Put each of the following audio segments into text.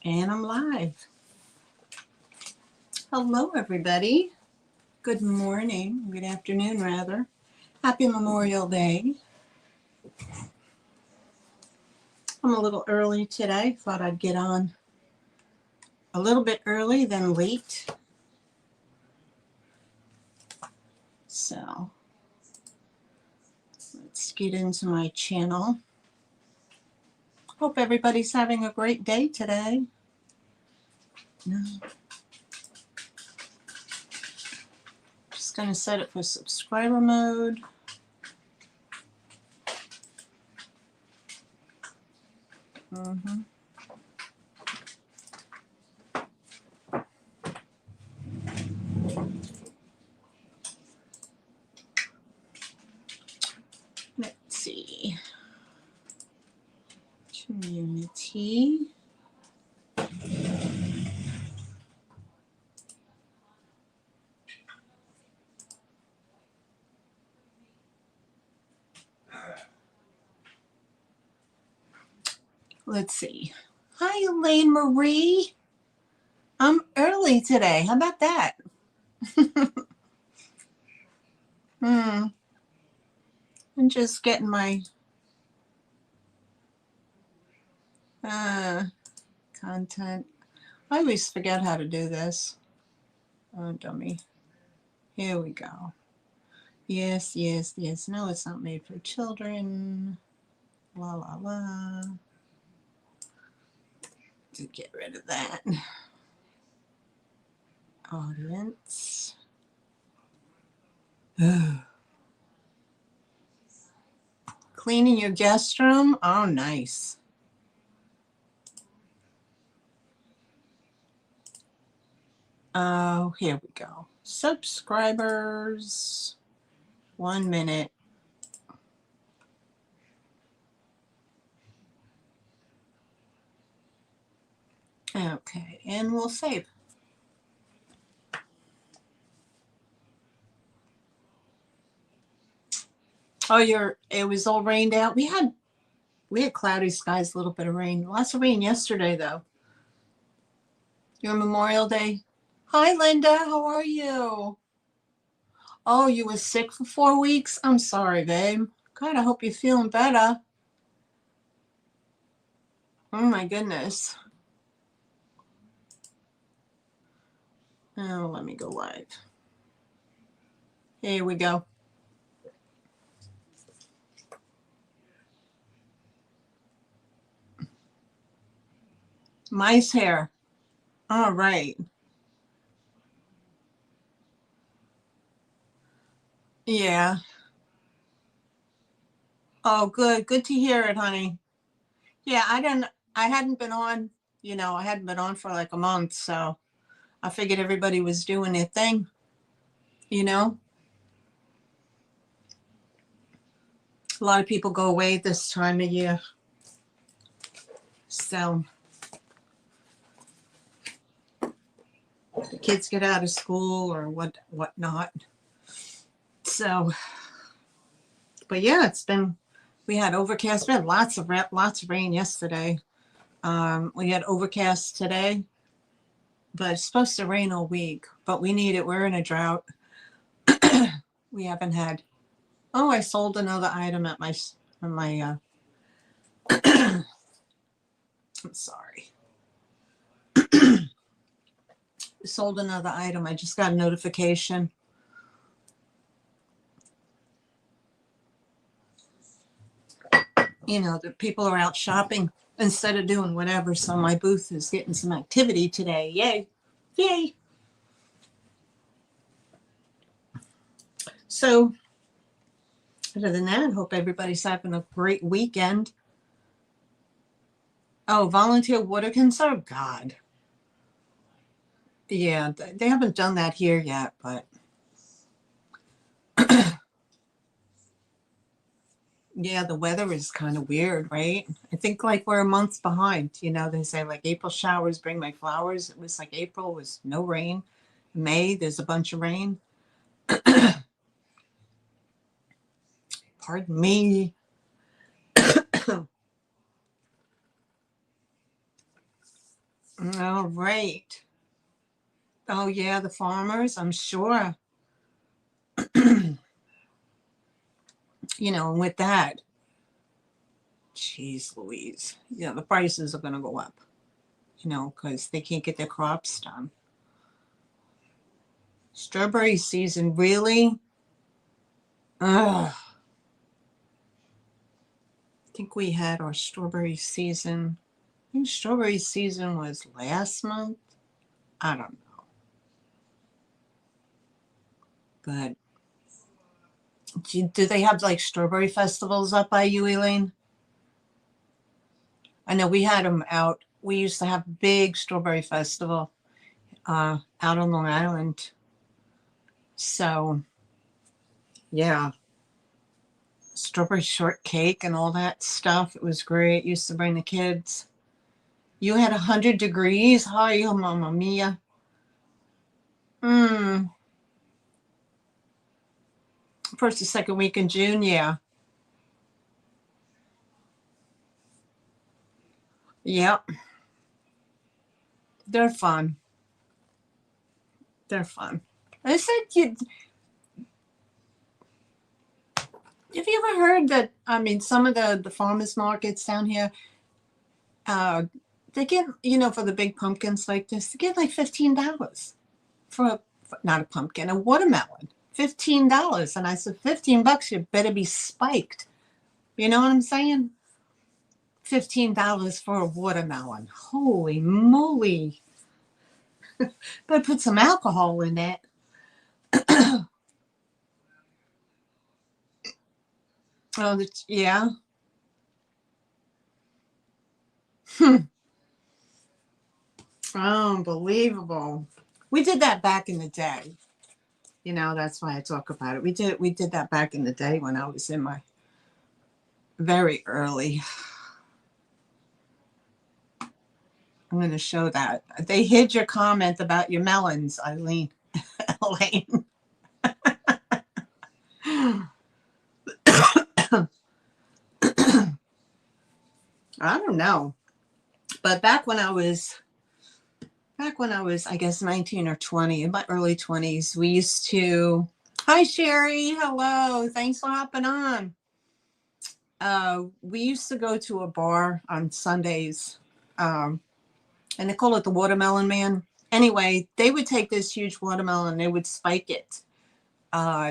And I'm live. Hello, everybody. Good morning. Good afternoon, rather. Happy Memorial Day. I'm a little early today. Thought I'd get on a little bit early than late. So let's get into my channel. Hope everybody's having a great day today. No. Just going to set it for subscriber mode. Let's see. Community. Let's see. Hi, Elaine Marie. I'm early today. How about that? I'm just getting my content. I always forget how to do this. Oh, dummy. Here we go. Yes. No, it's not made for children. La, la, la. To get rid of that. Audience. Cleaning your guest room? Oh, nice. Oh, here we go. Subscribers. 1 minute. Okay, and we'll save. Oh, it was all rained out. We had cloudy skies, a little bit of rain. Lots of rain yesterday, though. Your Memorial Day. Hi, Linda. How are you? Oh, you were sick for 4 weeks? I'm sorry, babe. God, I hope you're feeling better. Oh, my goodness. Oh, let me go live. Here we go. Mice hair. All right. Yeah. Oh, good. Good to hear it, honey. Yeah, I hadn't been on, I hadn't been on for like a month, so I figured everybody was doing their thing, A lot of people go away this time of year. So the kids get out of school or whatnot. So, but yeah, we had overcast. We had lots of rain yesterday. We had overcast today, but it's supposed to rain all week. But we need it. We're in a drought. We haven't had. Oh, I sold another item at my. I'm sorry. Sold another item. I just got a notification. The people are out shopping instead of doing whatever. So my booth is getting some activity today. Yay. Yay. So other than that, hope everybody's having a great weekend. Oh, volunteer water conserve? God. Yeah, they haven't done that here yet, but yeah, the weather is kind of weird, right? I think like we're a month behind. They say like April showers bring my flowers. It was like April was no rain. May, there's a bunch of rain. Pardon me. All right. Oh, yeah, the farmers, I'm sure. And with that, geez Louise, the prices are going to go up, because they can't get their crops done. Strawberry season, really? Ugh. I think we had our strawberry season. I think strawberry season was last month. I don't know. But do they have like strawberry festivals up by you, Elaine? I know we had them out. We used to have a big strawberry festival out on Long Island. So, yeah, strawberry shortcake and all that stuff. It was great. Used to bring the kids. You had 100 degrees. Hi, Mamma Mia. First or second week in June, yeah. Yep. They're fun. They're fun. I said, have you ever heard that? I mean, some of the farmers markets down here, they get, for the big pumpkins like this, they get like $15 for not a pumpkin, a watermelon. $15. And I said, $15, you better be spiked. You know what I'm saying? $15 for a watermelon. Holy moly. But put some alcohol in it. Oh, yeah. Unbelievable. We did that back in the day. That's why I talk about it. We did that back in the day when I was in my very early. I'm going to show that. They hid your comment about your melons, Elaine. Elaine. I don't know. But back when I was, I guess, 19 or 20, in my early 20s, we used to. Hi, Sherry. Hello. Thanks for hopping on. We used to go to a bar on Sundays, and they call it the Watermelon Man. Anyway, they would take this huge watermelon and they would spike it.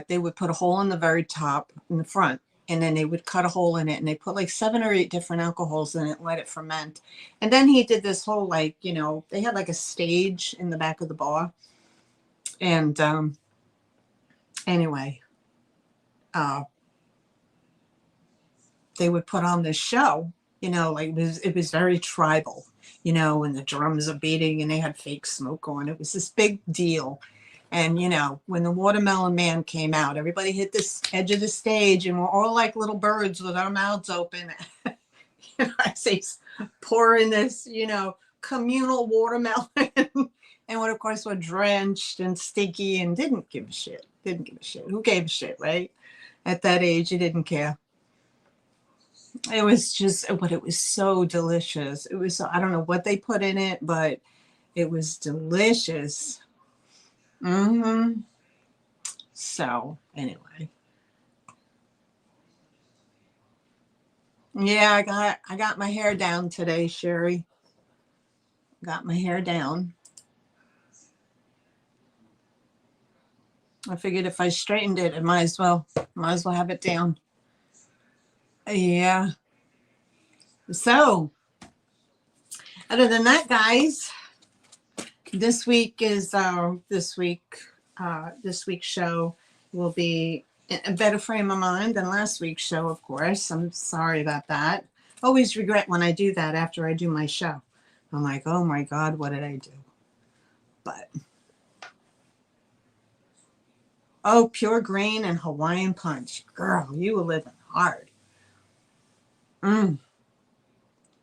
They would put a hole in the very top in the front, and then they would cut a hole in it, and they put like 7 or 8 different alcohols in it and let it ferment. And then he did this whole, like, they had like a stage in the back of the bar. And anyway, they would put on this show, like it was very tribal, and the drums are beating and they had fake smoke going. It was this big deal. And, when the Watermelon Man came out, everybody hit this edge of the stage and we're all like little birds with our mouths open. As he's pouring this, communal watermelon. And what, of course, were drenched and sticky and didn't give a shit. Who gave a shit, right? At that age, you didn't care. It was but it was so delicious. It was, I don't know what they put in it, but it was delicious. So anyway, yeah, I got my hair down today, Sherry. Got my hair down. I figured if I straightened it, I might as well have it down. Yeah. So, other than that, guys, this week's show will be a better frame of mind than last week's show, of course. I'm sorry about that. Always regret when I do that after I do my show. I'm like, oh my God, what did I do? But, oh, Pure Green and Hawaiian Punch. Girl, you were living hard.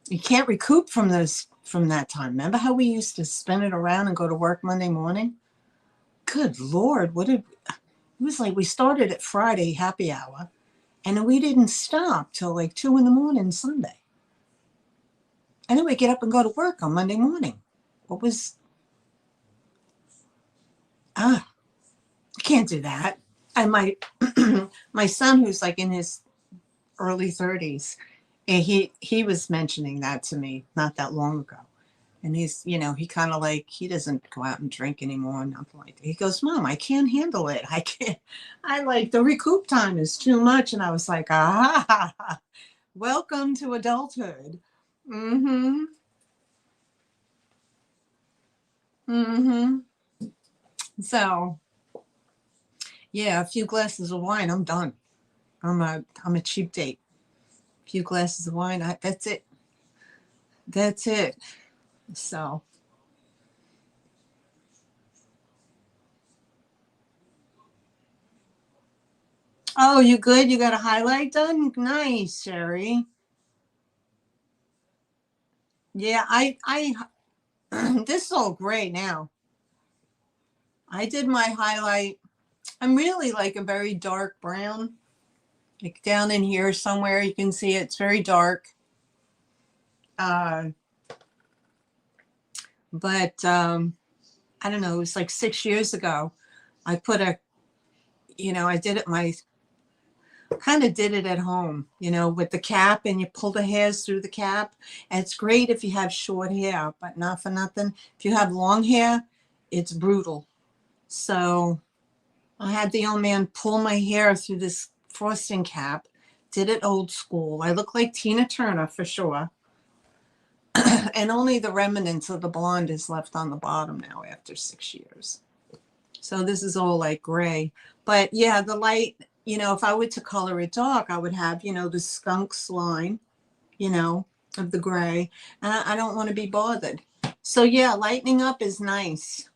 You can't recoup from that time. Remember how we used to spin it around and go to work Monday morning? Good Lord, it was like we started at Friday happy hour, and then we didn't stop till like 2 a.m. Sunday. And then we get up and go to work on Monday morning. what was, I can't do that. And my, my son, who's like in his early 30s, and he was mentioning that to me not that long ago. And he's, he kind of like, he doesn't go out and drink anymore, nothing like that. He goes, Mom, I can't handle it. I can't, I like the recoup time is too much. And I was like, welcome to adulthood. Mm-hmm. Mm-hmm. So yeah, a few glasses of wine, I'm done. I'm a cheap date. A few glasses of wine, that's it. That's it. So, oh, you good? You got a highlight done? Nice, Sherry. Yeah, this is all gray now. I did my highlight. I'm really like a very dark brown, like down in here somewhere. You can see it's very dark. Uh, but I don't know. It was like 6 years ago. I put I did it kind of did it at home, with the cap, and you pull the hairs through the cap. And it's great if you have short hair, but not for nothing. If you have long hair, it's brutal. So I had the old man pull my hair through this frosting cap, did it old school. I look like Tina Turner for sure. And only the remnants of the blonde is left on the bottom now after 6 years. So this is all like gray. But yeah, the light, if I were to color it dark, I would have, the skunks line, you know, of the gray. And I don't want to be bothered. So yeah, lightening up is nice.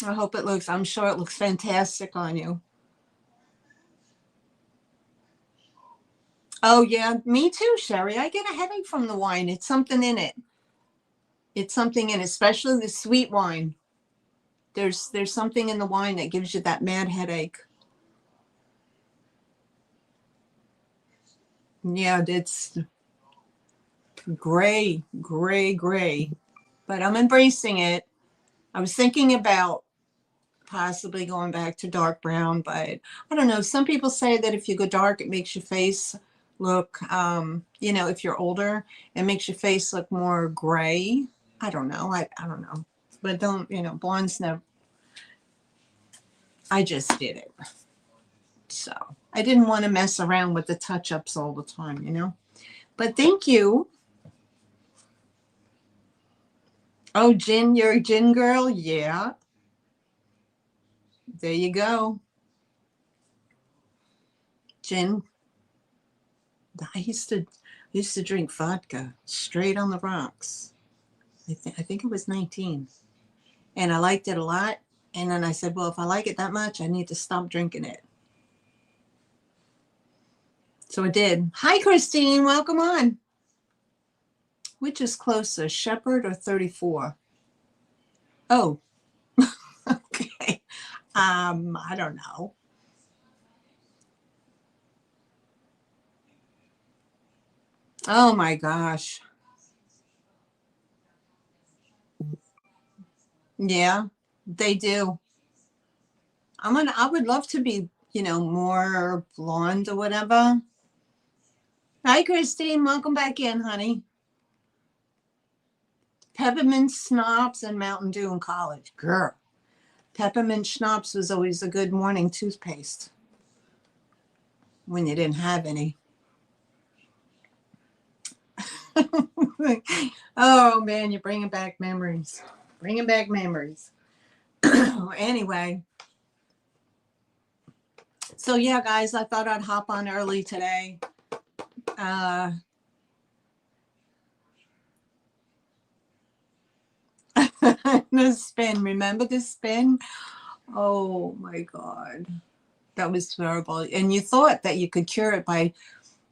I'm sure it looks fantastic on you. Oh yeah, me too, Sherry. I get a headache from the wine. It's something in it. It's something in it, especially the sweet wine. There's something in the wine that gives you that mad headache. Yeah, it's gray, gray, gray. But I'm embracing it. I was thinking about possibly going back to dark brown, but I don't know. Some people say that if you go dark, it makes your face look, if you're older, it makes your face look more gray. I don't know. I don't know. But don't, blondes never, I just did it. So I didn't want to mess around with the touch ups all the time. But thank you. Oh, Gin, you're a gin girl? Yeah. There you go. Gin. I used to drink vodka straight on the rocks. I think it was 19. And I liked it a lot. And then I said, well, if I like it that much, I need to stop drinking it. So I did. Hi, Christine. Welcome on. Which is closer, Shepherd or 34? Oh, okay. I don't know. Oh my gosh. Yeah, they do. I would love to be, more blonde or whatever. Hi, Christine. Welcome back in, honey. Peppermint schnapps and Mountain Dew in college. Girl, peppermint schnapps was always a good morning toothpaste when you didn't have any. Oh man, you're bringing back memories. Bringing back memories. Anyway, so yeah, guys, I thought I'd hop on early today. Uh, the spin. Remember the spin? Oh my God. That was terrible. And you thought that you could cure it by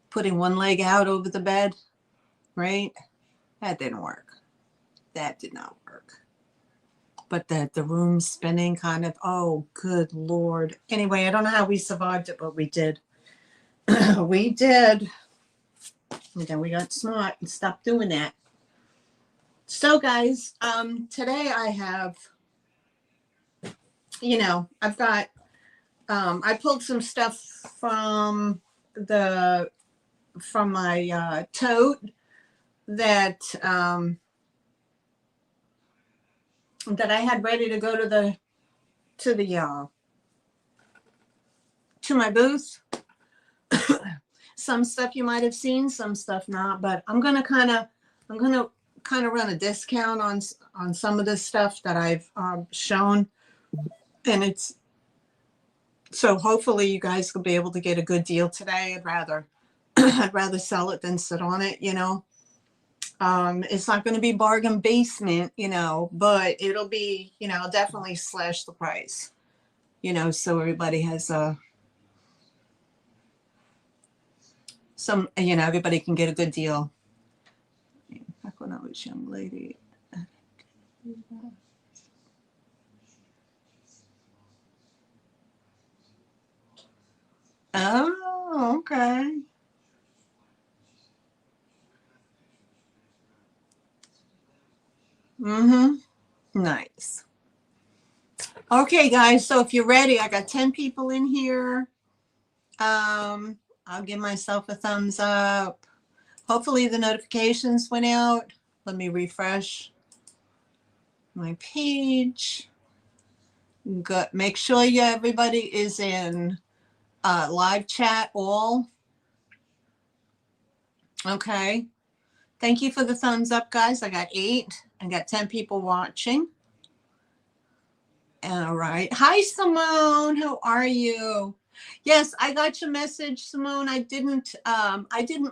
putting one leg out over the bed, right? That didn't work. That did not work. But the room spinning kind of, oh, good Lord. Anyway, I don't know how we survived it, but we did. We did. And then we got smart and stopped doing that. So guys, today I have, I've got, I pulled some stuff the, from my tote that, that I had ready to go to my booth. Some stuff you might have seen, some stuff not, but I'm gonna kind of run a discount on some of this stuff that I've shown, and it's so hopefully you guys will be able to get a good deal today. I'd rather sell it than sit on it, It's not going to be bargain basement, but it'll be, definitely slash the price, so everybody has everybody can get a good deal. Back when I was a young lady. Oh, okay. Mm-hmm. Nice. Okay, guys. So if you're ready, I got 10 people in here. I'll give myself a thumbs up. Hopefully the notifications went out. Let me refresh my page. Good. Make sure everybody is in live chat all. Okay. Thank you for the thumbs up, guys. I got 8. I got 10 people watching. All right. Hi, Simone. How are you? Yes, I got your message, Simone. I didn't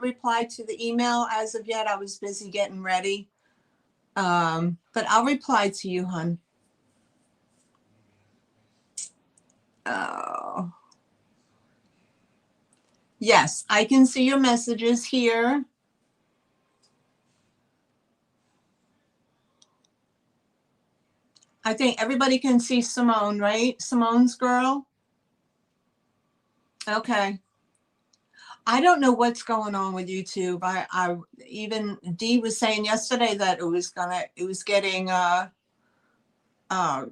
reply to the email as of yet. I was busy getting ready. But I'll reply to you, hon. Oh. Yes, I can see your messages here. I think everybody can see Simone, right? Simone's girl. Okay. I don't know what's going on with YouTube. I even Dee was saying yesterday that it was getting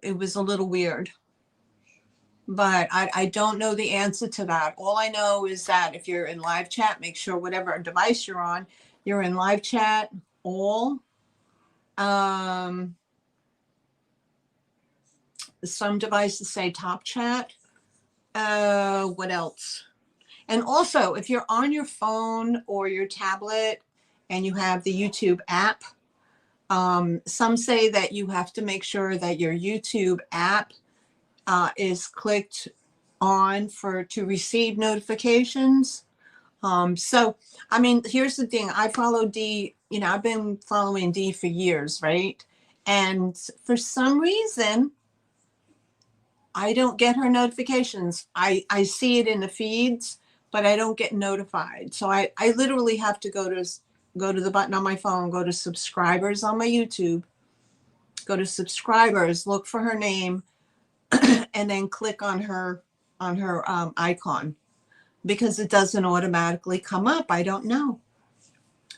it was a little weird. But I don't know the answer to that. All I know is that if you're in live chat, make sure whatever device you're on, you're in live chat all. Some devices say top chat. What else? And also, if you're on your phone or your tablet and you have the YouTube app, some say that you have to make sure that your YouTube app is clicked on to receive notifications. So, I mean, here's the thing. I follow Dee, I've been following Dee for years, right? And for some reason, I don't get her notifications. I see it in the feeds, but I don't get notified. So I literally have to go to the button on my phone, go to subscribers on my YouTube, go to subscribers, look for her name, and then click on her icon, because it doesn't automatically come up. I don't know.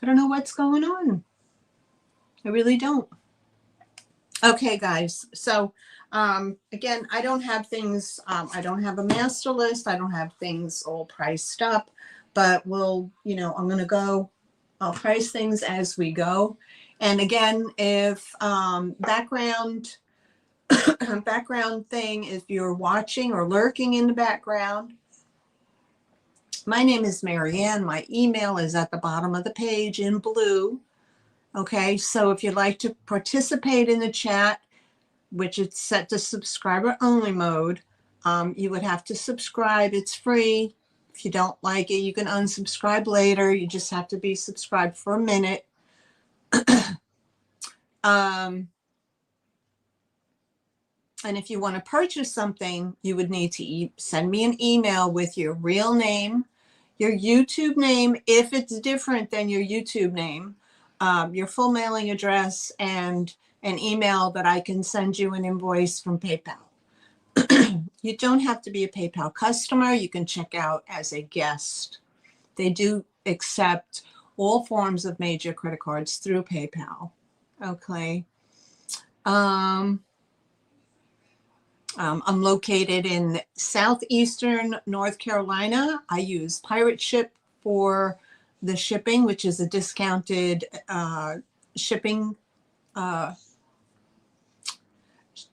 I don't know what's going on. I really don't. Okay, guys. So again, I don't have things, I don't have a master list. I don't have things all priced up, but I'm going to go, I'll price things as we go. And again, if background thing, if you're watching or lurking in the background, my name is Maryanne. My email is at the bottom of the page in blue. Okay, so if you'd like to participate in the chat, which it's set to subscriber only mode, you would have to subscribe. It's free. If you don't like it, you can unsubscribe later. You just have to be subscribed for a minute. And if you want to purchase something, you would need to send me an email with your real name, your YouTube name, if it's different than your YouTube name, your full mailing address, and an email that I can send you an invoice from PayPal. You don't have to be a PayPal customer. You can check out as a guest. They do accept all forms of major credit cards through PayPal. Okay. I'm located in southeastern North Carolina. I use Pirate Ship for the shipping, which is a discounted shipping, uh,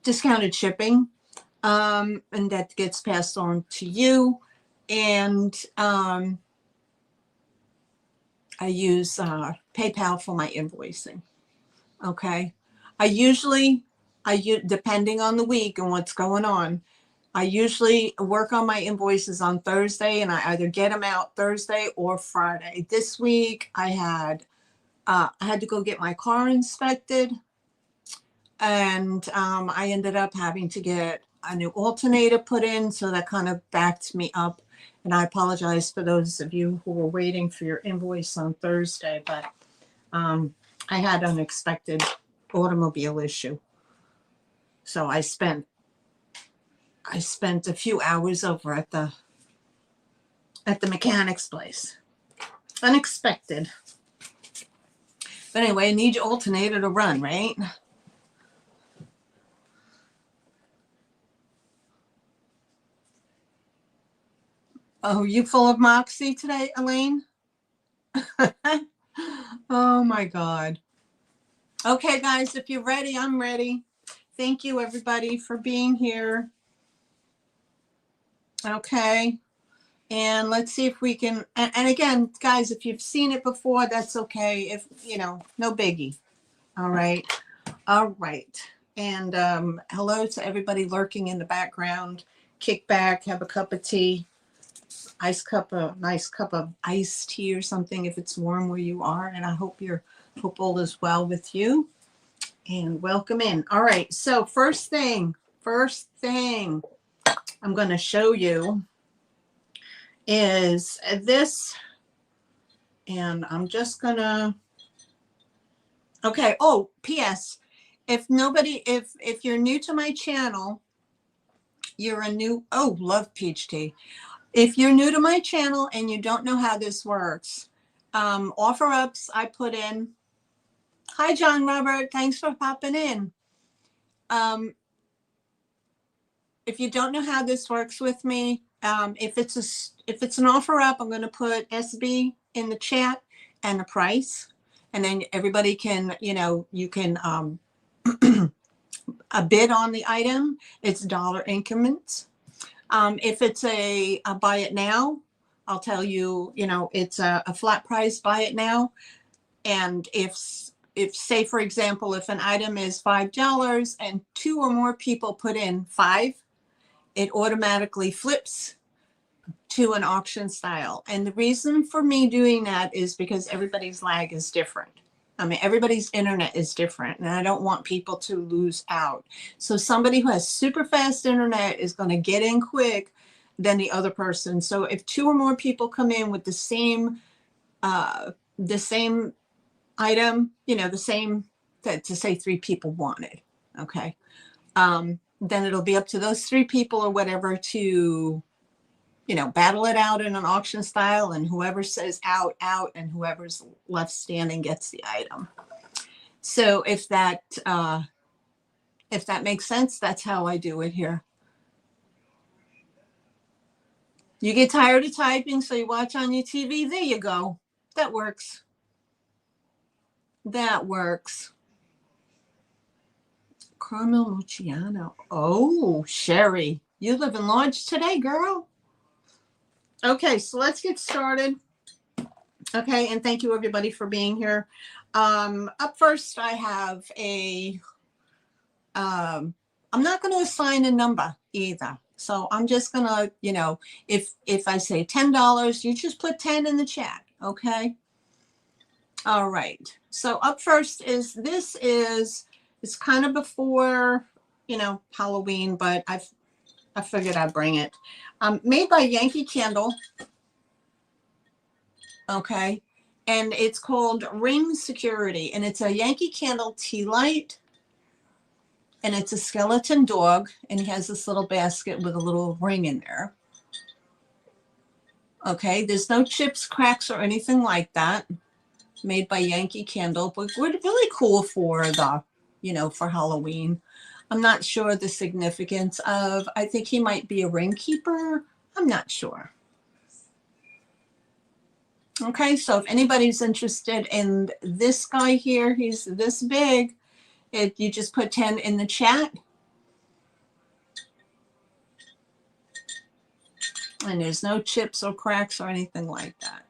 discounted shipping, and that gets passed on to you. And I use PayPal for my invoicing. Okay. Depending on the week and what's going on, I usually work on my invoices on Thursday, and I either get them out Thursday or Friday. This week I had to go get my car inspected, and I ended up having to get a new alternator put in, so that kind of backed me up. And I apologize for those of you who were waiting for your invoice on Thursday, but I had an unexpected automobile issue. So I spent a few hours over at the mechanic's place. Unexpected. But anyway, I need your alternator to run, right? Oh, you full of moxie today, Elaine? Oh my God. Okay, guys, if you're ready, I'm ready. Thank you, everybody, for being here. Okay. And let's see if we can, and again, guys, if you've seen it before, that's okay. If, no biggie. All right. All right. And hello to everybody lurking in the background. Kick back, have a cup of tea, nice cup of iced tea or something if it's warm where you are. And I hope all is well with you. And welcome in. All right. So first thing I'm going to show you is this. And I'm just going to, okay. Oh, P.S. If you're new to my channel, love peach tea. If you're new to my channel and you don't know how this works, offer ups I put in. Hi, John Robert. Thanks for popping in. If you don't know how this works with me, if it's an offer up, I'm going to put SB in the chat and the price, and then everybody can, you can a bid on the item. It's dollar increments. If it's a buy it now, I'll tell you, it's a flat price, buy it now. And if say, for example, if an item is $5 and 2 or more people put in 5, it automatically flips to an auction style. And the reason for me doing that is because everybody's lag is different. I mean, everybody's internet is different, and I don't want people to lose out. So somebody who has super fast internet is going to get in quick than the other person. So if 2 or more people come in with the same item, the same, to say 3 people want it, okay, then it'll be up to those 3 people or whatever to, battle it out in an auction style, and whoever says out, and whoever's left standing gets the item. So if that makes sense, that's how I do it here. You get tired of typing, so you watch on your TV. There you go. That works. That works. Caramel Luciano. Oh, Sherry, you living large today, girl. Okay, so let's get started. Okay, and thank you everybody for being here. Up first, I have I'm not going to assign a number either. So I'm just going to, if I say $10, you just put 10 in the chat. Okay. All right. So up first it's kind of before, Halloween, but I figured I'd bring it. Made by Yankee Candle. Okay. And it's called Ring Security, and it's a Yankee Candle tea light. And it's a skeleton dog, and he has this little basket with a little ring in there. Okay, there's no chips, cracks, or anything like that. made by Yankee Candle, but really cool for the, for Halloween. I'm not sure the significance of, I think he might be a ring keeper. I'm not sure. Okay, so if anybody's interested in this guy here, he's this big. You just put 10 in the chat. And there's no chips or cracks or anything like that.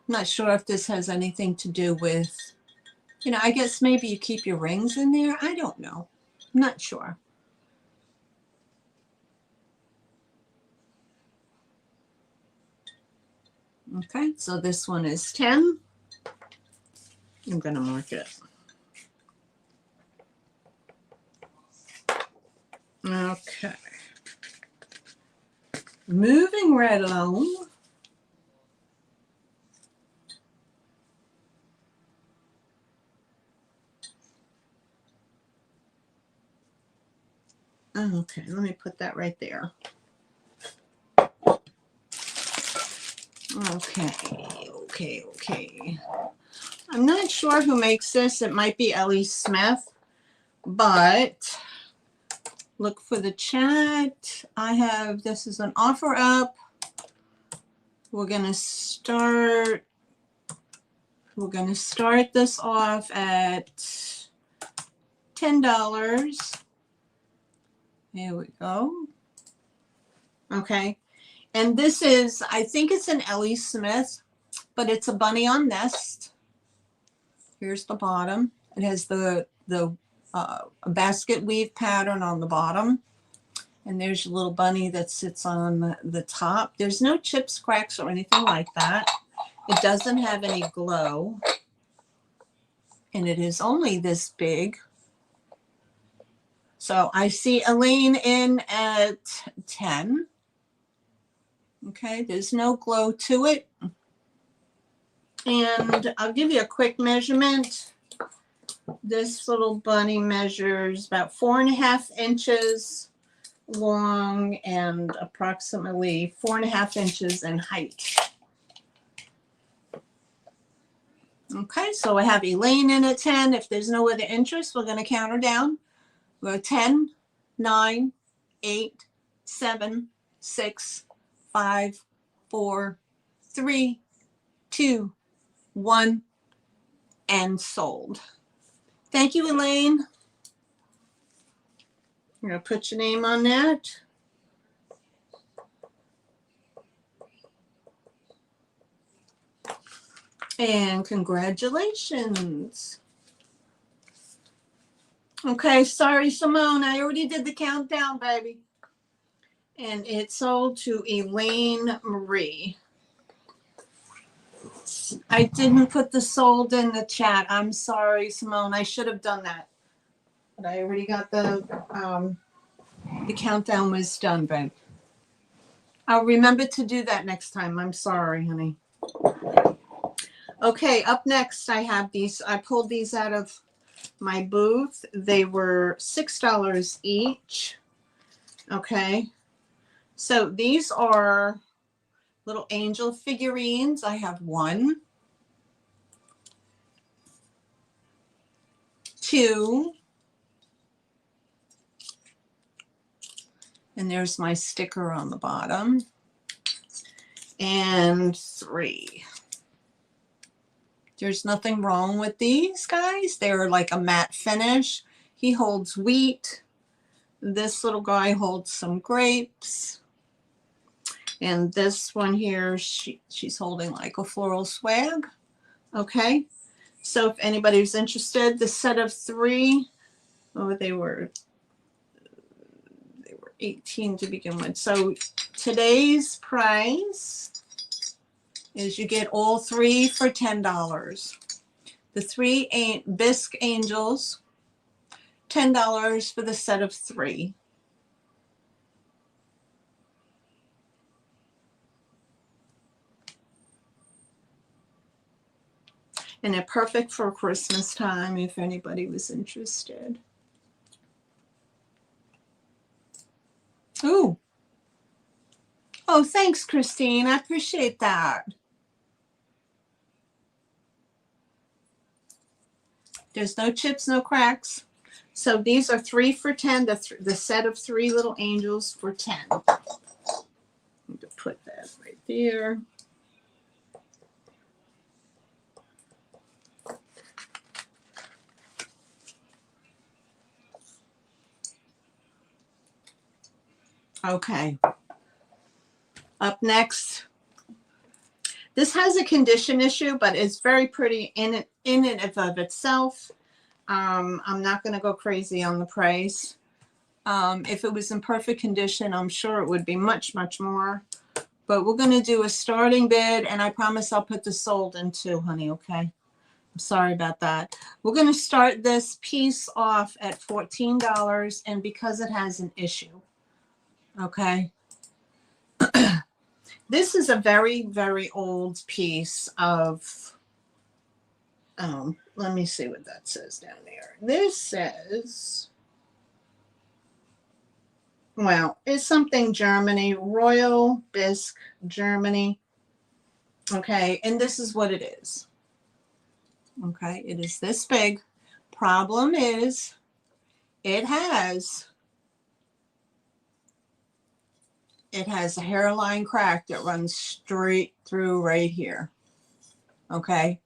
I'm not sure if this has anything to do with, I guess maybe you keep your rings in there. I don't know. I'm not sure. Okay, so this one is 10. I'm going to mark it. Okay. Moving right along. Okay, let me put that right there. Okay. I'm not sure who makes this. It might be Ellie Smith, but look for the chat. This is an offer up. We're going to start this off at $10. Here we go. Okay. And this is, I think it's an Ellie Smith, but it's a bunny on nest. Here's the bottom. It has the basket weave pattern on the bottom. And there's your little bunny that sits on the top. There's no chips, cracks, or anything like that. It doesn't have any glow. And it is only this big. So I see Elaine in at 10. Okay, there's no glow to it. And I'll give you a quick measurement. This little bunny measures about 4.5 inches long and approximately 4.5 inches in height. Okay, so I have Elaine in at 10. If there's no other interest, we're going to count her down. We're 10, 9, 8, 7, 6, 5, 4, 3, 2, 1, and sold. Thank you, Elaine. I'm going to put your name on that. And congratulations. Okay, sorry, Simone. I already did the countdown, baby. And it sold to Elaine Marie. I didn't put the sold in the chat. I'm sorry, Simone. I should have done that. But I already got the countdown was done, babe. I'll remember to do that next time. I'm sorry, honey. Okay, up next, I have these. I pulled these out of my booth. They were $6 each. Okay. So these are little angel figurines. I have 1, 2, and there's my sticker on the bottom, and 3. There's nothing wrong with these guys. They're like a matte finish. He holds wheat. This little guy holds some grapes. And this one here, she's holding like a floral swag. Okay. So if anybody's interested, the set of 3, they were 18 to begin with. So today's price is you get all 3 for $10. The 3 bisque angels, $10 for the set of 3. And they're perfect for Christmas time if anybody was interested. Ooh. Oh, thanks, Christine. I appreciate that. There's no chips, no cracks. So these are 3 for $10, the set of 3 little angels for $10. I'm going to put that right there. Okay. Up next. This has a condition issue, but it's very pretty in and of itself. I'm not going to go crazy on the price. If it was in perfect condition, I'm sure it would be much, much more. But we're going to do a starting bid, and I promise I'll put the sold in too, honey, okay? I'm sorry about that. We're going to start this piece off at $14, and because it has an issue, okay? This is a very, very old piece of, let me see what that says down there. This says, well, it's something Germany, Royal Bisque, Germany. Okay, and this is what it is. Okay, it is this big. Problem is, it has a hairline crack that runs straight through right here. Okay,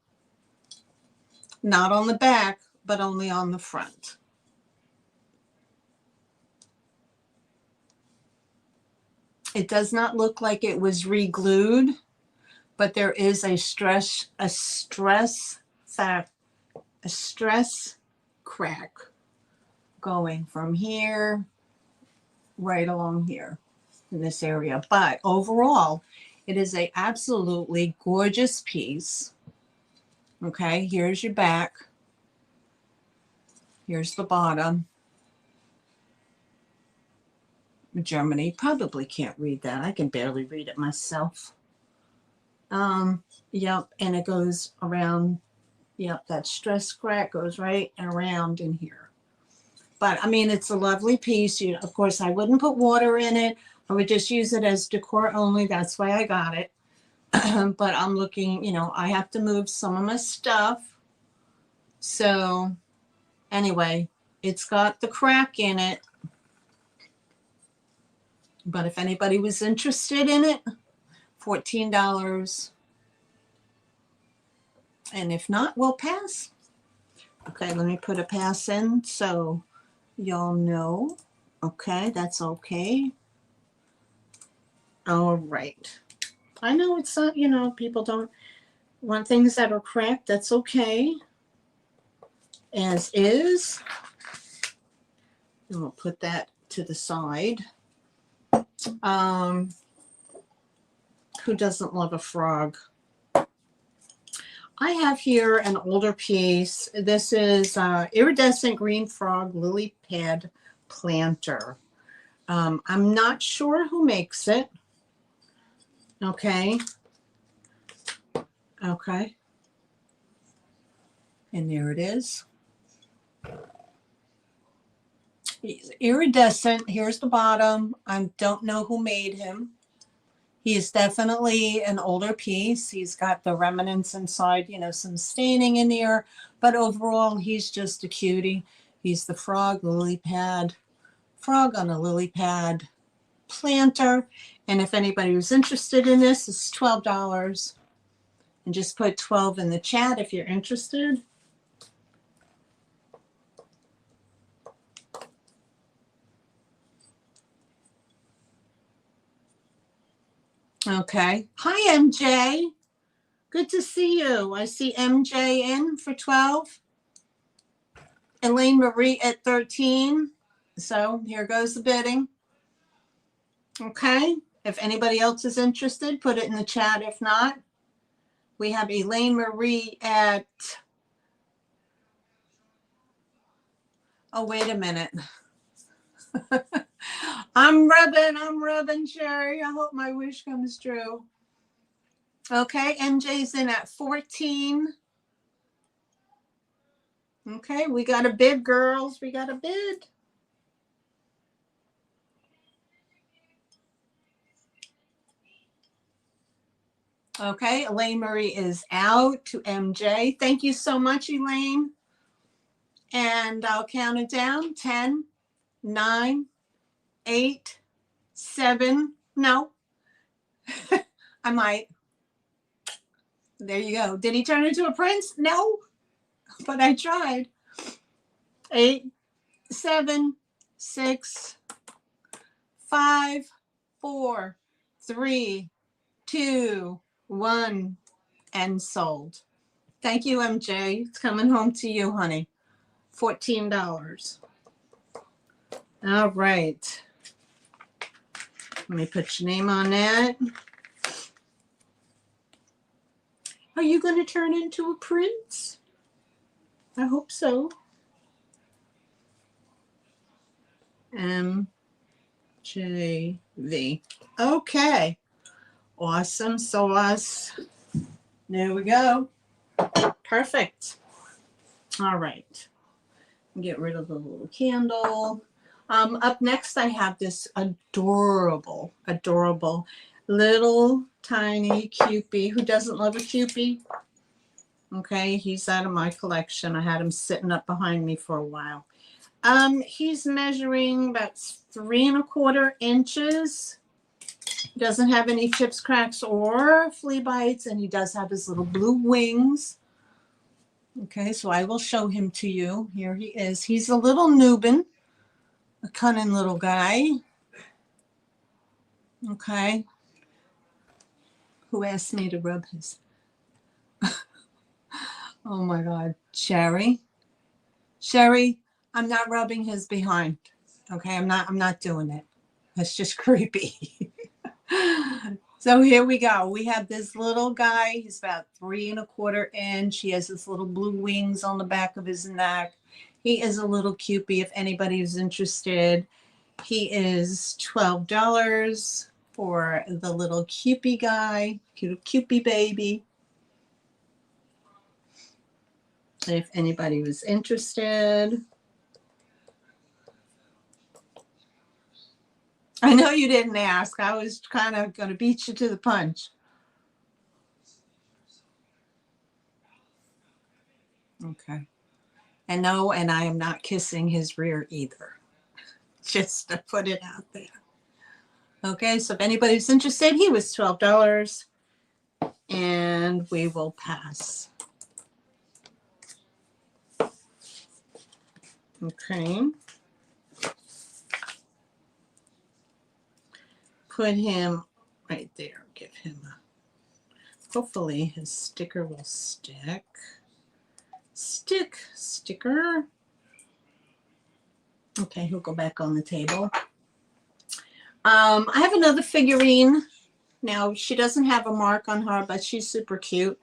not on the back, but only on the front. It does not look like it was re-glued, but there is a stress crack going from here right along here in this area. But overall, it is a absolutely gorgeous piece. Okay, here's your back. Here's the bottom. Germany, probably can't read that. I can barely read it myself. Yep, and it goes around. Yep, that stress crack goes right around in here. But I mean, it's a lovely piece. Of course, I wouldn't put water in it. I would just use it as decor only. That's why I got it. But I'm looking, I have to move some of my stuff. So anyway, it's got the crack in it. But if anybody was interested in it, $14. And if not, we'll pass. Okay, let me put a pass in so y'all know. Okay, that's okay. All right. I know it's not, people don't want things that are cracked. That's okay. As is. And we'll put that to the side. Who doesn't love a frog? I have here an older piece. This is iridescent green frog lily pad planter. I'm not sure who makes it. Okay. Okay. And there it is. He's iridescent. Here's the bottom. I don't know who made him. He is definitely an older piece. He's got the remnants inside, some staining in there. But overall, he's just a cutie. He's the frog lily pad. Frog on a lily pad planter. And if anybody was interested in this, it's $12. And just put 12 in the chat if you're interested. Okay. Hi, MJ. Good to see you. I see MJ in for 12. Elaine Marie at 13. So here goes the bidding. Okay. If anybody else is interested, put it in the chat. If not, we have Elaine Marie at, oh, wait a minute. I'm rubbing, Sherry. I hope my wish comes true. Okay, MJ's in at 14. Okay, we got a bid, girls. We got a bid. Okay, Elaine Marie is out to MJ. Thank you so much, Elaine. And I'll count it down. 10, 9, 8, 7. No, I might. There you go. Did he turn into a prince? No, but I tried. 8, 7, 6, 5, 4, 3, 2, 1, and sold. Thank you, MJ. It's coming home to you, honey. $14. All right. Let me put your name on that. Are you going to turn into a prince? I hope so. MJV. Okay. Awesome sauce. There we go. Perfect. All right. Get rid of the little candle. Up next, I have this adorable little tiny Cupie. Who doesn't love a Cupie? Okay, he's out of my collection. I had him sitting up behind me for a while. He's measuring about 3¼ inches. He doesn't have any chips, cracks, or flea bites, and he does have his little blue wings. Okay, so I will show him to you. Here he is. He's a little Nubian, a cunning little guy. Okay. Who asked me to rub his? Oh my God, Sherry. Sherry, I'm not rubbing his behind. Okay, I'm not doing it. That's just creepy. So here we go. We have this little guy. He's about 3¼ inch. He has his little blue wings on the back of his neck. He is a little Cupie if anybody is interested. He is $12 for the little Cupie guy, cute Cupie baby. If anybody was interested. I know you didn't ask. I was kind of going to beat you to the punch. Okay. And no, and I am not kissing his rear either. Just to put it out there. Okay, so if anybody's interested, he was $12. And we will pass. Okay. Put him right there. Give him a, hopefully his sticker will stick. Sticker. Okay, he'll go back on the table. I have another figurine. Now, she doesn't have a mark on her, but she's super cute.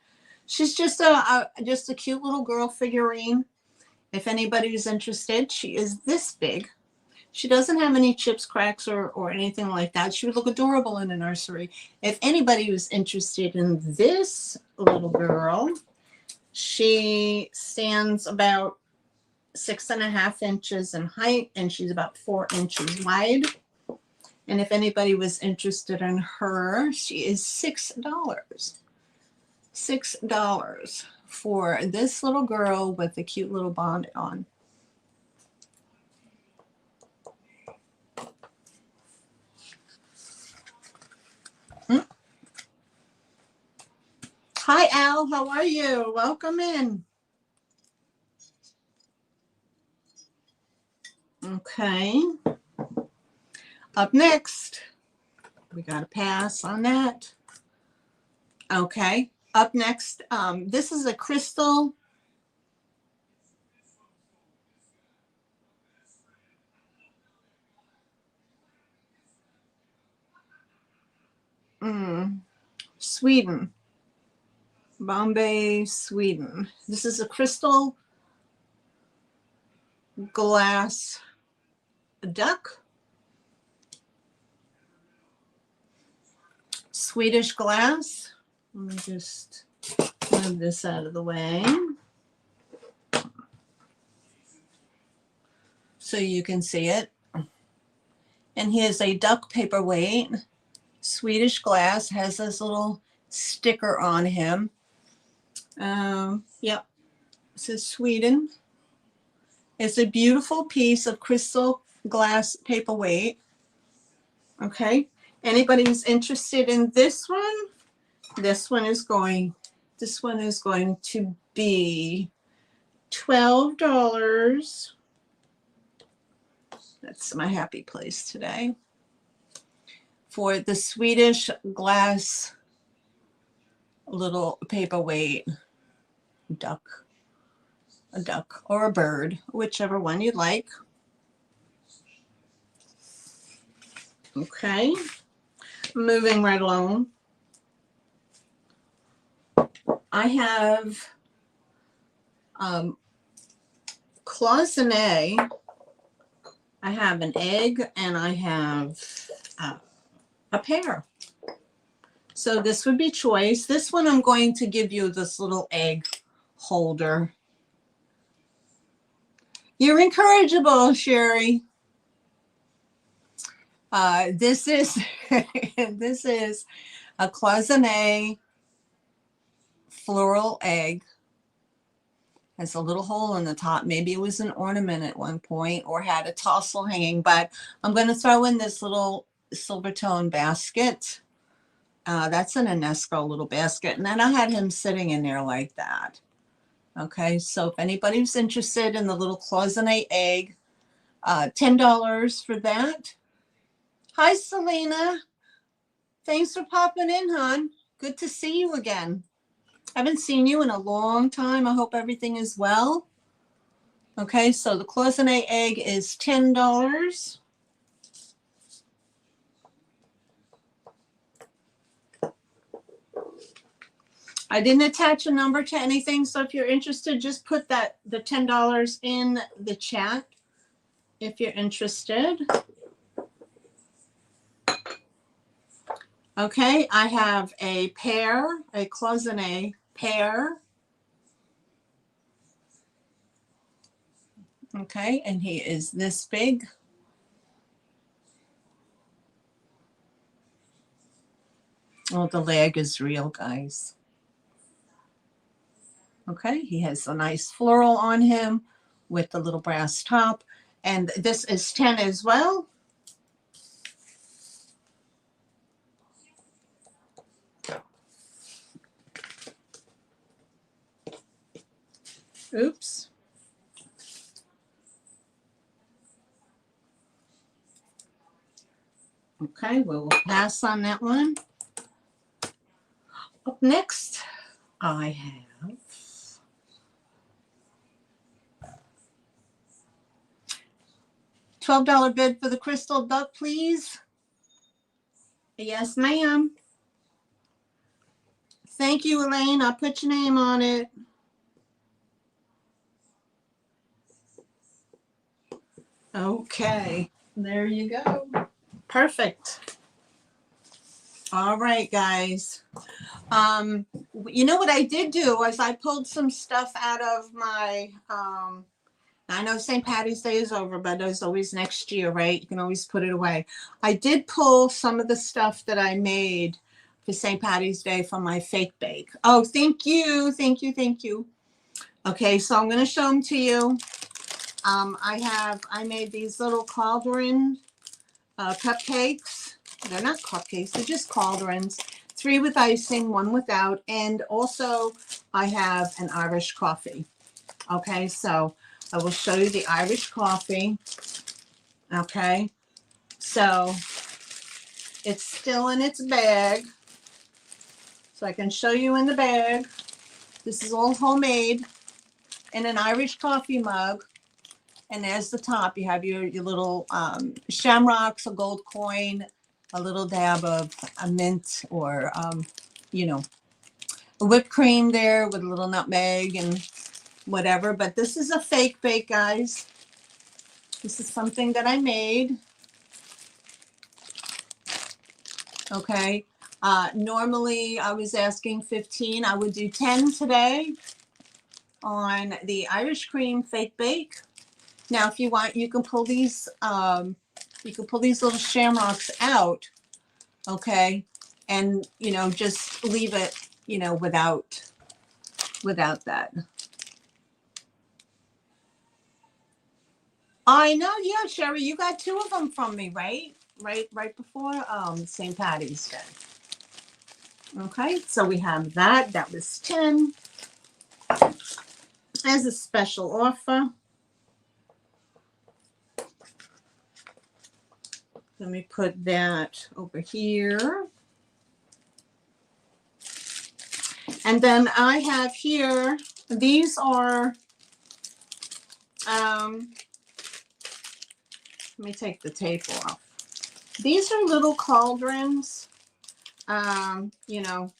She's just a cute little girl figurine. If anybody's interested, she is this big. She doesn't have any chips, cracks, or anything like that. She would look adorable in a nursery. If anybody was interested in this little girl, she stands about 6½ inches in height, and she's about 4 inches wide. And if anybody was interested in her, she is $6. $6 for this little girl with a cute little bonnet on. Hi, Al. How are you? Welcome in. Okay. Up next, we got to pass on that. Okay. Up next, this is a crystal. Sweden. Bombay, Sweden. This is a crystal glass duck. Swedish glass. Let me just move this out of the way so you can see it. And here's a duck paperweight. Swedish glass, has this little sticker on him. Yep. It says Sweden. It's a beautiful piece of crystal glass paperweight. Okay. Anybody who's interested in this one, this one is going to be $12. That's my happy place today. For the Swedish glass little paperweight duck, a duck or a bird, whichever one you'd like. Okay, moving right along. I have cloisonne. I have an egg and I have a pear. So this would be choice. This one I'm going to give you this little egg holder. You're incorrigible, Sherry. This is this is a cloisonne floral egg. Has a little hole in the top. Maybe it was an ornament at one point or had a tassel hanging, but I'm going to throw in this little silver tone basket. That's an Enesco little basket. And then I had him sitting in there like that. Okay, so if anybody's interested in the little cloisonne egg, $10 for that. Hi, Selena. Thanks for popping in, hon. Good to see you again. Haven't seen you in a long time. I hope everything is well. Okay, so the cloisonne egg is $10. I didn't attach a number to anything, so if you're interested, just put the $10 in the chat if you're interested. Okay, I have a pear, a cloisonne pear. Okay, and he is this big. Oh, the leg is real, guys. Okay, he has a nice floral on him with the little brass top. And this is 10 as well. Oops. Okay, we'll pass on that one. Up next, I have $12 bid for the crystal duck, please. Yes, ma'am. Thank you, Elaine. I'll put your name on it. Okay, there you go. Perfect. All right, guys. You know what I did do was I pulled some stuff out of my, I know St. Patty's Day is over, but there's always next year, right? You can always put it away. I did pull some of the stuff that I made for St. Patty's Day from my fake bake. Oh, thank you. Thank you. Thank you. Okay, so I'm going to show them to you. I made these little cauldron cupcakes. They're not cupcakes, they're just cauldrons. 3 with icing, 1 without. And also I have an Irish coffee. Okay, so I will show you the Irish coffee. Okay, so it's still in its bag. So I can show you in the bag. This is all homemade in an Irish coffee mug. And there's the top. You have your little shamrocks, a gold coin, a little dab of a mint or, you know, a whipped cream there with a little nutmeg and whatever. But this is a fake bake, guys. This is something that I made. Okay. Normally, I was asking 15. I would do 10 today on the Irish cream fake bake. Now, if you want, you can pull these little shamrocks out, okay, and you know just leave it, you know, without that. I know, yeah, Sherry, you got two of them from me, right? Right before St. Patty's Day. Okay, so we have that. That was 10 as a special offer. Let me put that over here. And then I have here, these are, let me take the tape off. These are little cauldrons. You know,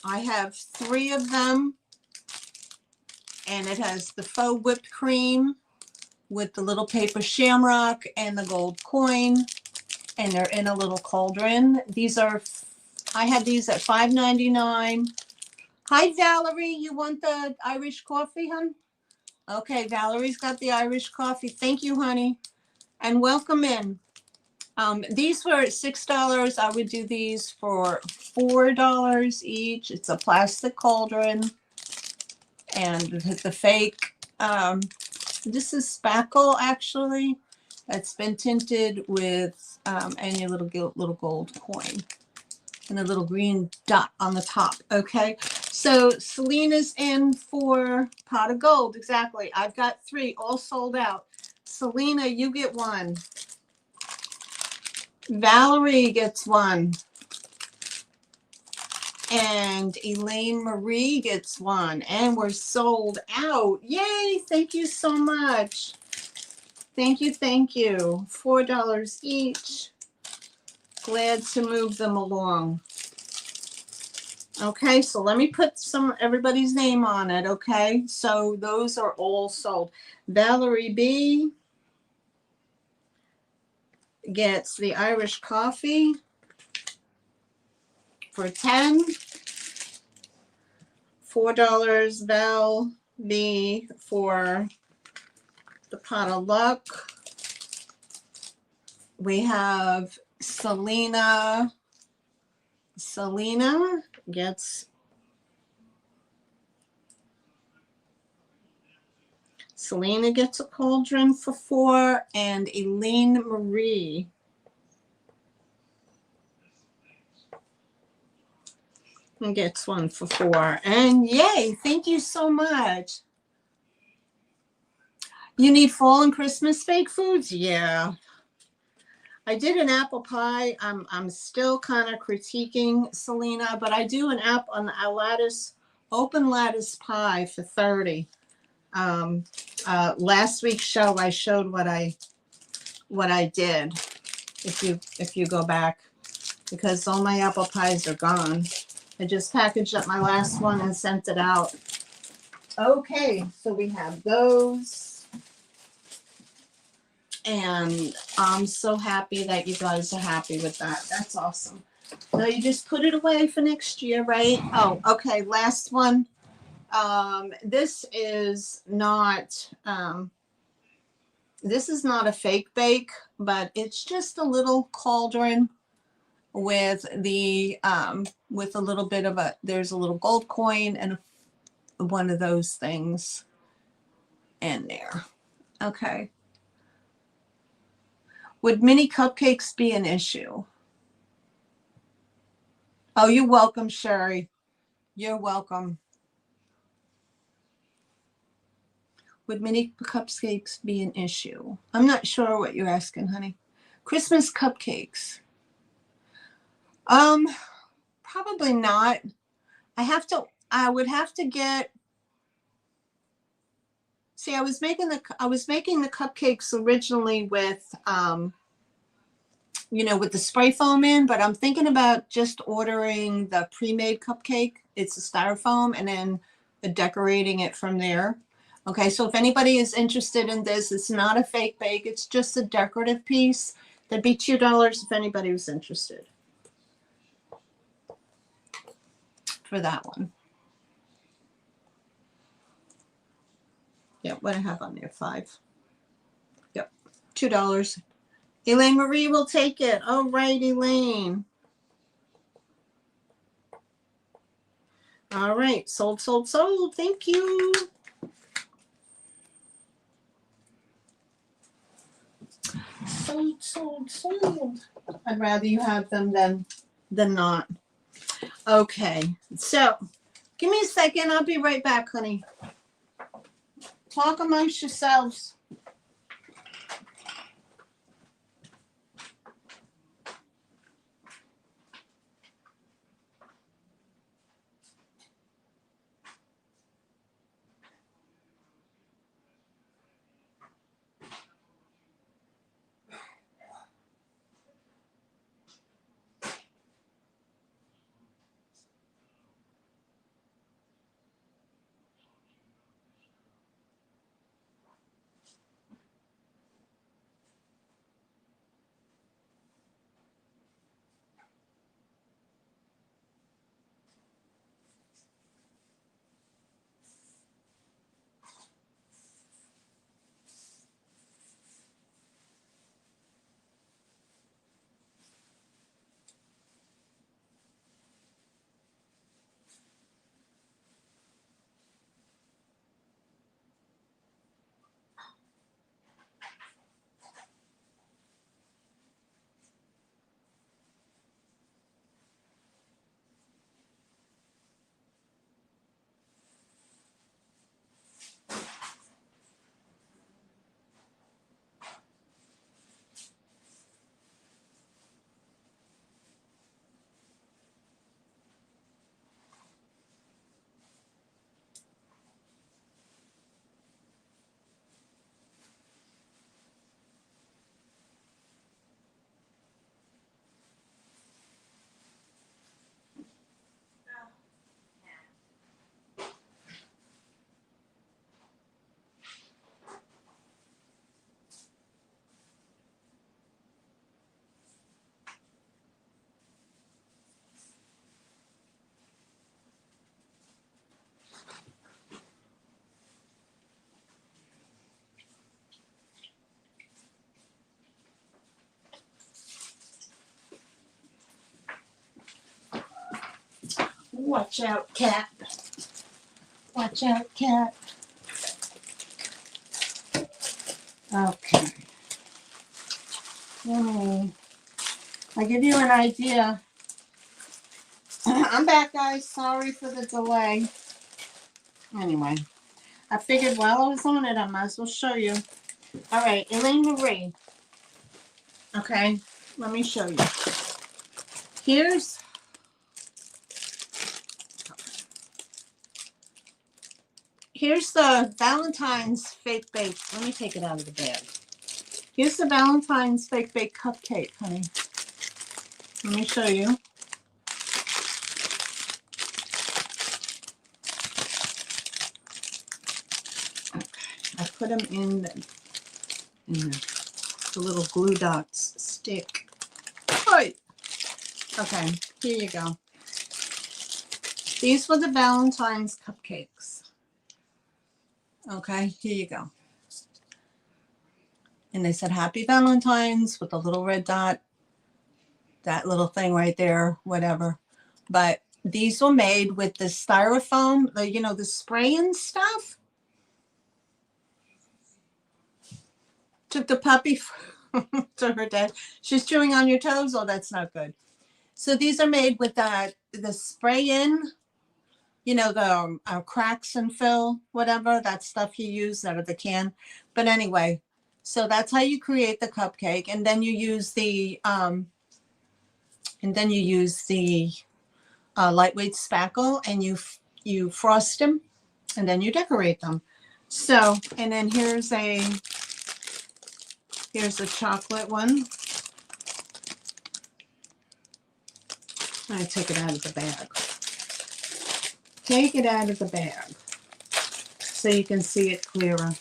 I have 3 of them, and it has the faux whipped cream with the little paper shamrock and the gold coin, and they're in a little cauldron. These are, I had these at $5.99. Hi, Valerie. You want the Irish coffee, hon? Okay, Valerie's got the Irish coffee. Thank you, honey. And welcome in. These were $6. I would do these for $4 each. It's a plastic cauldron. And the fake, this is spackle, actually. That's been tinted with and a little gold coin. And a little green dot on the top. Okay, so Selena's in for pot of gold. Exactly. I've got 3 all sold out. Selena, you get 1. Valerie gets 1. And Elaine Marie gets 1. And we're sold out. Yay! Thank you so much. Thank you. Thank you. $4 each. Glad to move them along. Okay, so let me put everybody's name on it, okay? So those are all sold. Valerie B gets the Irish coffee for 10. $4 Val B for the pot of luck. We have Selena. Selena gets a cauldron for 4, and Elaine Marie gets 1 for 4. And yay, thank you so much. You need fall and Christmas baked foods? Yeah. I did an apple pie. I'm still kind of critiquing Selena, but I do an open lattice pie for 30. Last week's show I showed what I did. If you go back, because all my apple pies are gone. I just packaged up my last one and sent it out. Okay, so we have those. And I'm so happy that you guys are happy with that. That's awesome. Now you just put it away for next year, right? Oh, okay. Last one. This is not a fake bake, but it's just a little cauldron with with a little bit of there's a little gold coin and one of those things in there. Okay. Would mini cupcakes be an issue? Oh, you're welcome, Sherry. You're welcome. Would mini cupcakes be an issue? I'm not sure what you're asking, honey. Christmas cupcakes. Probably not. I would have to get. See, I was making the cupcakes originally with with the spray foam in, but I'm thinking about just ordering the pre-made cupcake. It's a styrofoam, and then decorating it from there. Okay, so if anybody is interested in this, it's not a fake bake. It's just a decorative piece. That'd be $2 if anybody was interested for that one. Yeah, what I have on there, 5. Yep, $2. Elaine Marie will take it. All right, Elaine. All right, sold, sold, sold. Thank you. sold. I'd rather you have them than not. Okay, so give me a second. I'll be right back, honey. Talk amongst yourselves. Watch out, cat. Watch out, cat. Okay. I'll give you an idea. I'm back, guys. Sorry for the delay. Anyway, I figured while I was on it, I might as well show you. All right, Elaine Marie. Okay, let me show you. Here's the Valentine's fake bake. Let me take it out of the bag. Here's the Valentine's fake bake cupcake, honey. Let me show you. Okay, I put them in the little glue dots stick. Right. Okay, here you go. These were the Valentine's cupcakes. Okay, here you go. And they said Happy Valentine's with a little red dot. That little thing right there, whatever. But these were made with the styrofoam, the spray and stuff. Took the puppy to her dad. She's chewing on your toes. Oh, that's not good. So these are made with the spray in, the cracks and fill, whatever, that stuff you use out of the can. But anyway, so that's how you create the cupcake. And then you use the lightweight spackle, and you frost them, and then you decorate them. So, and then here's a chocolate one. I take it out of the bag. Take it out of the bag so you can see it clearer.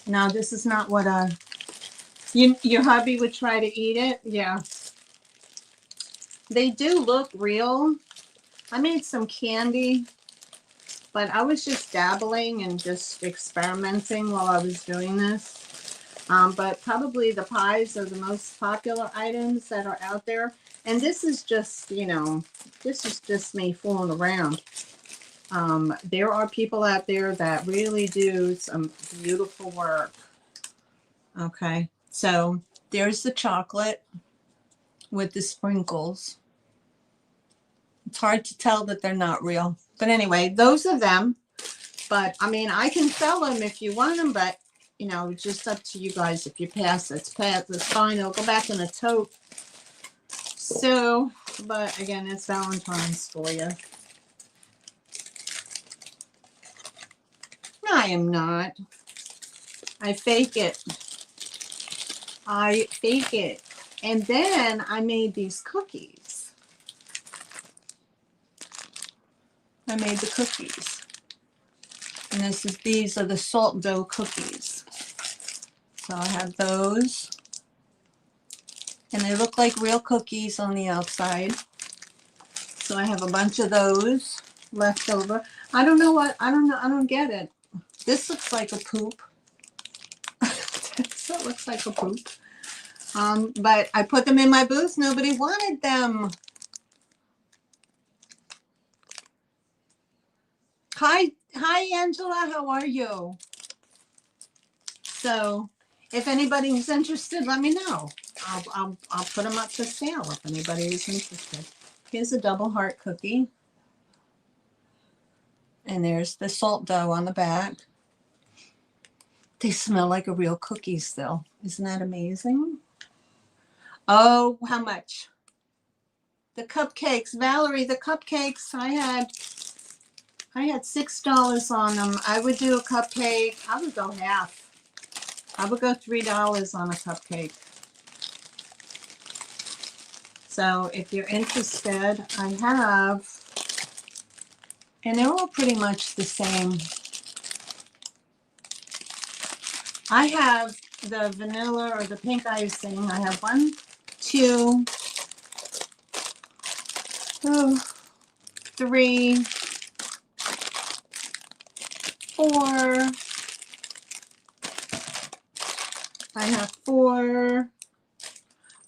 Now, this is not what your hubby would try to eat it. Yeah. They do look real. I made some candy, but I was just dabbling and just experimenting while I was doing this. But probably the pies are the most popular items that are out there. And this is just, this is just me fooling around. There are people out there that really do some beautiful work. Okay. So There's the chocolate with the sprinkles. It's hard to tell that they're not real. But anyway, those are them. But I mean, I can sell them if you want them, but you know, it's just up to you guys. If you pass, it's fine. It'll go back in a tote. So, but again, it's Valentine's for you. I am not. I fake it. I fake it. And then I made these cookies. I made the cookies. And these are the salt dough cookies. So I have those. And they look like real cookies on the outside. So I have a bunch of those left over. I don't know. I don't get it. This looks like a poop. So it looks like a poop. But I put them in my booth. Nobody wanted them. Hi, Angela. How are you? So if anybody's interested, let me know. I'll put them up for sale if anybody is interested. Here's a double heart cookie. And there's the salt dough on the back. They smell like a real cookie still. Isn't that amazing? Oh, how much? The cupcakes. Valerie, the cupcakes, I had $6 on them. I would do a cupcake. I would go half. I would go $3 on a cupcake. So if you're interested, I have, and they're all pretty much the same. I have the vanilla or the pink icing. I have 1, 2, 3, 4. I have 4.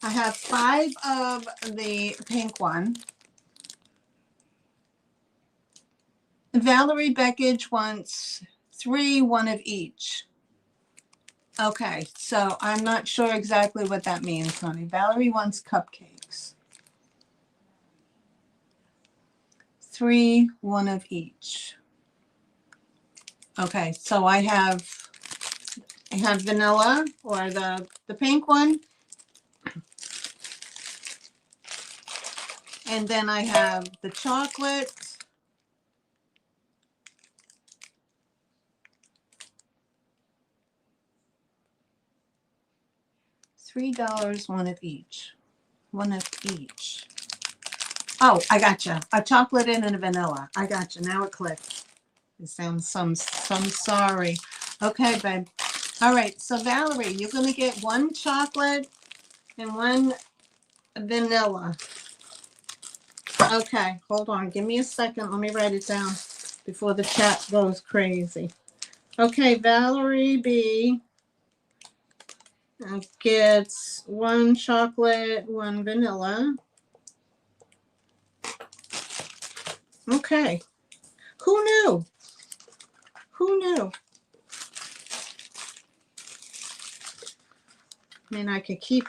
I have 5 of the pink one. Valerie Beckage wants 3, 1 of each. Okay, so I'm not sure exactly what that means, honey. Valerie wants cupcakes. 3, 1 of each. Okay, so I have vanilla or the pink one. And then I have the chocolate. $3, 1 of each. 1 of each. Oh, I gotcha. A chocolate and a vanilla. I gotcha. Now it clicked. It sounds some sorry. Okay, babe. All right. So Valerie, you're gonna get 1 chocolate and 1 vanilla. Okay, hold on. Give me a second. Let me write it down before the chat goes crazy. Okay, Valerie B gets 1 chocolate, 1 vanilla. Okay. Who knew? Who knew? I mean, I could keep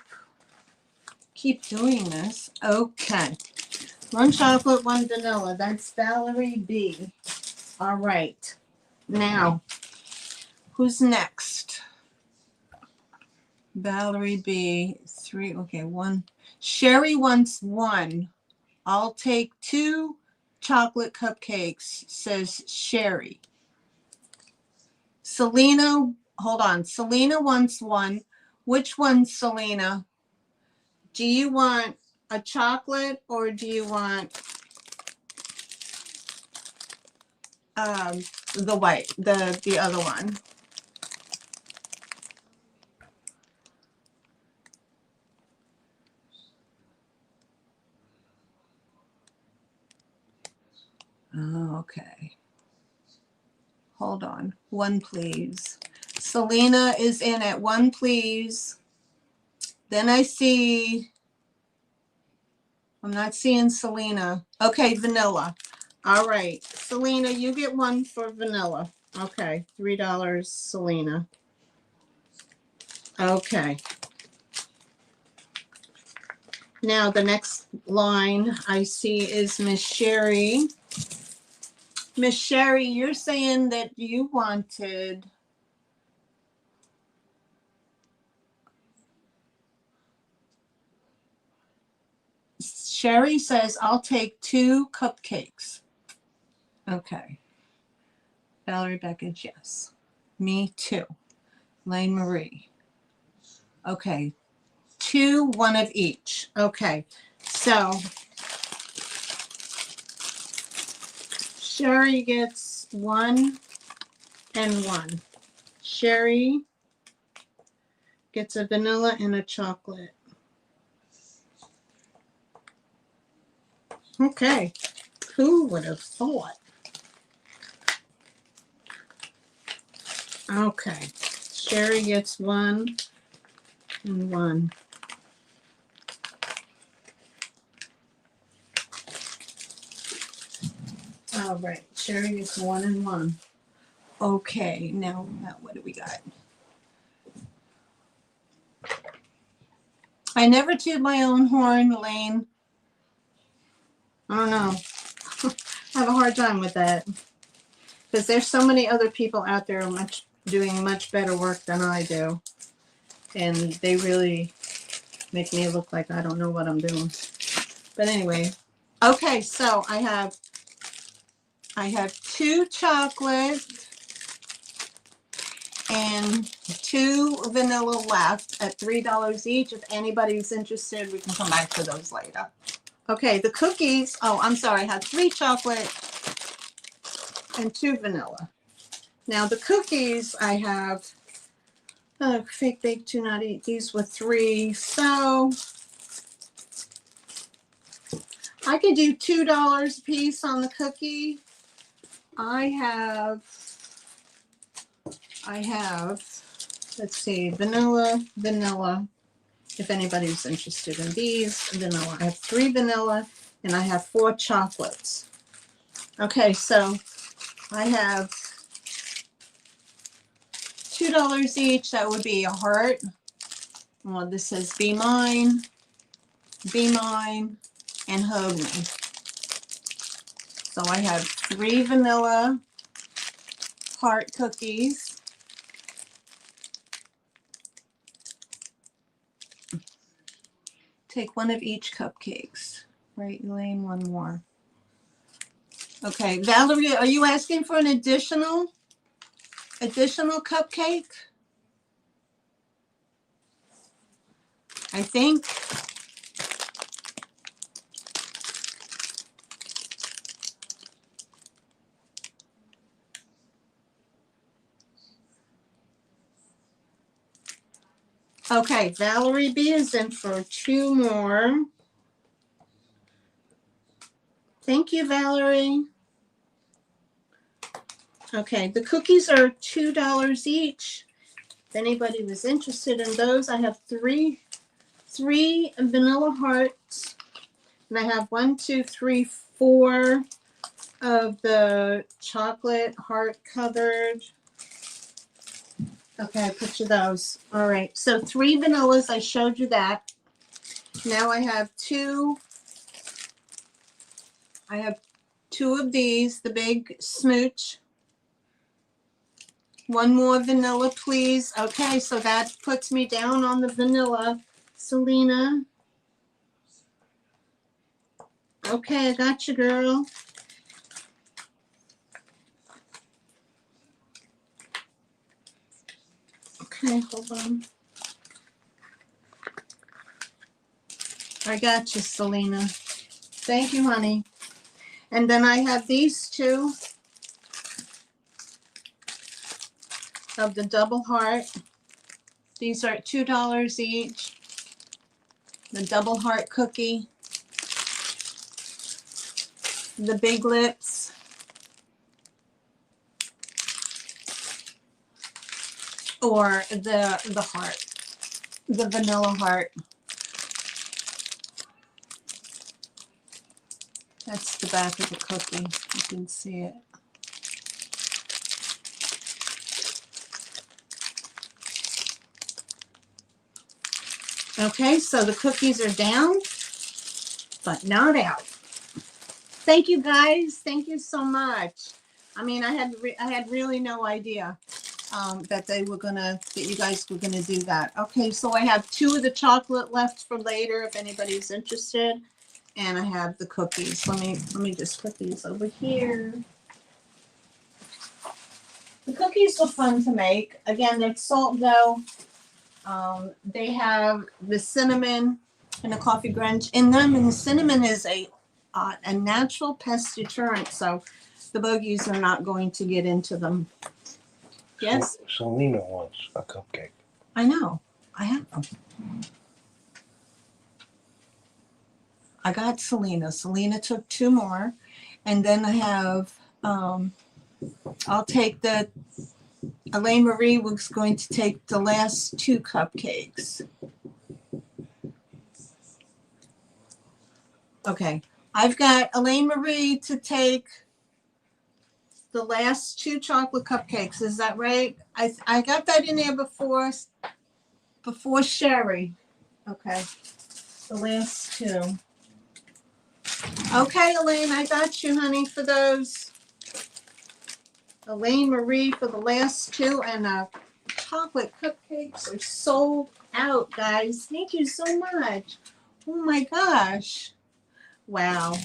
doing this. Okay. 1 chocolate, 1 vanilla. That's Valerie B. All right. Now, who's next? Valerie B. 3. Okay, 1. Sherry wants 1. I'll take 2 chocolate cupcakes, says Sherry. Selena, hold on. Selena wants 1. Which one, Selena? Do you want a chocolate or do you want the white, the other one? Okay. Hold on. 1, please. Selena is in at 1, please. Then I see, I'm not seeing Selena. Okay, vanilla. All right. Selena, you get 1 for vanilla. Okay, $3, Selena. Okay. Now the next line I see is Miss Sherry. Miss Sherry, you're saying that you wanted Sherry says, I'll take 2 cupcakes. Okay. Valerie Beckett, yes. Me too. Lane Marie. Okay. 2, 1 of each. Okay. So Sherry gets 1 and 1. Sherry gets a vanilla and a chocolate. Okay. Who would have thought? Okay. Sherry gets 1 and 1. All right. Sherry gets 1 and 1. Okay. Now what do we got? I never toot my own horn, Lane. I don't know. I have a hard time with that. Because there's so many other people out there doing much better work than I do. And they really make me look like I don't know what I'm doing. But anyway. Okay, so I have 2 chocolate and 2 vanilla left at $3 each. If anybody's interested, we can come back to those later. Okay, the cookies. Oh, I'm sorry. I had 3 chocolate and 2 vanilla. Now the cookies I have, fake bake, do not eat. These were 3. So I could do $2 a piece on the cookie. I have, let's see, vanilla. If anybody's interested in these, vanilla. I have 3 vanilla and I have 4 chocolates. Okay, so I have $2 each. That would be a heart. Well, this says be mine, and hug me. So I have 3 vanilla heart cookies. Take 1 of each cupcakes. Right, Elaine, 1 more. Okay, Valerie, are you asking for an additional cupcake? I think. Okay, Valerie B is in for 2 more. Thank you, Valerie. Okay, the cookies are $2 each. If anybody was interested in those, I have 3 vanilla hearts. And I have 1, 2, 3, 4 of the chocolate heart covered. Okay, I put you those. All right, so 3 vanillas, I showed you that. Now I have 2 of these, the big smooch. 1 more vanilla, please. Okay, so that puts me down on the vanilla. Selena. Okay, I got you, girl. Okay, hold on. I got you, Selena. Thank you, honey. And then I have these 2 of the double heart. These are $2 each. The double heart cookie. The big lips. Or the heart. The vanilla heart. That's the back of the cookie. You can see it. Okay, so the cookies are down. but not out. Thank you guys. Thank you so much. I mean, I had really no idea that you guys were gonna do that. Okay, so I have 2 of the chocolate left for later if anybody's interested, and I have the cookies. Let me just put these over here. The cookies were fun to make. Again, they're salt dough. They have the cinnamon and the coffee grunge in them, and the cinnamon is a natural pest deterrent, so the bogies are not going to get into them. Yes? Selena wants a cupcake. I know. I have them. I got Selena. Selena took 2 more. And then I have, I'll take Elaine Marie was going to take the last 2 cupcakes. Okay. I've got Elaine Marie to take the last 2 chocolate cupcakes. Is that right? I got that in there before Sherry. Okay. The last 2. Okay, Elaine, I got you, honey, for those. Elaine Marie for the last 2, and chocolate cupcakes are sold out, guys. Thank you so much. Oh my gosh. Wow.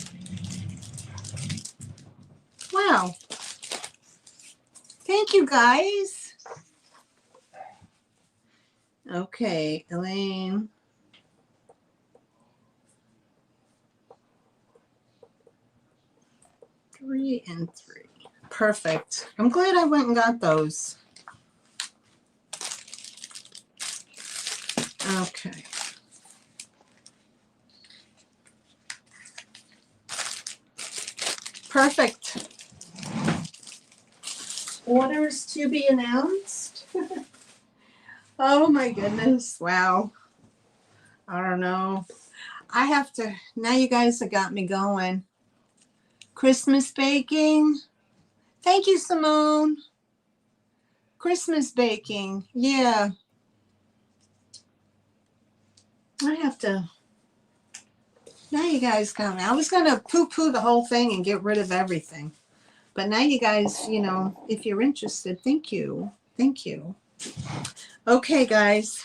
Wow. Thank you, guys. Okay, Elaine. Three and 3. Perfect. I'm glad I went and got those. Okay. Perfect. Orders to be announced. Oh my goodness. Wow. I don't know. I have to, now you guys have got me going. Christmas baking. Thank you, Simone. Christmas baking. Yeah. I have to, now you guys got me. I was going to poo-poo the whole thing and get rid of everything. But now you guys, you know, if you're interested, thank you. Thank you. Okay, guys.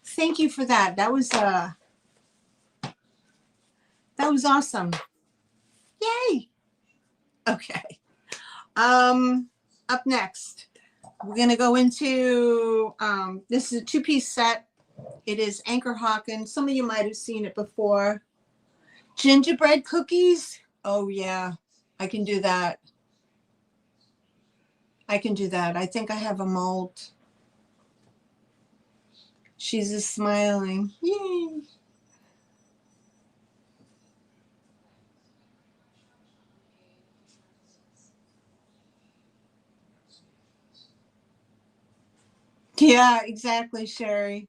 Thank you for that. That was awesome. Yay. Okay. Up next, we're going to go into, this is a 2-piece set. It is Anchor Hawkins. Some of you might have seen it before. Gingerbread cookies. Oh, yeah. I can do that. I can do that. I think I have a mold. She's just smiling. Yay. Yeah, exactly, Sherry.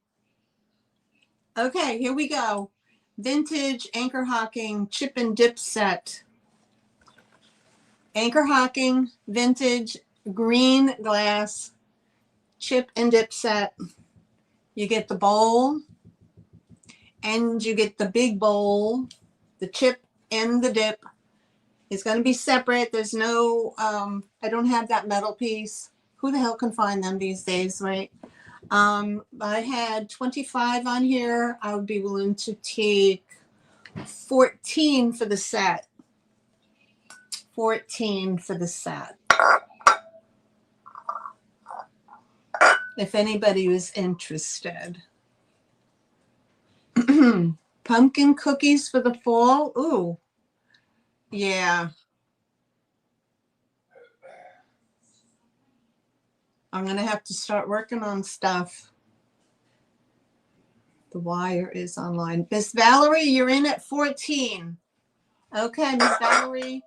Okay, here we go. Vintage Anchor Hawking chip and dip set. Anchor Hawking vintage green glass chip and dip set. You get the bowl and you get the big bowl, the chip and the dip. It's going to be separate. There's no, I don't have that metal piece. Who the hell can find them these days, right? I had 25 on here. I would be willing to take 14 for the set. 14 for the set. If anybody was interested. Pumpkin cookies for the fall. Ooh. Yeah. I'm going to have to start working on stuff. The wire is online. Miss Valerie, you're in at 14. Okay, Miss Valerie.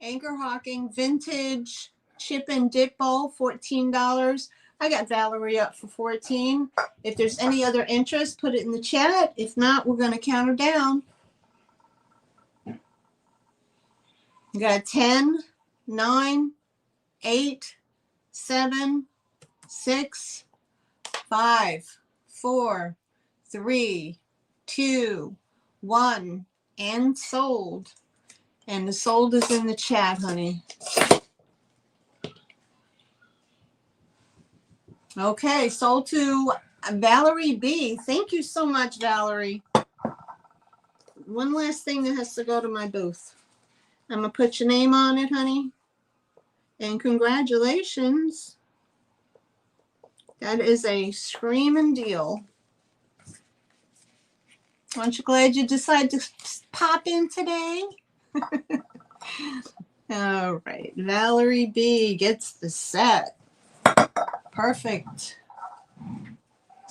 Anchor Hawking vintage chip and dip bowl, $14. I got Valerie up for 14. If there's any other interest, put it in the chat. If not, we're going to count her down. You got 10, 9, 8, 7, 6, 5, 4, 3, 2, 1. and sold. And the sold is in the chat, honey. Okay, sold to Valerie B. Thank you so much, Valerie. One last thing that has to go to my booth. I'm going to put your name on it, honey. And congratulations. That is a screaming deal. Aren't you glad you decided to pop in today? All right. Valerie B gets the set. Perfect.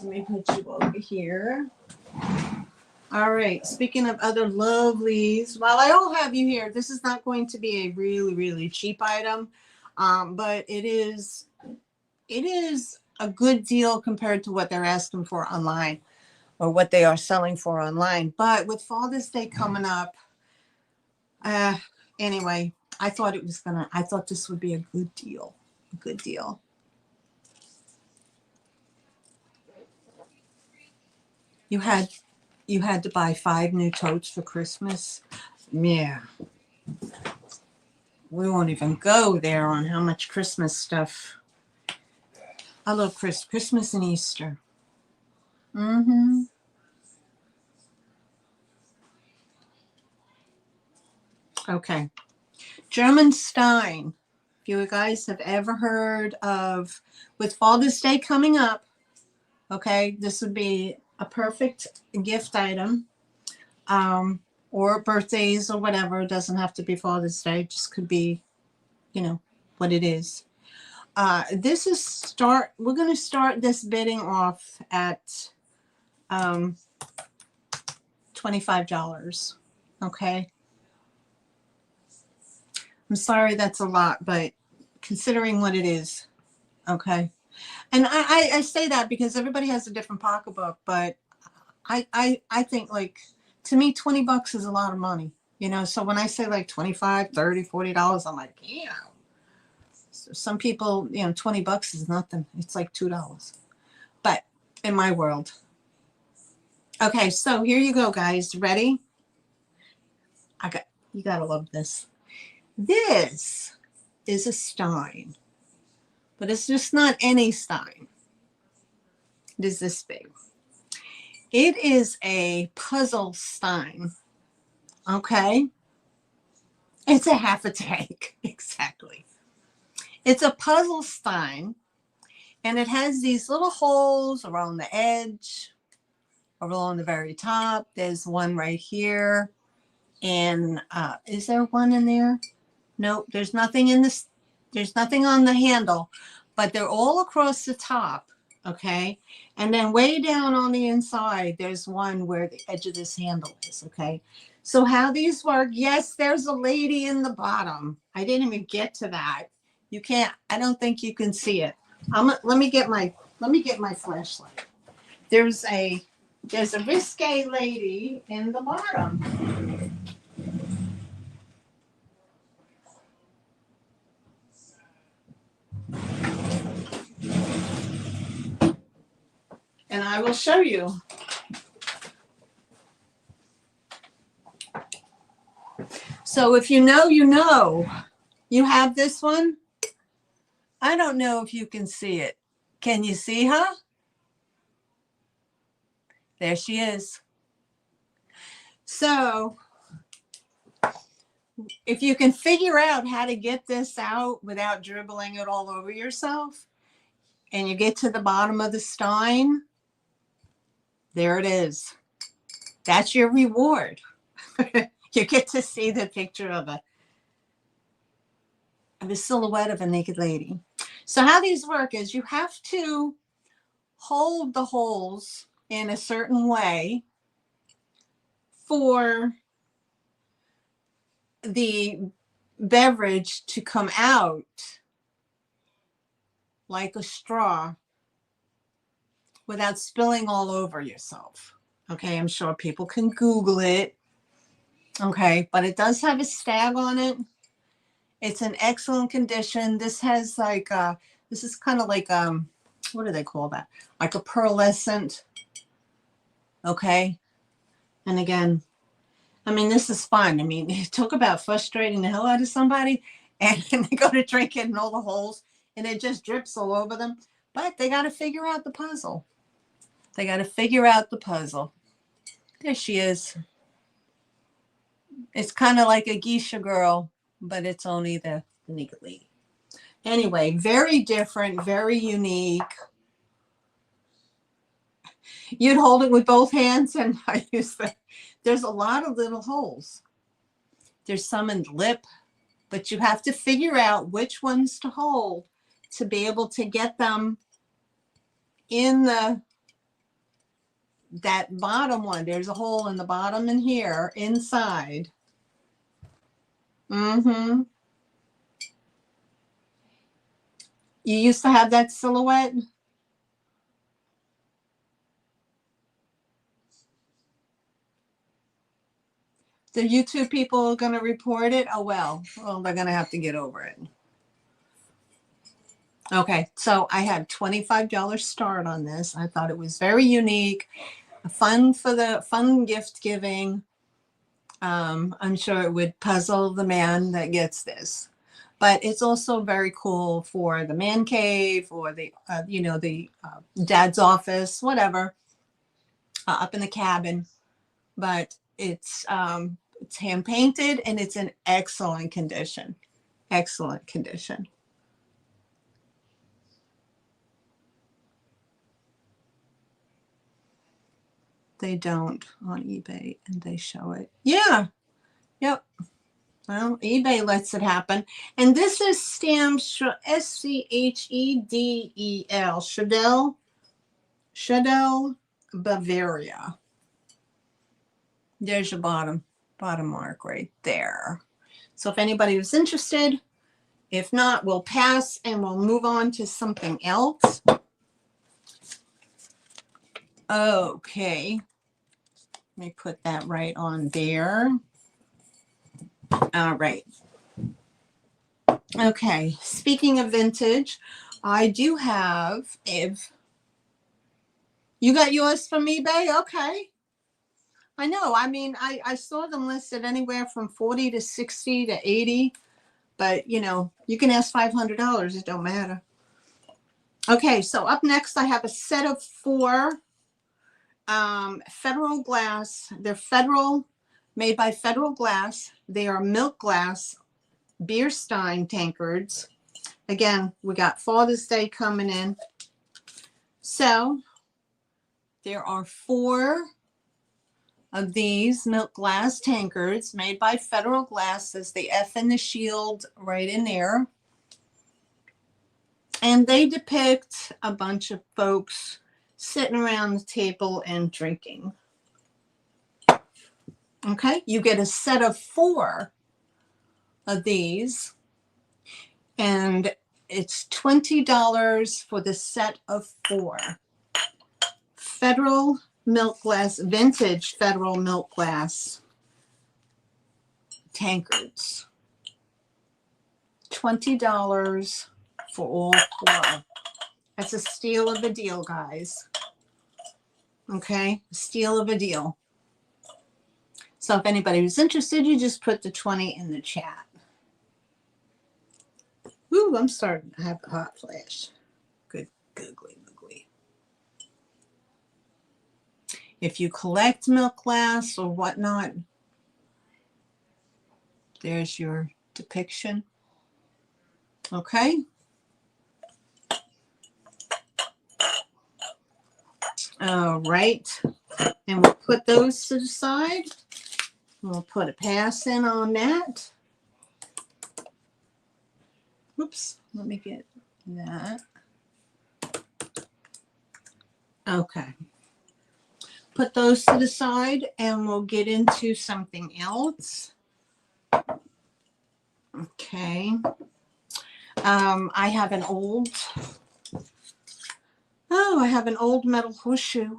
Let me put you over here. All right. Speaking of other lovelies, while I all have you here, this is not going to be a really, really cheap item, but it is a good deal compared to what they're asking for online or what they are selling for online. But with Father's Day coming up, anyway, I thought this would be a good deal. A good deal. You had to buy 5 new totes for Christmas. Yeah. We won't even go there on how much Christmas stuff. I love Christmas and Easter. Mm-hmm. Okay. German Stein. If you guys have ever heard of, with Father's Day coming up, okay, this would be a perfect gift item, or birthdays or whatever. It doesn't have to be Father's Day. It just could be, what it is. We're going to start this bidding off at $25. Okay. I'm sorry that's a lot, but considering what it is, okay. And I say that because everybody has a different pocketbook, but I think, like, to me, $20 is a lot of money, so when I say like $25, $30, $40, I'm like, yeah. So some people, $20 is nothing. It's like $2. But in my world. Okay, so here you go, guys. Ready? You gotta love this. This is a Stein, but it's just not any Stein. It is this big. It is a puzzle Stein. Okay. It's a half a tank. Exactly. It's a puzzle Stein, and it has these little holes around the edge, along the very top. There's one right here. And is there one in there? Nope, there's nothing in this. There's nothing on the handle, but they're all across the top. Okay. And then way down on the inside, there's one where the edge of this handle is. Okay. So how these work? Yes, there's a lady in the bottom. I didn't even get to that. You can't. I don't think you can see it. Let me get my flashlight. There's a risque lady in the bottom. And I will show you. So if you know, you have this one. I don't know if you can see it. Can you see her? There she is. So if you can figure out how to get this out without dribbling it all over yourself, and you get to the bottom of the Stein, there it is. That's your reward. You get to see the picture of a silhouette of a naked lady. So how these work is you have to hold the holes in a certain way for the beverage to come out like a straw without spilling all over yourself. Okay, I'm sure people can Google it. Okay, but it does have a stag on it. It's in excellent condition. This has like this is kind of like what do they call that? Like a pearlescent. Okay, and again, I mean, this is fun. I mean, talk about frustrating the hell out of somebody, and they go to drink it in all the holes, and it just drips all over them. But they got to figure out the puzzle. They got to figure out the puzzle. There she is. It's kind of like a geisha girl, but it's only the naked lady. Anyway, very different, very unique. You'd hold it with both hands, and I use the. There's a lot of little holes. There's some in the lip, but you have to figure out which ones to hold to be able to get them in that bottom one. There's a hole in the bottom and here inside. Mm-hmm. You used to have that silhouette? The YouTube people are going to report it? Oh, well, they're going to have to get over it. Okay, so I had $25 start on this. I thought it was very unique, fun for the fun gift giving. I'm sure it would puzzle the man that gets this, but it's also very cool for the man cave or the dad's office, whatever, up in the cabin. But it's hand painted and it's in excellent condition. Excellent condition. They don't on eBay, and they show it. Yeah. Yep. Well, eBay lets it happen. And this is stamped Schedel, Schedel, Bavaria. There's your bottom mark right there. So if anybody was interested, if not, we'll pass and we'll move on to something else. Okay. Let me put that right on there. All right. Okay. Speaking of vintage, I do have, if you got yours from eBay, okay. I know. I mean, I saw them listed anywhere from 40 to 60 to 80, but you know, you can ask $500. It don't matter. Okay. So up next, I have a set of 4 Federal glass. They're Federal, made by Federal Glass. They are milk glass beer stein tankards. Again, we got Father's Day coming in. So there are 4 of these milk glass tankards made by Federal Glass. There's the F and the shield right in there. And they depict a bunch of folks sitting around the table and drinking. Okay, you get a set of 4 of these, and it's $20 for the set of 4. Federal milk glass, vintage Federal milk glass tankards. $20 for all 4. That's a steal of a deal, guys. Okay, steal of a deal. So if anybody was interested, you just put the 20 in the chat. Ooh, I'm starting to have a hot flash. Good, googly, googly. If you collect milk glass or whatnot, there's your depiction. Okay. All right. And we'll put those to the side. We'll put a pass in on that. Oops, let me get that. Okay. Put those to the side and we'll get into something else. Okay. I have an old metal horseshoe.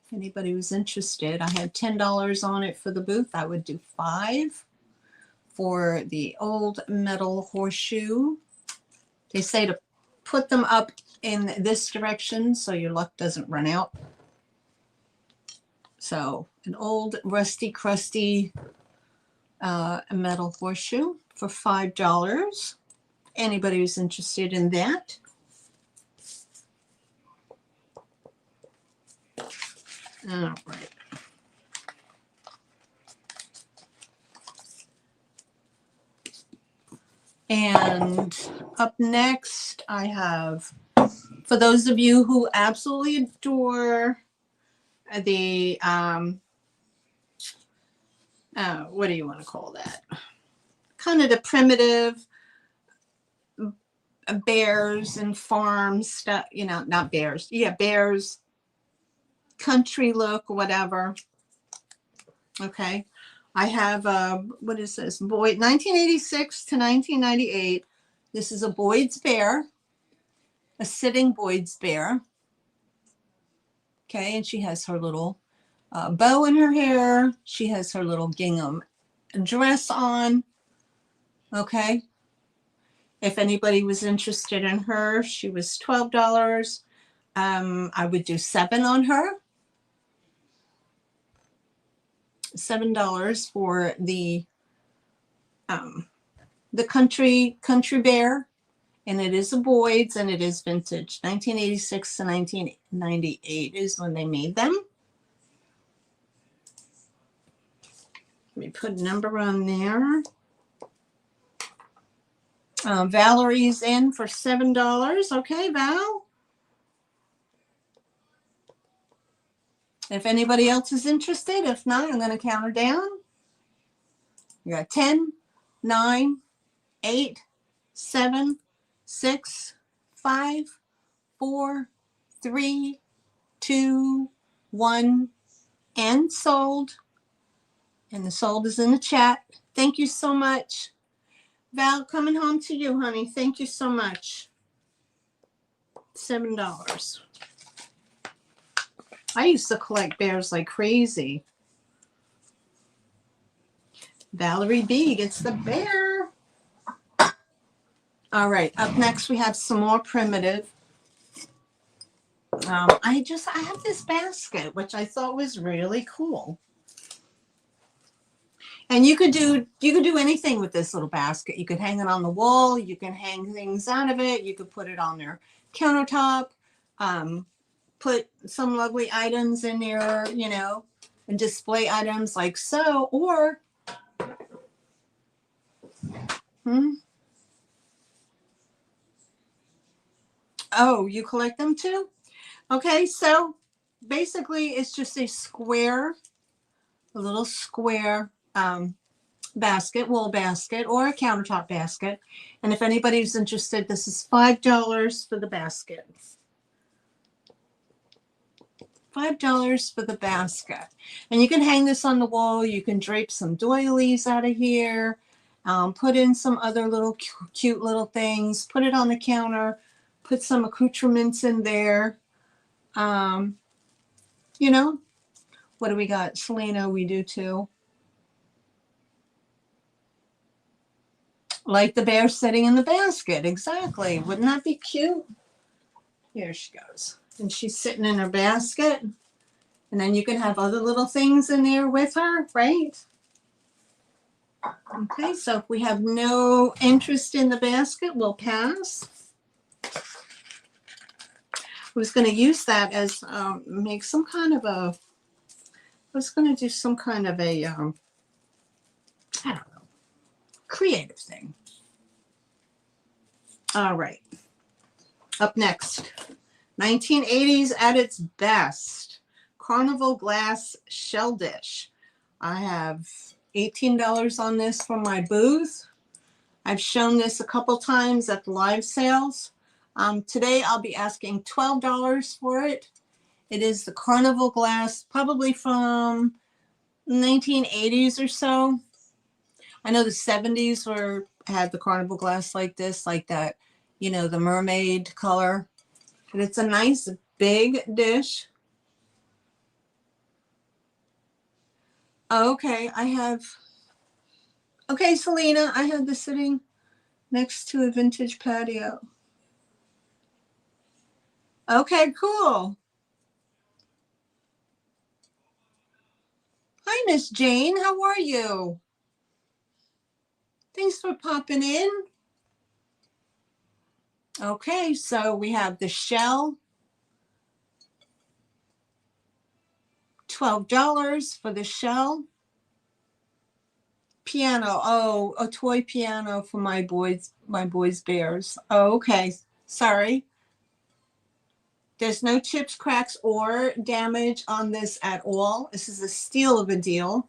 If anybody was interested, I had $10 on it for the booth. I would do 5 for the old metal horseshoe. They say to put them up in this direction so your luck doesn't run out. So an old rusty, crusty metal horseshoe for $5. Anybody who's interested in that. All right. And up next, I have, for those of you who absolutely adore the, what do you want to call that? Kind of the primitive bears and farm stuff, you know, not bears. Yeah, bears, country look, whatever. Okay. I have, what is this? Boyd, 1986 to 1998. This is a Boyd's bear, a sitting Boyd's bear. Okay. And she has her little bow in her hair. She has her little gingham dress on. Okay. If anybody was interested in her, she was $12. I would do $7 on her. $7 for the country bear, and it is a Boyd's and it is vintage. 1986 to 1998 is when they made them. Let me put a number on there. Valerie's in for $7. Okay, Val. If anybody else is interested, if not, I'm going to count her down. You got 10, 9, 8, 7, 6, 5, 4, 3, 2, 1, and sold. And the sold is in the chat. Thank you so much. Val, coming home to you, honey. Thank you so much. $7. I used to collect bears like crazy. Valerie B gets the bear. All right, up next we have some more primitive. I have this basket, which I thought was really cool. And you could do anything with this little basket. You could hang it on the wall. You can hang things out of it. You could put it on your countertop. Put some lovely items in there, you know, and display items like so. Or, oh, you collect them too? Okay, so basically it's just a little square basket, wool basket, or a countertop basket. And if anybody's interested, this is $5 for the basket. $5 for the basket. And you can hang this on the wall. You can drape some doilies out of here. Put in some other little cute little things. Put it on the counter. Put some accoutrements in there. You know, what do we got? Selena, we do too. Like the bear sitting in the basket. Exactly. Wouldn't that be cute? Here she goes. And she's sitting in her basket. And then you can have other little things in there with her, right? Okay, so if we have no interest in the basket, we'll pass. I was going to use that as, make some kind of a, I was going to do some kind of a, I don't know, creative thing. All right. Up next, 1980s at its best, Carnival glass shell dish. I have $18 on this for my booth. I've shown this a couple times at the live sales. Today I'll be asking $12 for it. It is the Carnival glass, probably from 1980s or so. I know the 70s had the Carnival glass like this, like that, you know, the mermaid color. And it's a nice big dish. Okay, okay, Selena, I have this sitting next to a vintage patio. Okay, cool. Hi, Miss Jane. How are you? Thanks for popping in. Okay, so we have the shell, $12 for the shell. Piano. Oh, a toy piano for my boys bears. Oh, okay. Sorry. There's no chips, cracks, or damage on this at all. This is a steal of a deal.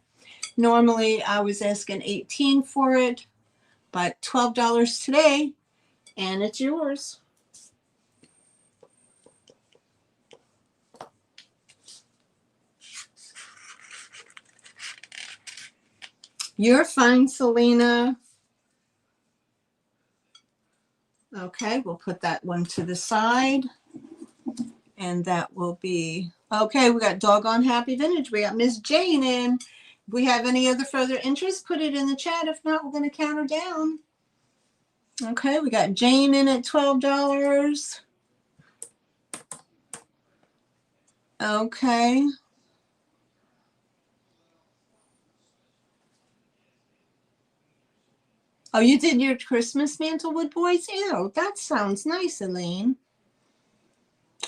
Normally, I was asking $18 for it, but $12 today, and it's yours. You're fine, Selena. Okay, we'll put that one to the side. And that will be, okay, we got Doggone Happy Vintage. We got Miss Jane in. If we have any other further interest, put it in the chat. If not, we're going to count her down. Okay, we got Jane in at $12. Okay. Oh, you did your Christmas Mantlewood Boys? Ew, that sounds nice, Elaine.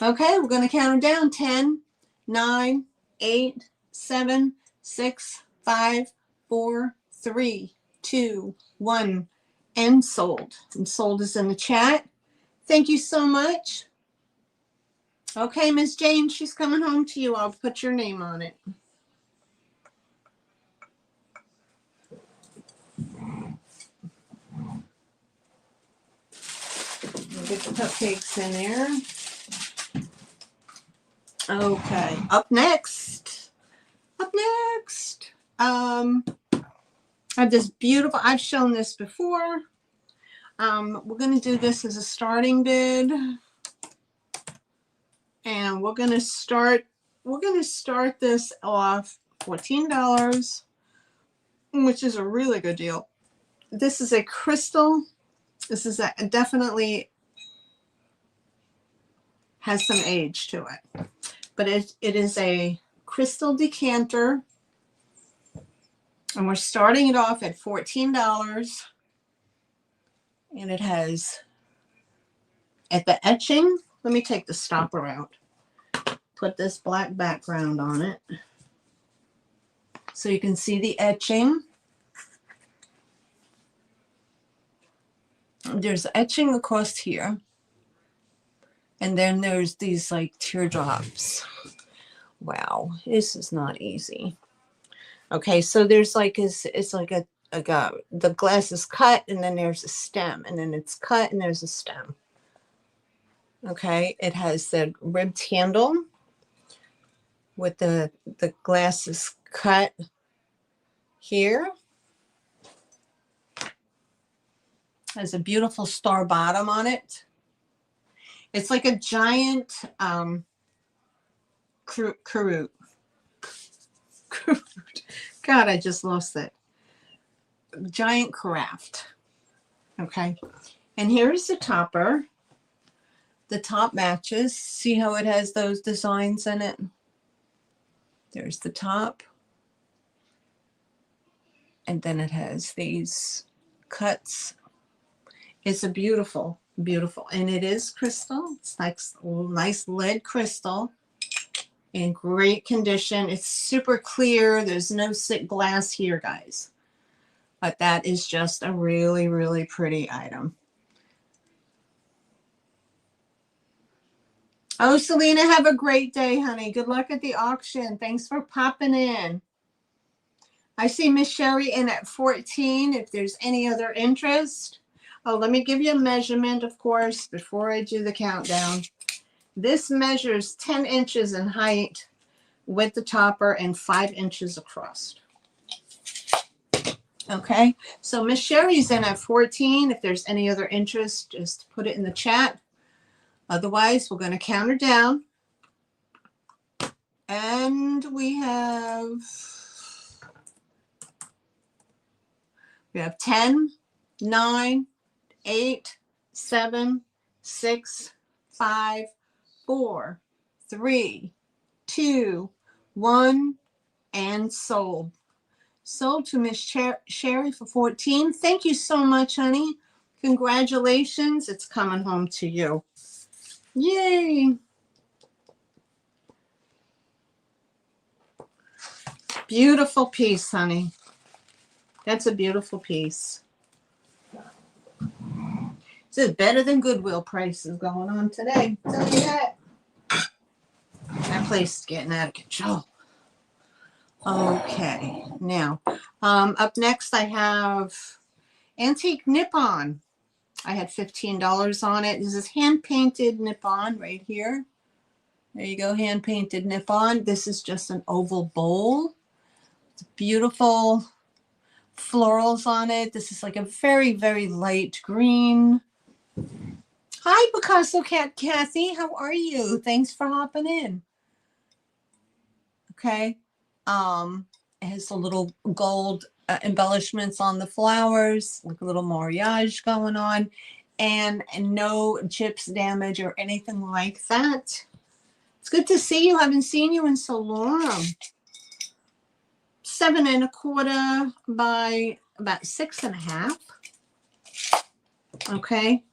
Okay, we're going to count them down. 10, 9, 8, 7, 6, 5, 4, 3, 2, 1. And sold. And sold is in the chat. Thank you so much. Okay, Miss Jane, she's coming home to you. I'll put your name on it. We'll get the cupcakes in there. Okay, up next. I have this beautiful, I've shown this before. We're going to do this as a starting bid. And we're going to start this off $14, which is a really good deal. This is a crystal. This is definitely has some age to it. But it is a crystal decanter. And we're starting it off at $14. And it has, at the etching, let me take the stopper out. Put this black background on it. So you can see the etching. There's etching across here. And then there's these like teardrops. Wow, this is not easy. Okay, so there's like, it's like the glass is cut and then there's a stem, and then it's cut and there's a stem. Okay, it has the ribbed handle with the glass is cut here. Has a beautiful star bottom on it. It's like a giant karut. God, I just lost it. Giant carafe. Okay. And here's the topper. The top matches. See how it has those designs in it? There's the top. And then it has these cuts. It's a beautiful, beautiful. And it is crystal. It's like nice lead crystal. In great condition. It's super clear. There's no thick glass here, guys. But that is just a really, really pretty item. Oh, Selena, have a great day, honey. Good luck at the auction. Thanks for popping in. I see Miss Sherry in at 14. If there's any other interest. Oh, let me give you a measurement, of course, before I do the countdown. This measures 10 inches in height with the topper and 5 inches across. Okay, so Miss Sherry's in at 14. If there's any other interest, just put it in the chat. Otherwise, we're going to count her down. And we have 10, 9, 8, 7, 6, 5, 4, 3, 2, 1, and sold. Sold to Miss Sherry for 14. Thank you so much, honey. Congratulations. It's coming home to you. Yay. Beautiful piece, honey. That's a beautiful piece. This is better than Goodwill prices going on today. I'll tell you that. That place is getting out of control. Okay, now up next I have Antique Nippon. I had $15 on it. This is hand painted Nippon right here. There you go, hand painted Nippon. This is just an oval bowl. It's beautiful florals on it. This is like a very, very light green. Hi, Picasso Cat Kathy. How are you? Thanks for hopping in. Okay. It has a little gold embellishments on the flowers, like a little mariage going on, and no chips damage or anything like that. It's good to see you. I haven't seen you in so long. 7 1/4 by about 6 1/2. Okay.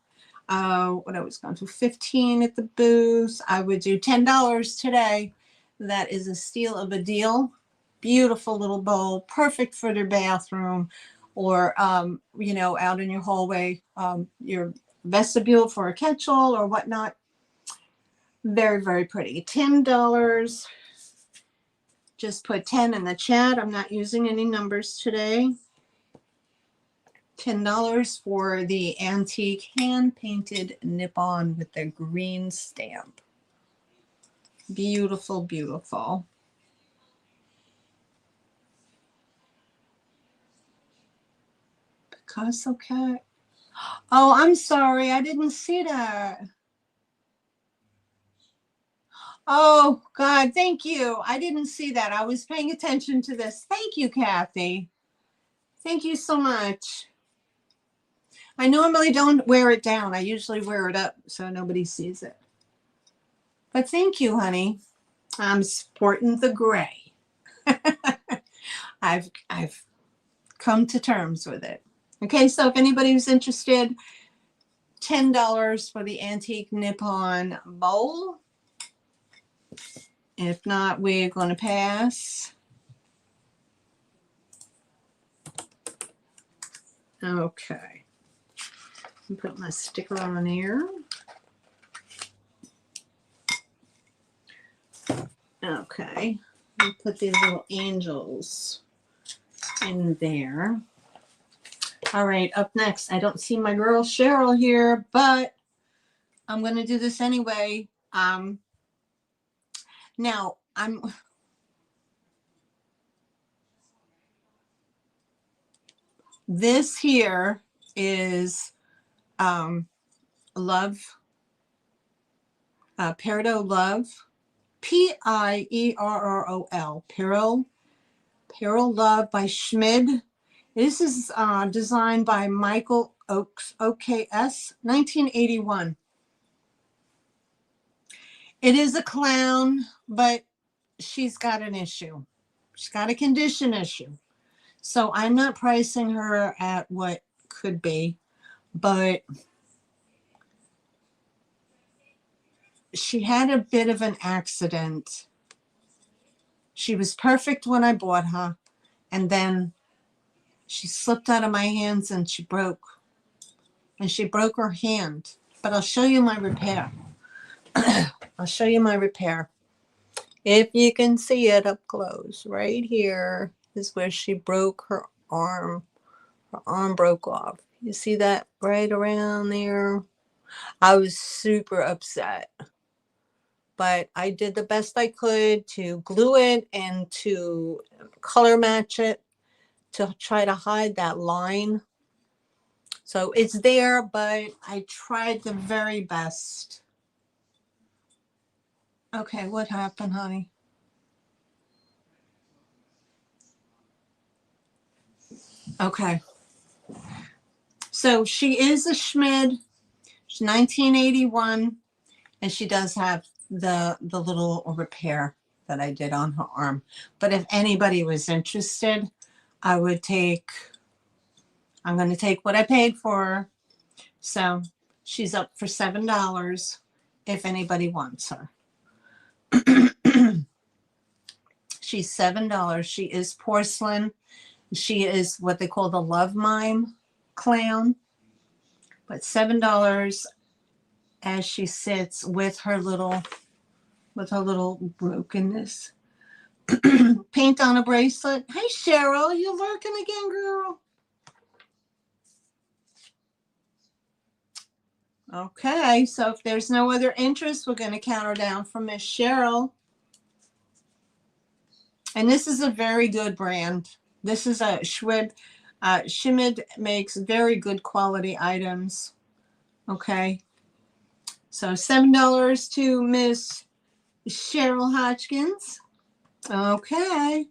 What I was going to 15 at the booth. I would do $10 today. That is a steal of a deal. Beautiful little bowl, perfect for their bathroom or, you know, out in your hallway, your vestibule for a catch-all or whatnot. Very, very pretty. $10. Just put 10 in the chat. I'm not using any numbers today. $10 for the antique hand-painted Nippon with the green stamp. Beautiful, beautiful. Picasso Cat. Oh, I'm sorry. I didn't see that. Oh, God, thank you. I didn't see that. I was paying attention to this. Thank you, Kathy. Thank you so much. I normally don't wear it down. I usually wear it up so nobody sees it. But thank you, honey. I'm sporting the gray. I've come to terms with it. Okay, so if anybody's interested, $10 for the antique Nippon bowl. If not, we're going to pass. Okay. Put my sticker on here. Okay. I'll put these little angels in there. All right, up next. I don't see my girl Cheryl here, but I'm going to do this anyway. Now, this here is Love, Peridot Love, Pierrol, Peridot Love by Schmid. This is designed by Michael Oakes, OKS, 1981. It is a clown, but she's got an issue. She's got a condition issue. So I'm not pricing her at what could be, but she had a bit of an accident. She was perfect when I bought her, and then she slipped out of my hands and she broke. And she broke her hand. But I'll show you my repair. I'll show you my repair. If you can see it up close, right here is where she broke her arm. Her arm broke off. You see that right around there? I was super upset. But I did the best I could to glue it and to color match it to try to hide that line. So it's there, but I tried the very best. Okay, what happened, honey? Okay. So she is a Schmid. She's 1981, and she does have the little repair. that I did on her arm. But if anybody was interested, I'm going to take what I paid for her. So she's up for $7 if anybody wants her. She's $7. She is porcelain. She is what they call the love mime clown. But $7 as she sits with her little brokenness. Paint on a bracelet. Hey Cheryl, you lurking again, girl? Okay, so if there's no other interest, we're going to count her down for Miss Cheryl. And this is a very good brand. This is a Schwib. Schmid makes very good quality items. Okay. So $7 to Miss Cheryl Hodgkins. Okay.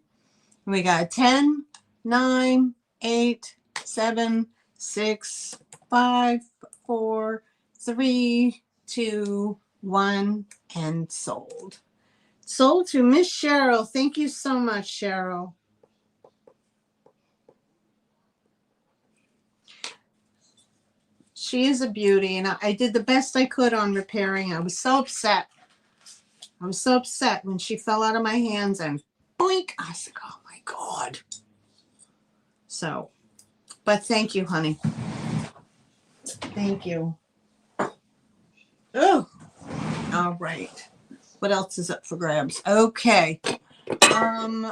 We got 10, 9, 8, 7, 6, 5, 4, 3, 2, 1, and sold. Sold to Miss Cheryl. Thank you so much, Cheryl. She is a beauty, and I did the best I could on repairing. I was so upset. I was so upset when she fell out of my hands and boink. I said, oh my God. So, but thank you, honey. Thank you. Oh, all right. What else is up for grabs? Okay.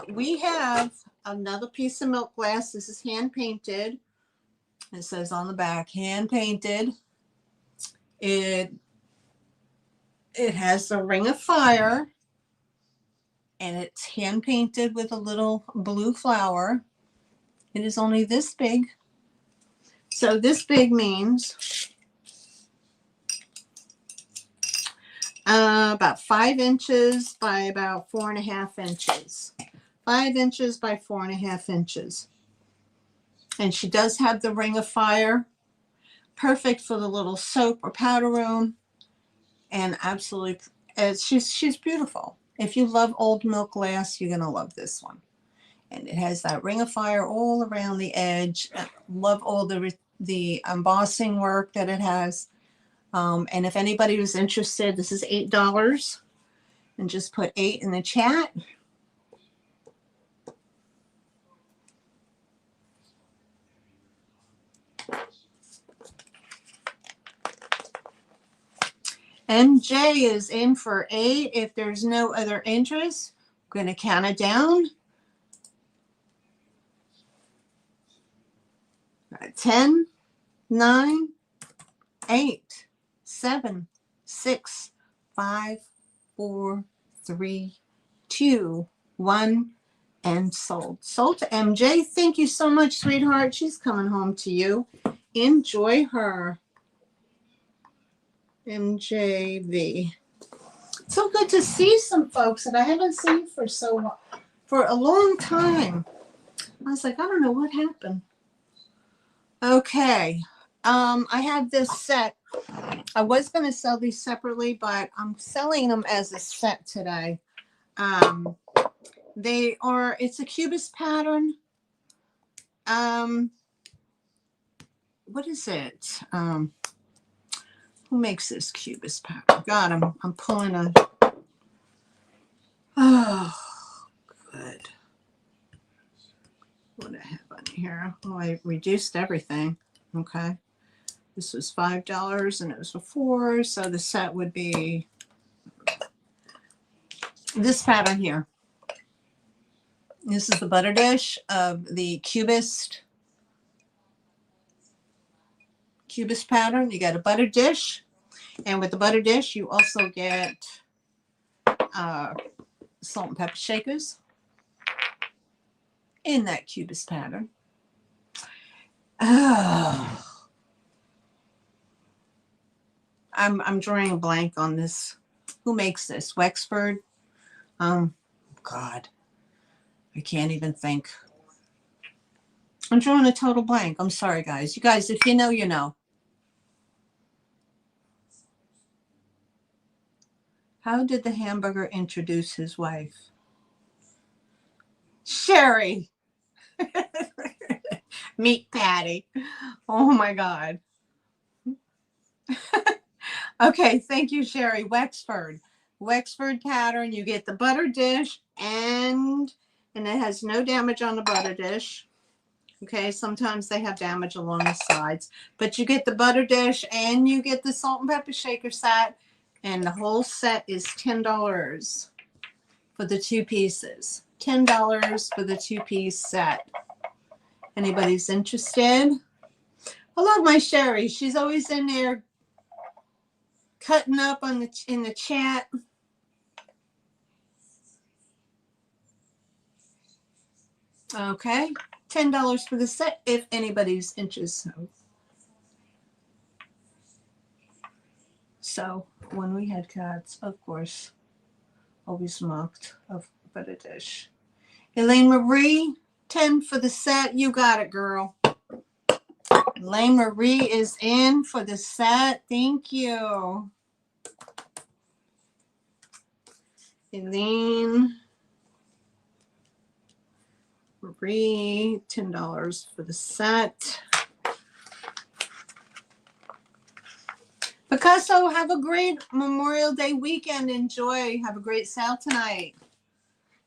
We have another piece of milk glass. This is hand painted. It says on the back, hand painted. It has the ring of fire, and it's hand painted with a little blue flower. It is only this big. So this big means about 5 inches by about 4.5 inches. 5 inches by 4.5 inches. And she does have the ring of fire. Perfect for the little soap or powder room. And absolutely, she's beautiful. If you love old milk glass, you're going to love this one. And it has that ring of fire all around the edge. I love all the embossing work that it has. And if anybody was interested, this is $8. And just put 8 in the chat. MJ is in for 8. If there's no other interest, I'm going to count it down. 10, 9, 8, 7, 6, 5, 4, 3, 2, 1, and sold. Sold to MJ. Thank you so much, sweetheart. She's coming home to you. Enjoy her. MJV. So good to see some folks that I haven't seen for a long time. I was like, I don't know what happened. Okay. I have this set. I was going to sell these separately, but I'm selling them as a set today. It's a cubist pattern. What is it? Who makes this cubist pattern? God, I'm pulling a. Oh, good. What do I have on here? Oh, I reduced everything. Okay. This was $5 and it was for 4. So the set would be this pattern here. This is the butter dish of the cubist pattern. You got a butter dish. And with the butter dish, you also get salt and pepper shakers in that cubist pattern. Oh. I'm drawing a blank on this. Who makes this? Wexford? God. I can't even think. I'm drawing a total blank. I'm sorry, guys. You guys, if you know, you know. How did the hamburger introduce his wife? Sherry. Meat patty. Oh my God. Okay, thank you, Sherry. Wexford. Wexford pattern. You get the butter dish and it has no damage on the butter dish. Okay, sometimes they have damage along the sides, but you get the butter dish and you get the salt and pepper shaker set, and the whole set is $10 for the 2 pieces. $10 for the 2-piece set. Anybody's interested? I love my Sherry. She's always in there cutting up on in the chat. Okay, $10 for the set if anybody's interested. So when we had cats, of course, always mocked of butter dish. Elaine Marie, 10 for the set. You got it, girl. Elaine Marie is in for the set. Thank you. Elaine Marie, $10 for the set. Picasso, have a great Memorial Day weekend. Enjoy. Have a great sale tonight.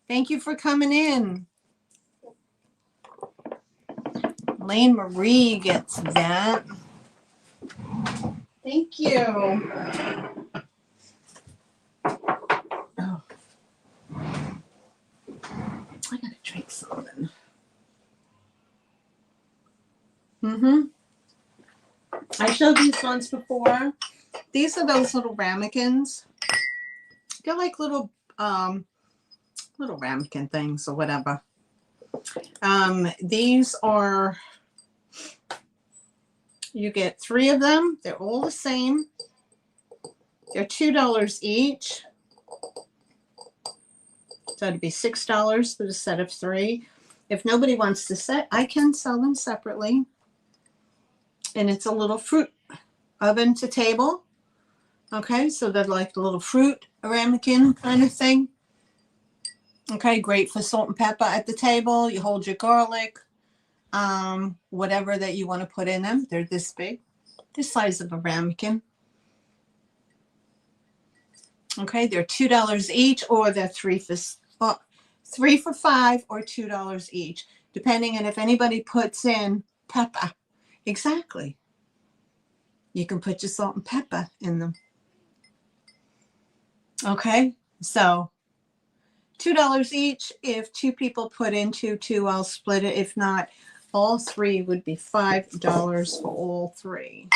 Thank you for coming in. Elaine Marie gets that. Thank you. Oh. I gotta drink something. I showed these ones before. These are those little ramekins. They're like little ramekin things or whatever. These are, you get 3 of them. They're all the same. They're $2 each. So it'd be $6 for the set of 3. If nobody wants the set, I can sell them separately. And it's a little fruit oven to table. Okay, so they're like the little fruit ramekin kind of thing. Okay, great for salt and pepper at the table. You hold your garlic, whatever that you want to put in them. They're this big, this size of a ramekin. Okay, they're $2 each, or they're 3 for $5 or $2 each, depending on if anybody puts in pepper. Exactly. You can put your salt and pepper in them. Okay, so $2 each. If 2 people put into 2, I'll split it. If not, all 3 would be $5 for all 3.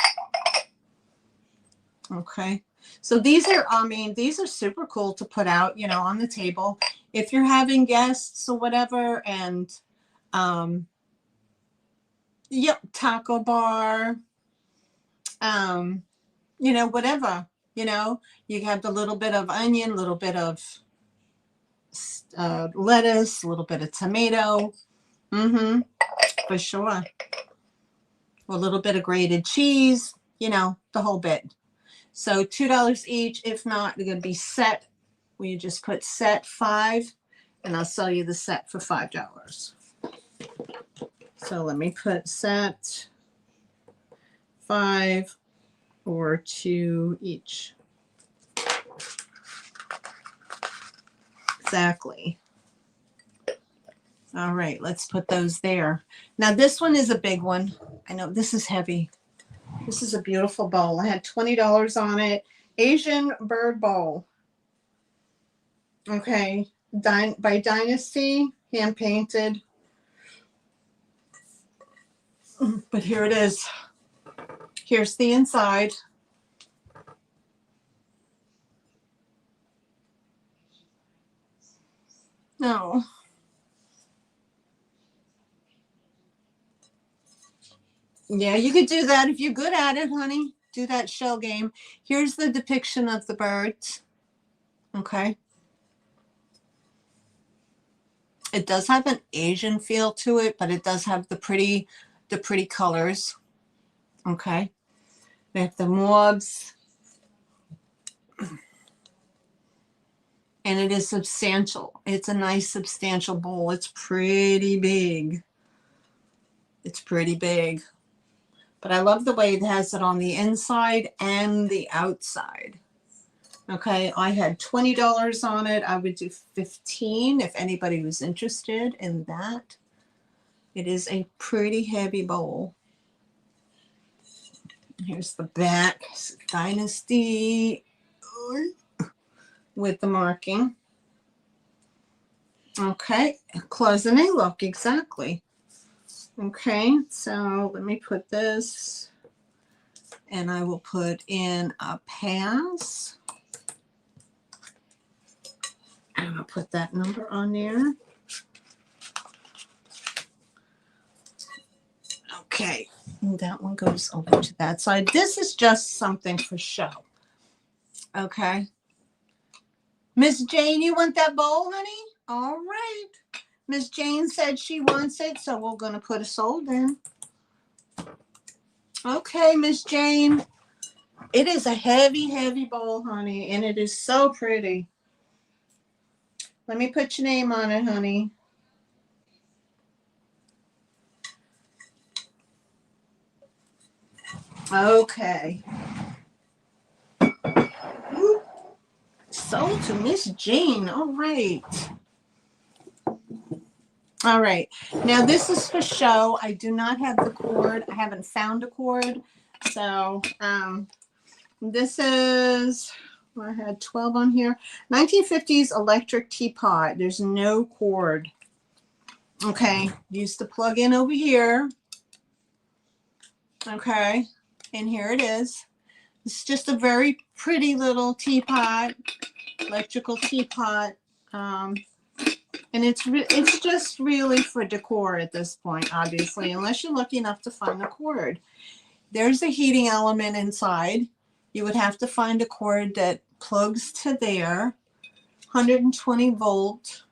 Okay, so these are, these are super cool to put out, on the table if you're having guests or whatever. And yep, taco bar, whatever, you have the little bit of onion, little bit of lettuce, a little bit of tomato, for sure, a little bit of grated cheese, the whole bit. So $2 each. If not, they're going to be set. Well, you just put set 5, and I'll sell you the set for $5. So let me put set 5 or 2 each. Exactly. All right, let's put those there. Now this one is a big one. I know this is heavy. This is a beautiful bowl. I had $20 on it. Asian bird bowl. Okay, by Dynasty, hand painted. But here it is. Here's the inside. No. Yeah, you could do that if you're good at it, honey. Do that shell game. Here's the depiction of the birds. Okay. It does have an Asian feel to it, but it does have the pretty colors. Okay. They have the moths. And it is substantial. It's a nice substantial bowl. It's pretty big. It's pretty big. But I love the way it has it on the inside and the outside. Okay, I had $20 on it. I would do 15 if anybody was interested in that. It is a pretty heavy bowl. Here's the back, Dynasty with the marking. Okay, closing a look, exactly. Okay, so let me put this, and I will put in a pass. And I'll put that number on there. Okay, and that one goes over to that side. This is just something for show. Okay. Miss Jane, you want that bowl, honey? All right. Miss Jane said she wants it, so we're going to put a sold in. Okay, Miss Jane. It is a heavy, heavy bowl, honey, and it is so pretty. Let me put your name on it, honey. Okay. Sold to Miss Jane. All right. All right. Now this is for show. I do not have the cord. I haven't found a cord. So this is, I had 12 on here. 1950s electric teapot. There's no cord. Okay. Used to plug in over here. Okay. And here it is. It's just a very pretty little teapot, electrical teapot. And it's just really for decor at this point, obviously, unless you're lucky enough to find a cord. There's a heating element inside. You would have to find a cord that plugs to there. 120 volt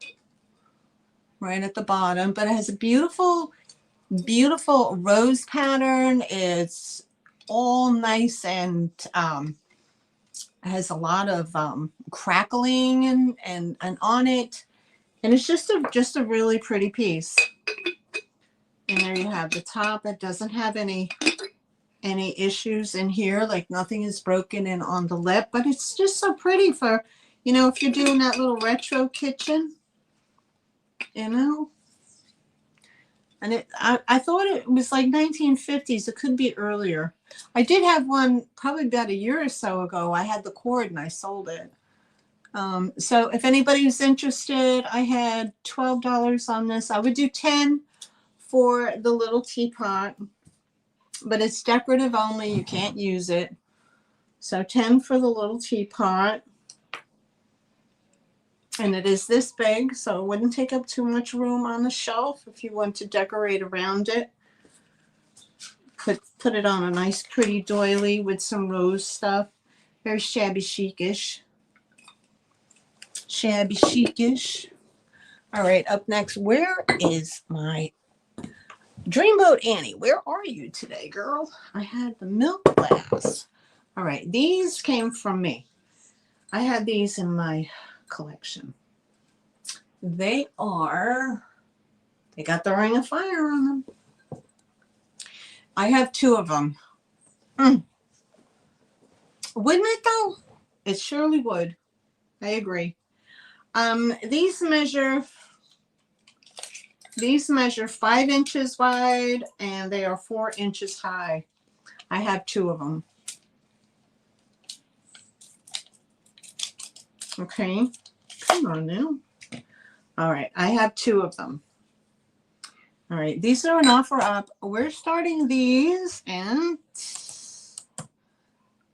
right at the bottom, but it has a beautiful, beautiful rose pattern. It's all nice and has a lot of crackling and on it. And it's just a really pretty piece. And there you have the top. It doesn't have any issues in here, like nothing is broken in on the lip, but it's just so pretty for, you know, if you're doing that little retro kitchen, you know. And I thought it was like 1950s. It could be earlier. I did have one probably about a year or so ago. I had the cord and I sold it. So if anybody's interested, I had $12 on this. I would do 10 for the little teapot, but it's decorative only. You can't use it. So 10 for the little teapot. And it is this big, so it wouldn't take up too much room on the shelf if you want to decorate around it. Put it on a nice pretty doily with some rose stuff. Very shabby chic-ish. Shabby chic-ish. All right, up next, where is my Dreamboat Annie? Where are you today, girl? I had the milk glass. All right, these came from me. I had these in my collection. They got the Ring of Fire on them. I have 2 of them. Wouldn't it though? It surely would. I agree. These measure 5 inches wide and they are 4 inches high. I have 2 of them. Okay, come on now. All right, I have 2 of them. All right, these are an offer up. We're starting these and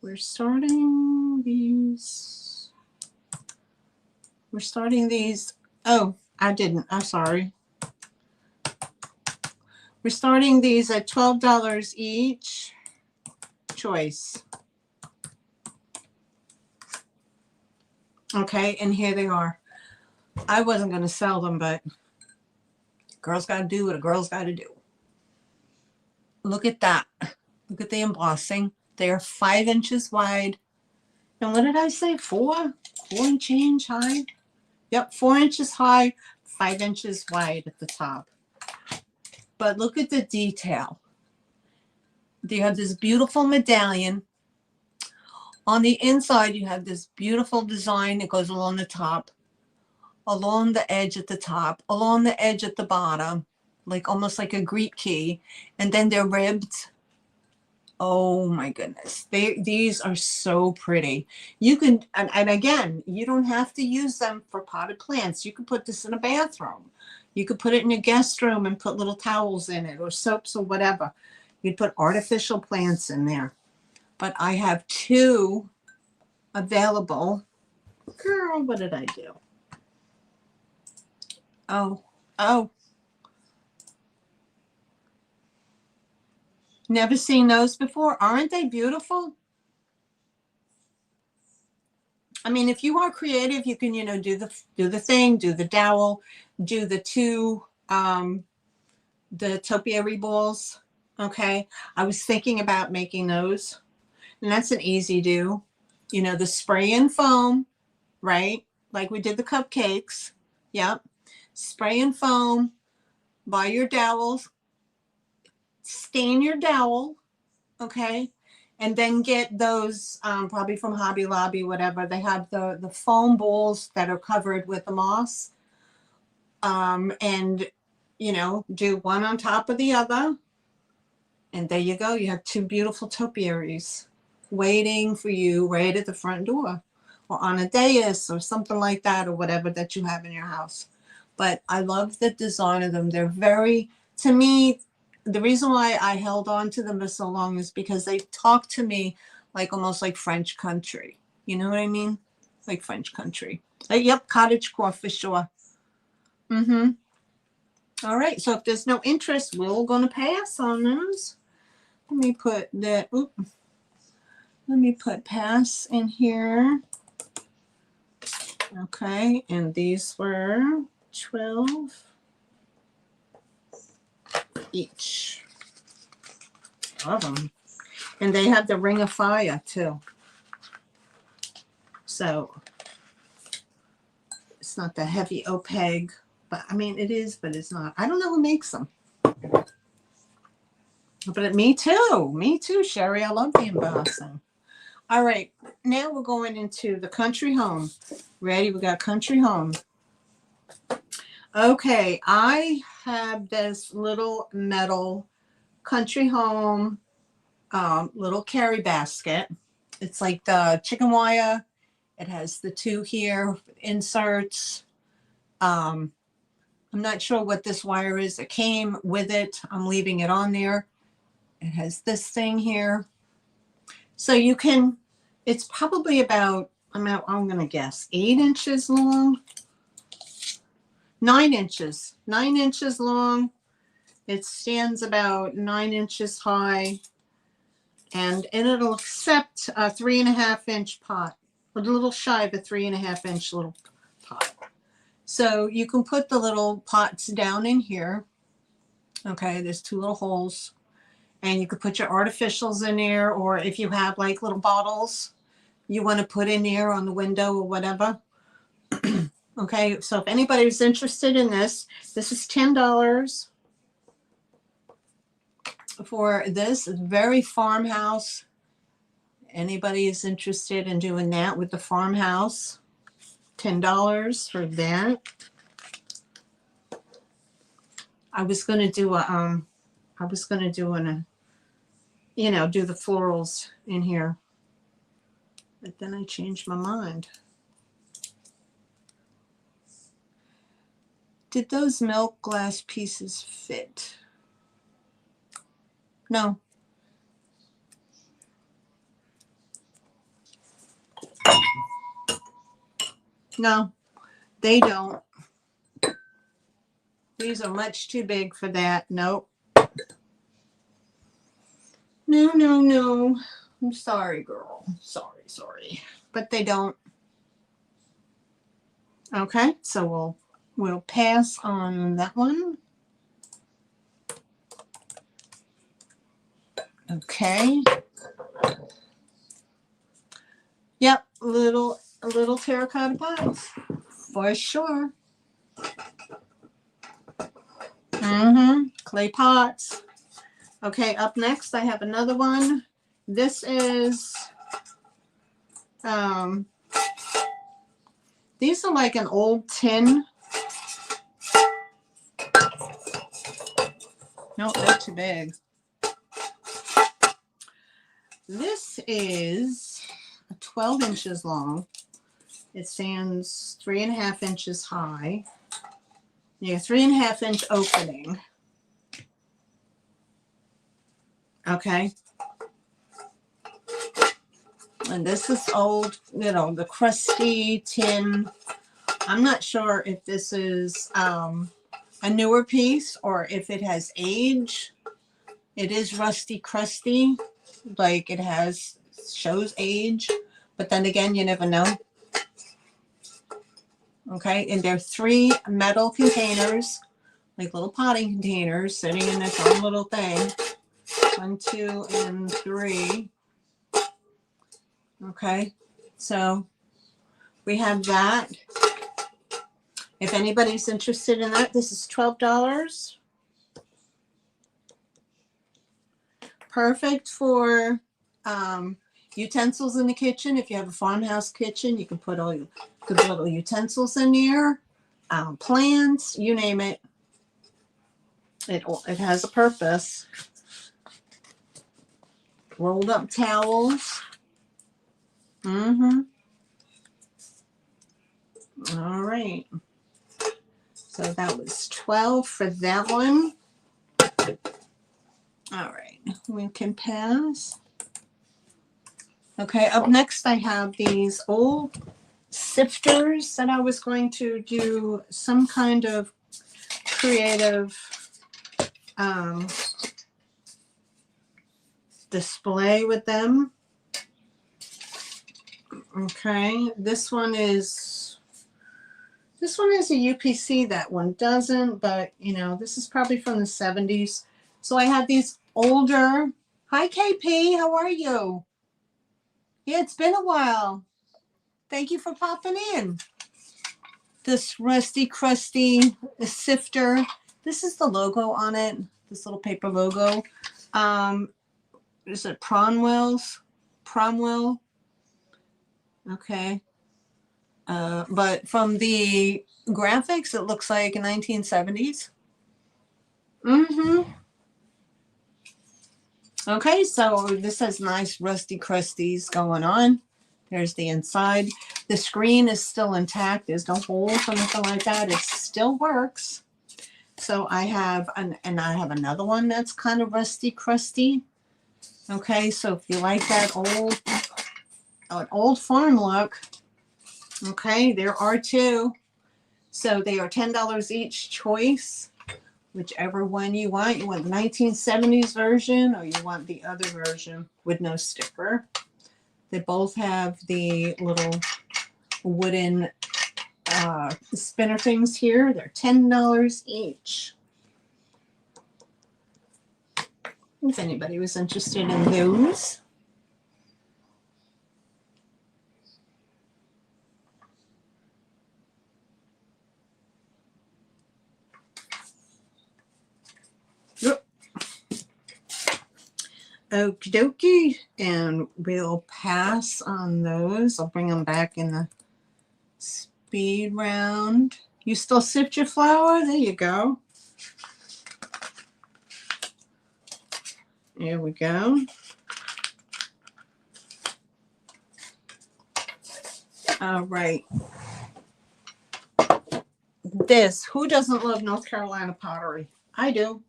we're starting these. Oh, I didn't. I'm sorry. We're starting these at $12 each. Choice. Okay, and here they are. I wasn't going to sell them, but girls got to do what a girl's got to do. Look at that. Look at the embossing. They are 5 inches wide. And what did I say? 4 and change high. Yep, 4 inches high, 5 inches wide at the top. But look at the detail. You have this beautiful medallion. On the inside, you have this beautiful design that goes along the top, along the edge at the top, along the edge at the bottom, like almost like a Greek key. And then they're ribbed. Oh my goodness. These are so pretty. You can, and again, you don't have to use them for potted plants. You could put this in a bathroom. You could put it in a guest room and put little towels in it or soaps or whatever. You'd put artificial plants in there. But I have 2 available. Girl, what did I do? Oh. Never seen those before. Aren't they beautiful? I mean, if you are creative, you can, do the thing, do the dowel, do the 2 the topiary balls. Okay. I was thinking about making those. And that's an easy do. The spray and foam, right? Like we did the cupcakes. Yep. Spray and foam, buy your dowels, stain your dowel, okay? And then get those probably from Hobby Lobby, whatever. They have the foam balls that are covered with the moss. And, do one on top of the other. And there you go. You have 2 beautiful topiaries waiting for you right at the front door or on a dais or something like that or whatever that you have in your house. But I love the design of them. They're very, to me, the reason why I held on to them for so long is because they talk to me like almost like French country. You know what I mean? Like French country. Yep, cottagecore for sure. All right, so if there's no interest, we're going to pass on those. Let me put that, let me put pass in here. Okay, and these were 12 each. Love them. And they have the ring of fire too. So it's not the heavy opaque, but I mean it is, but it's not. I don't know who makes them. But me too, Sherry. I love the embossing. All right, now we're going into the country home. Ready? We got country home. Okay, I have this little metal country home little carry basket. It's like the chicken wire. It has the 2 here inserts. I'm not sure what this wire is. It came with it. I'm leaving it on there. It has this thing here. So you can, it's probably about, I'm going to guess 8 inches long. 9 inches. 9 inches long. It stands about 9 inches high. And it'll accept a 3.5 inch pot. A little shy of a 3.5 inch little pot. So you can put the little pots down in here. Okay, there's 2 little holes. And you could put your artificials in there, or if you have like little bottles you want to put in there on the window or whatever. Okay, so if anybody's interested in this, this is $10 for this. It's very farmhouse. Anybody is interested in doing that with the farmhouse, $10 for that. I was going to do a, do the florals in here. But then I changed my mind. Did those milk glass pieces fit? No. No, they don't. These are much too big for that. Nope. No. I'm sorry, girl. Sorry. But they don't. Okay, so we'll pass on that one. Okay. Yep, little terracotta pots. For sure. Clay pots. Okay, up next I have another one. This is these are like an old tin. No, they're too big. This is 12 inches long. It stands 3.5 inches high. Yeah, 3.5 inch opening. Okay. And this is old, you know, the crusty tin. I'm not sure if this is a newer piece or if it has age. It is rusty, crusty, like it shows age, but then again, you never know. Okay, and there are 3 metal containers, like little potting containers, sitting in this own little thing. 1, 2, and 3. Okay, so we have that. If anybody's interested in that, this is $12. Perfect for utensils in the kitchen. If you have a farmhouse kitchen, you can put all your good little utensils in there, plants, you name it. It has a purpose. Rolled up towels. All right. So that was 12 for that one. All right, we can pass. Okay, up next I have these old sifters that I was going to do some kind of creative display with them. Okay, this one is a UPC, that one doesn't, but you know, this is probably from the 70s. So I have these older, hi KP, how are you? Yeah, it's been a while. Thank you for popping in. This rusty, crusty sifter. This is the logo on it, this little paper logo. Is it Promwell's? Promwell? Okay. But from the graphics, it looks like 1970s. Okay, so this has nice rusty crusties going on. There's the inside. The screen is still intact. There's no holes or anything like that. It still works. So I have and I have another one that's kind of rusty crusty. Okay, so if you like that old farm look, okay, there are 2. So they are $10 each choice. Whichever one you want. You want the 1970s version or you want the other version with no sticker. They both have the little wooden spinner things here. They're $10 each. If anybody was interested in those. Okie dokie, and we'll pass on those. I'll bring them back in the speed round. You still sift your flour? There you go. There we go. All right. Who doesn't love North Carolina pottery? I do.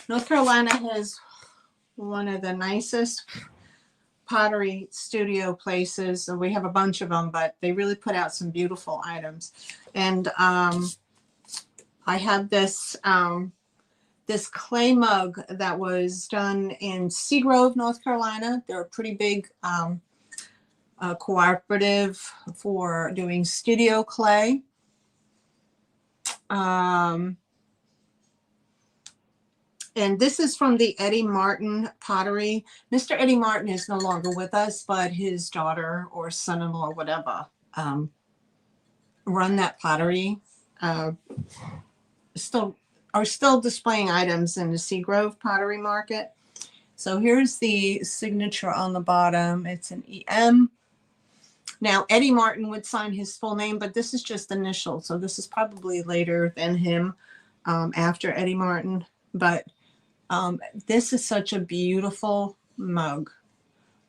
North Carolina has one of the nicest pottery studio places. We have a bunch of them, but they really put out some beautiful items. And I have this this clay mug that was done in Seagrove, North Carolina. They're a pretty big cooperative for doing studio clay. And this is from the Eddie Martin pottery. Mr. Eddie Martin is no longer with us, but his daughter or son-in-law, whatever, run that pottery still are still displaying items in the Seagrove Pottery Market. So here's the signature on the bottom. It's an EM. Now, Eddie Martin would sign his full name, but this is just initials. So this is probably later than him, after Eddie Martin. But this is such a beautiful mug.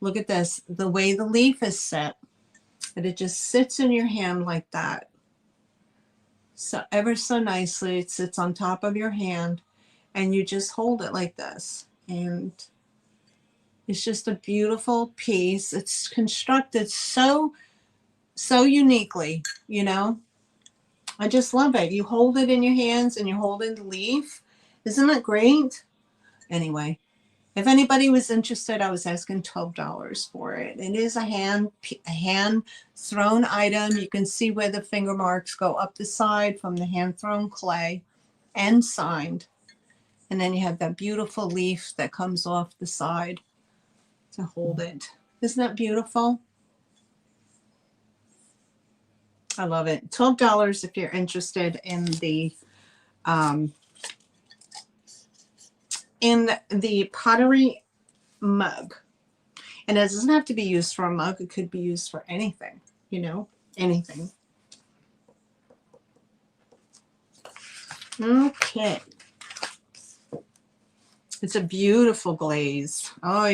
Look at this. The way the leaf is set, that it just sits in your hand like that. So ever so nicely, it sits on top of your hand, and you just hold it like this. And it's just a beautiful piece. It's constructed so uniquely, you know. I just love it. You hold it in your hands and you're holding the leaf. Isn't that great? Anyway, if anybody was interested, I was asking $12 for it. It is a hand thrown item. You can see where the finger marks go up the side from the hand thrown clay, and signed. And then you have that beautiful leaf that comes off the side to hold it. Isn't that beautiful? I love it. $12 if you're interested in the pottery mug. And it doesn't have to be used for a mug. It could be used for anything, you know, anything. Okay. It's a beautiful glaze. Oh,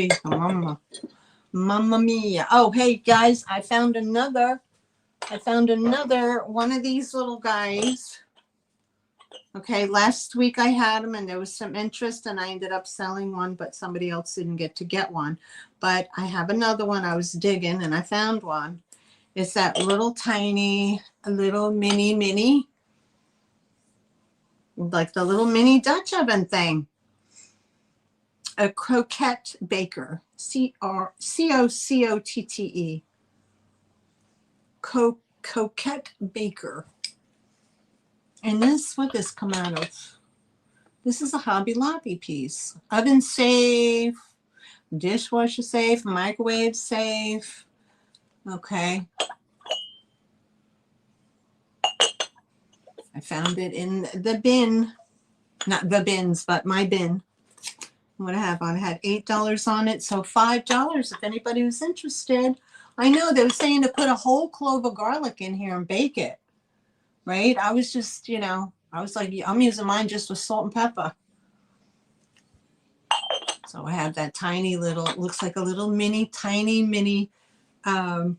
mamma mia. Oh, hey guys, I found another one of these little guys. Okay, last week I had them and there was some interest and I ended up selling one, but somebody else didn't get one. But I have another one. I was digging and I found one. It's that little tiny, little mini, like the little mini Dutch oven thing. A croquette baker. Cocotte. Coquette baker. And this, what this come out of? This is a Hobby Lobby piece. Oven safe, dishwasher safe, microwave safe. Okay. I found it in the bin. Not the bins, but my bin. What I have on it had $8 on it, so $5 if anybody was interested. I know they were saying to put a whole clove of garlic in here and bake it, right? I was just, you know, I was like, I'm using mine just with salt and pepper. So I have that tiny little, it looks like a little tiny mini, a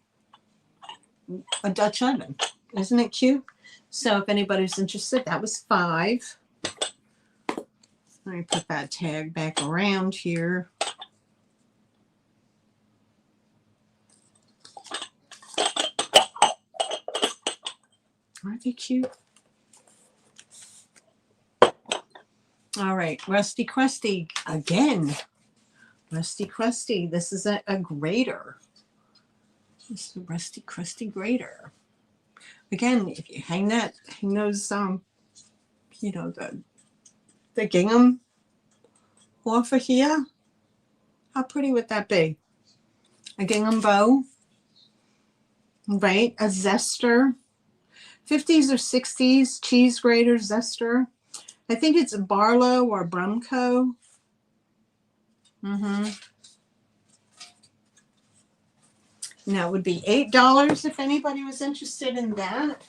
Dutch oven. Isn't it cute? So if anybody's interested, that was $5. Let me put that tag back around here. Aren't they cute? All right, Rusty Crusty again. Rusty Crusty. This is a grater. This is a Rusty Crusty grater. Again, if you hang those, you know, the gingham off of here. How pretty would that be? A gingham bow, right? A zester. 50s or 60s cheese grater zester. I think it's Barlow or Brumco. And that would be $8 if anybody was interested in that.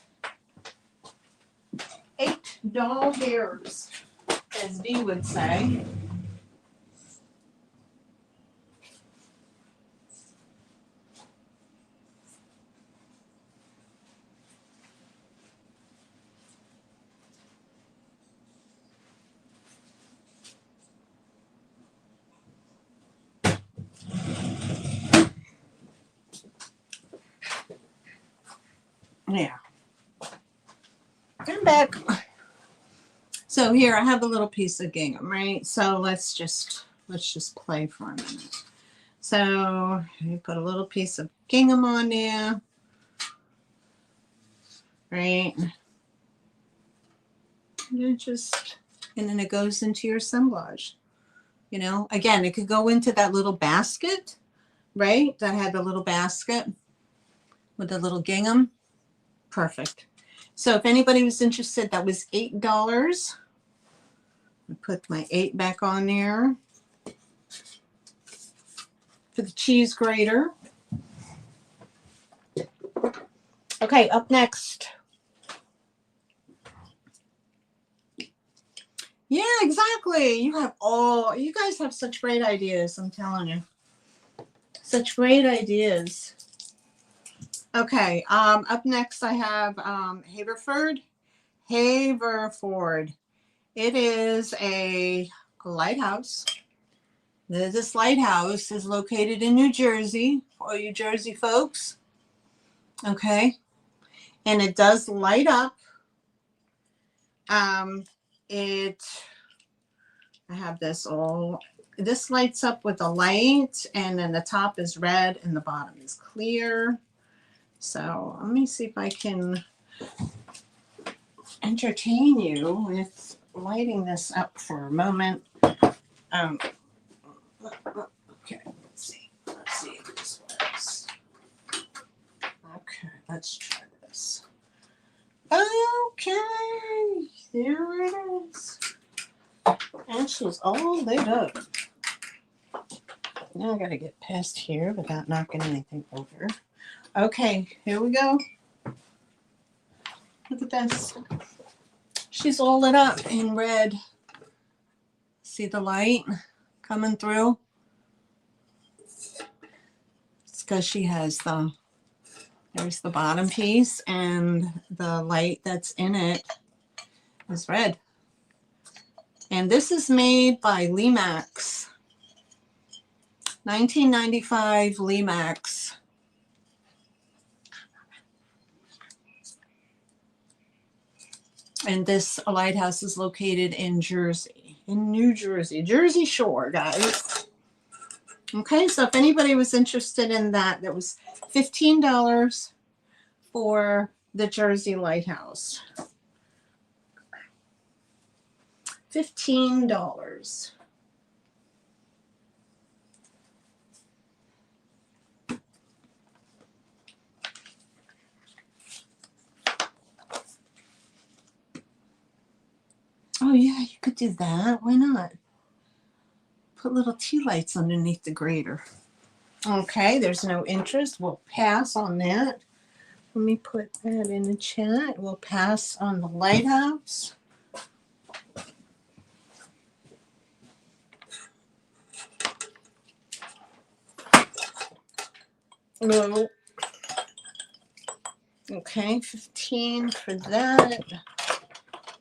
$8, as Dee would say. Yeah. Come back. So here I have a little piece of gingham, right? So let's just play for a minute. So you put a little piece of gingham on there, right? And then it goes into your assemblage. You know, again, it could go into that little basket, right? That had the little basket with the little gingham. Perfect. So if anybody was interested, that was $8. I put my 8 back on there for the cheese grater. Okay, up next. Yeah, exactly. You guys have such great ideas, I'm telling you. Such great ideas. Okay, up next I have Haverford. Haverford. It is a lighthouse. This lighthouse is located in New Jersey, for you Jersey folks. Okay, and it does light up. I have this lights up with a light, and then the top is red and the bottom is clear. So let me see if I can entertain you with lighting this up for a moment. Okay, let's see if this works. Okay, let's try this. Okay, there it is. And she's all lit up. Now I gotta get past here without knocking anything over. Okay, here we go. Look at this. She's all lit up in red. See the light coming through? It's because she has there's the bottom piece, and the light that's in it is red. And this is made by Lemax. 1995 Lemax. And this lighthouse is located in Jersey, in New Jersey, Jersey Shore, guys. Okay, so if anybody was interested in that, that was $15 for the Jersey Lighthouse. $15. Oh yeah, you could do that. Why not? Put little tea lights underneath the grater. Okay, there's no interest. We'll pass on that. Let me put that in the chat. We'll pass on the lighthouse. No. Okay, 15 for that.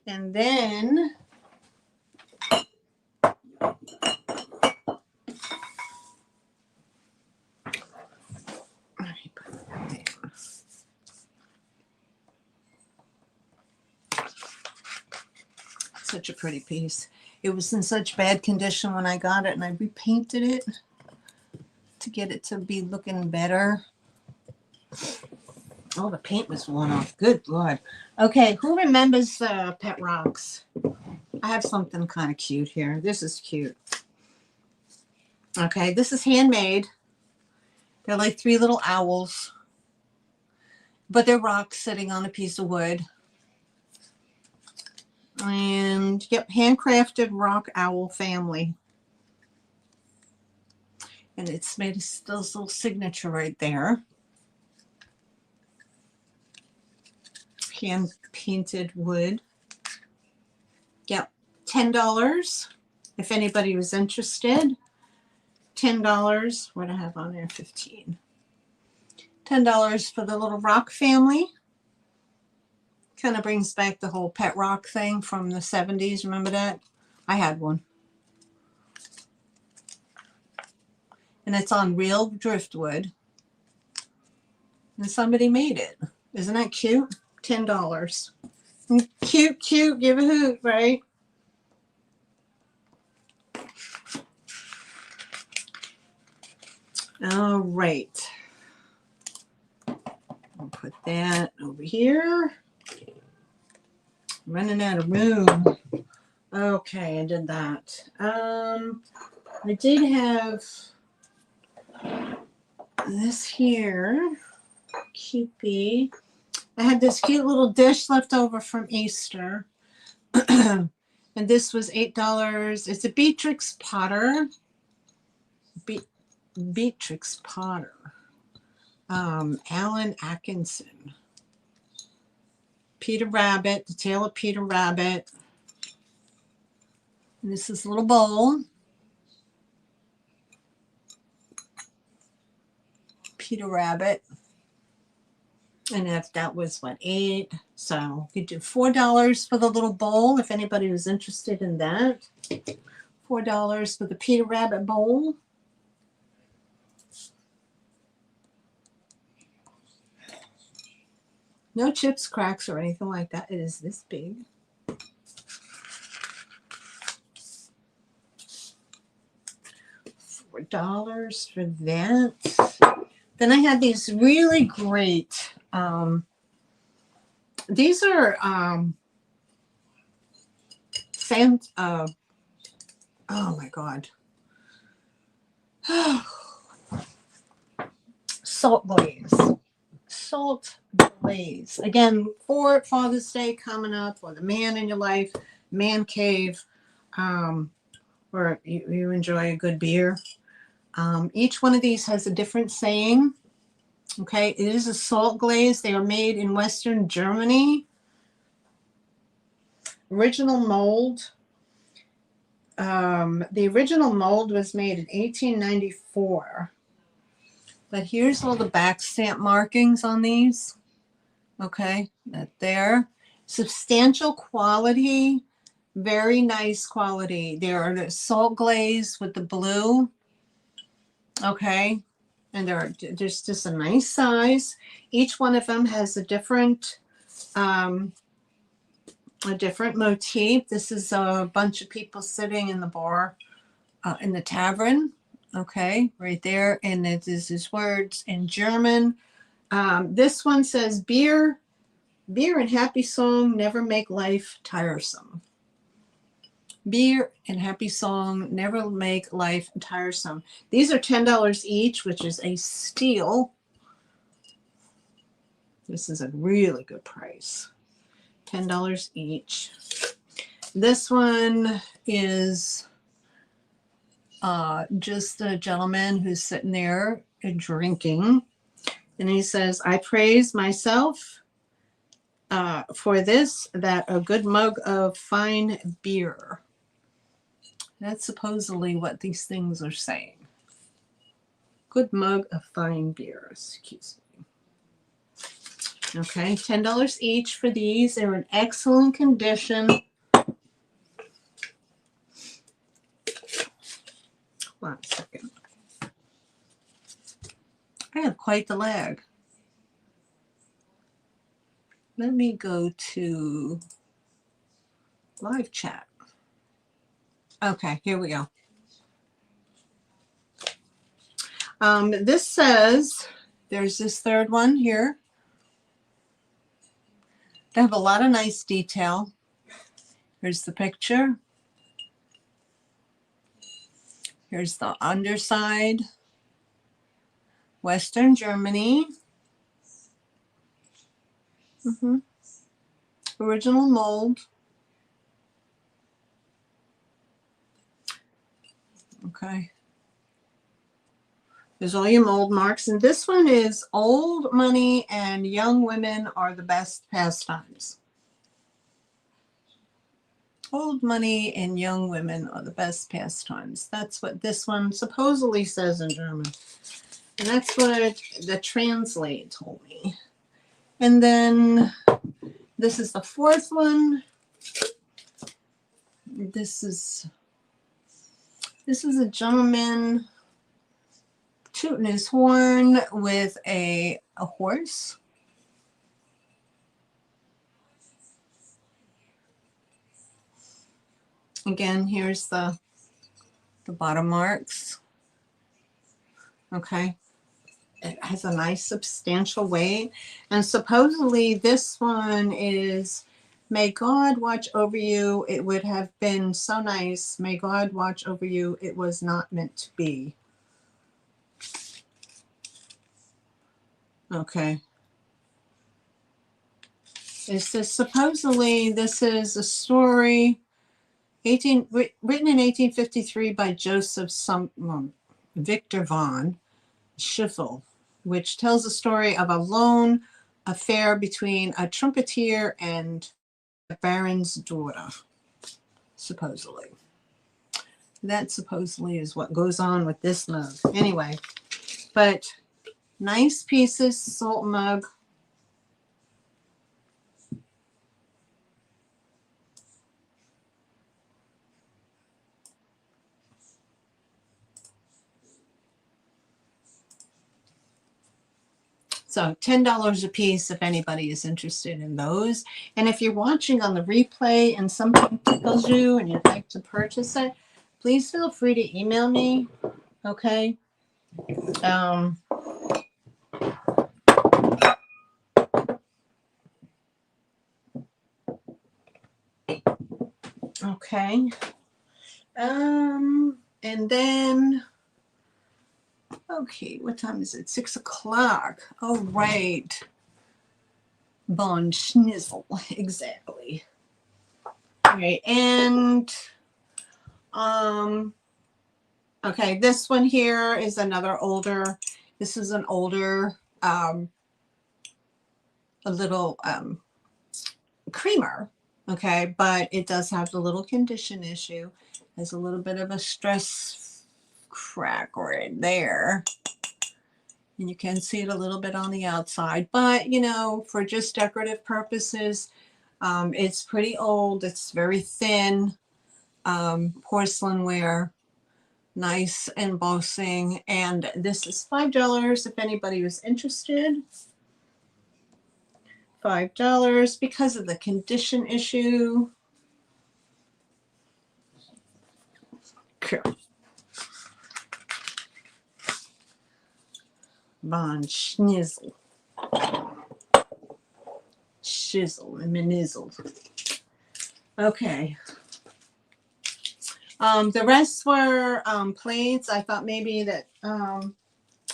And then such a pretty piece. It was in such bad condition when I got it, and I repainted it to get it to be looking better. Oh, the paint was worn off. Good Lord. Okay, who remembers Pet Rocks? I have something kind of cute here. This is cute. Okay, this is handmade. They're like 3 little owls, but they're rocks sitting on a piece of wood. And yep, handcrafted rock owl family. And it's made this little signature right there. Hand painted wood. Yep, $10 if anybody was interested. $10. What do I have on there? 15. $10 for the little rock family. Kind of brings back the whole pet rock thing from the 70s. Remember that? I had one. And it's on real driftwood. And somebody made it. Isn't that cute? $10. Cute, cute. Give a hoot, right? All right. I'll put that over here. Running out of room. Okay, I did that. I did have this here, Cupid. I had this cute little dish left over from Easter. And this was $8. It's a Beatrix Potter. Beatrix Potter. Alan Atkinson. Peter Rabbit, the tail of Peter Rabbit. And this is a little bowl. Peter Rabbit. And if that was what, 8, so you could do $4 for the little bowl if anybody was interested in that. $4 for the Peter Rabbit bowl. No chips, cracks, or anything like that. It is this big. $4 for that. Then I had these really great. These are oh my God. Salt glaze. Salt glaze. Again, for Father's Day coming up, or the man in your life, man cave, or you enjoy a good beer. Each one of these has a different saying. Okay, it is a salt glaze. They are made in Western Germany. Original mold. The original mold was made in 1894. But here's all the back stamp markings on these. Okay, that there. Substantial quality, very nice quality. They are the salt glaze with the blue. Okay, and there's just a nice size. Each one of them has a different motif. This is a bunch of people sitting in the bar, in the tavern. Okay, right there, and it is his words in German. This one says, beer and happy song never make life tiresome. Beer and happy song never make life tiresome. These are $10 each, which is a steal. This is a really good price. $10 each. This one is just a gentleman who's sitting there drinking. And he says, I praise myself for this, that a good mug of fine beer. That's supposedly what these things are saying. Good mug of fine beer. Excuse me. Okay, $10 each for these. They're in excellent condition. Hold on a second. I have quite the lag. Let me go to live chat. Okay, here we go. This says, there's this third one here. They have a lot of nice detail. Here's the picture. Here's the underside. Western Germany. Original mold. Okay. There's all your mold marks. And this one is old money and young women are the best pastimes. Old money and young women are the best pastimes. That's what this one supposedly says in German. And that's what the translate told me. And then this is the fourth one. This is a gentleman tooting his horn with a horse. Again, here's the bottom marks. Okay. It has a nice substantial weight. And supposedly this one is, may God watch over you. It would have been so nice. May God watch over you. It was not meant to be. Okay. It says supposedly this is a story written in 1853 by Victor von Schiffel, which tells the story of a lone affair between a trumpeter and a baron's daughter, supposedly. That supposedly is what goes on with this mug. Anyway, but nice pieces, salt mug. So $10 a piece if anybody is interested in those. And if you're watching on the replay and something tickles you and you'd like to purchase it, please feel free to email me. Okay. Okay. And then, okay, what time is it? 6 o'clock. All right. Bon Schnizzle, exactly. All right, and okay, this one here is another older. This is an older, a little creamer. Okay, but it does have the little condition issue. There's a little bit of a stress crack right there. And you can see it a little bit on the outside, but you know, for just decorative purposes, it's pretty old. It's very thin, porcelain ware, nice embossing, and this is $5 if anybody was interested. $5 because of the condition issue. Cool. Von Schnizzle. Shizzle and Minizzle. Okay. The rest were plates. I thought maybe that, oh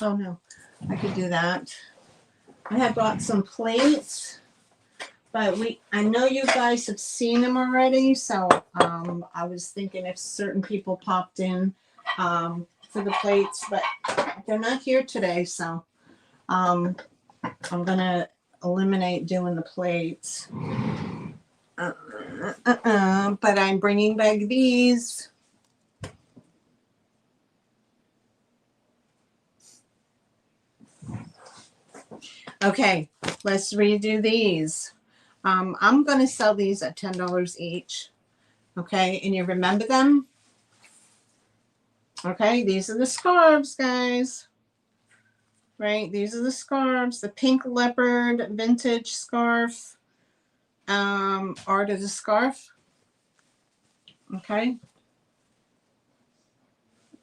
no, I could do that. I had bought some plates, but I know you guys have seen them already, so I was thinking if certain people popped in for the plates, but they're not here today, so I'm gonna eliminate doing the plates. But I'm bringing back these. Okay, let's redo these. I'm going to sell these at $10 each. Okay, and you remember them? Okay, these are the scarves, guys. Right, these are the scarves. The pink leopard vintage scarf. Art of the scarf. Okay.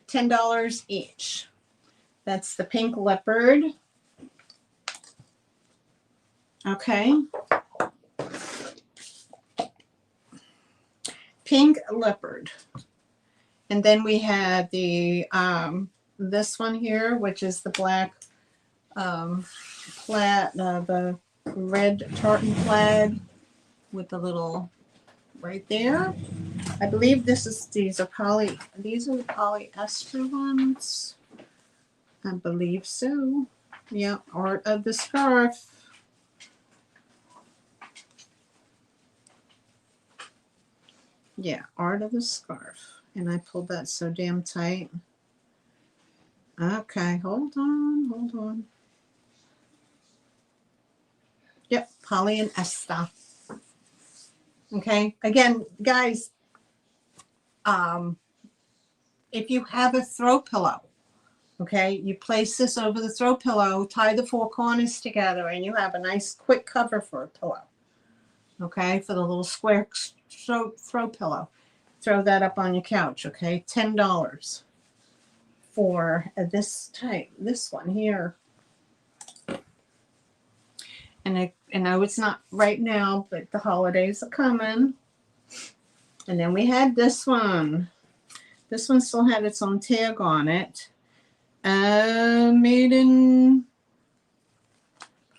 $10 each. That's the pink leopard. Okay. Pink leopard. And then we had the this one here, which is the black plaid, the red tartan plaid with the little right there. I believe these are the polyester ones. I believe so. Yeah, art of the scarf. Yeah, art of the scarf. And I pulled that so damn tight. Okay, hold on. Yep, poly and ester. Okay, again, guys, if you have a throw pillow, okay, you place this over the throw pillow, tie the four corners together, and you have a nice quick cover for a pillow. Okay, for the little square throw pillow. Throw that up on your couch, okay? $10 for this type, this one here. And I know it's not right now, but the holidays are coming. And then we had this one. This one still had its own tag on it. Made in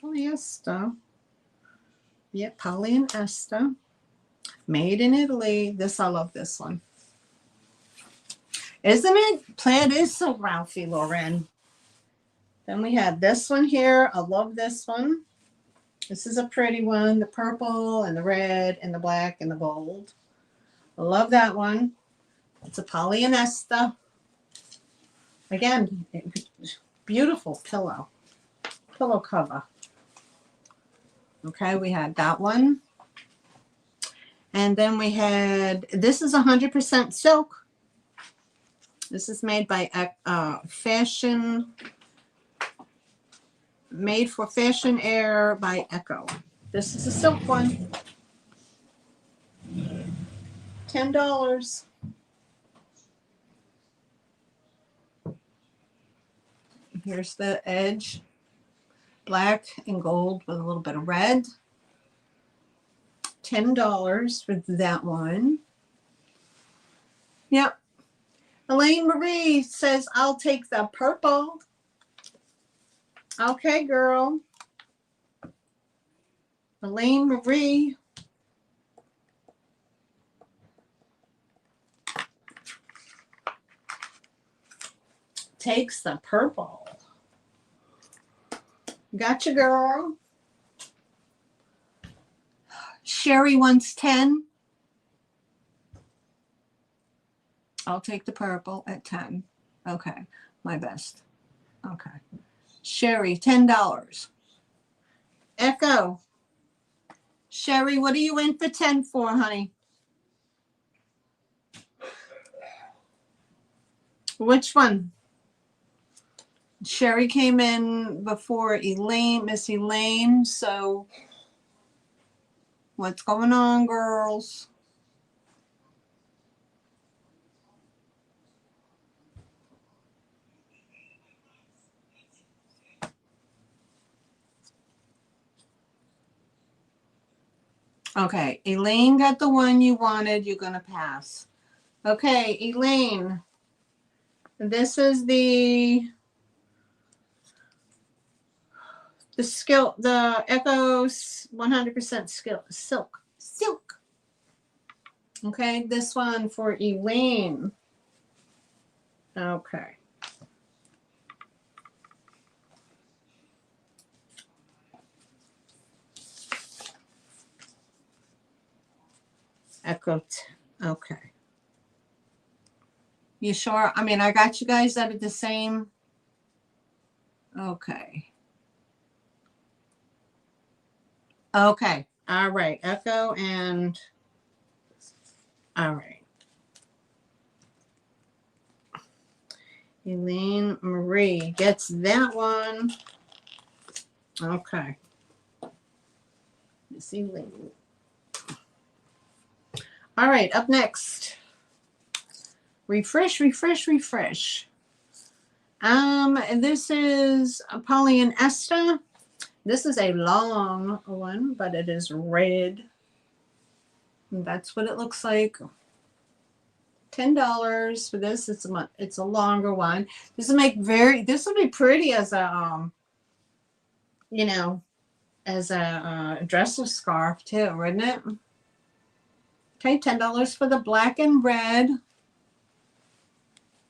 polyester. Yep, Polly and Esther. Made in Italy. This, I love this one. Isn't it? Plaid is so Ralphie Lauren. Then we have this one here. I love this one. This is a pretty one. The purple and the red and the black and the gold. I love that one. It's a Polly and Esther. Again, beautiful pillow cover. Okay, we had that one. And then we had, this is 100% silk. This is made by made for Fashion Air by Echo. This is a silk one. $10. Here's the edge. Black and gold with a little bit of red. $10 for that one. Yep. Elaine Marie says, I'll take the purple. Okay, girl. Elaine Marie. Takes the purple. Gotcha, girl. Sherry wants 10. I'll take the purple at 10. Okay, my best. Okay. Sherry, $10. Echo. Sherry, what are you in for 10 for, honey? Which one? Sherry came in before Elaine, Miss Elaine, so what's going on, girls? Okay, Elaine got the one you wanted. You're going to pass. Okay, Elaine. This is the Echo's 100% silk. Okay, this one for Elaine. Okay. Echo. Okay. You sure? I mean, I got you guys that are the same. Okay. Okay. All right. Echo and. All right. Elaine Marie gets that one. Okay. Let's see. All right. Up next. Refresh. This is Polly and Esther. This is a long one, but it is red. And that's what it looks like. $10 for this. It's a longer one. This will be pretty as a as a dress or scarf too, wouldn't it? Okay, $10 for the black and red.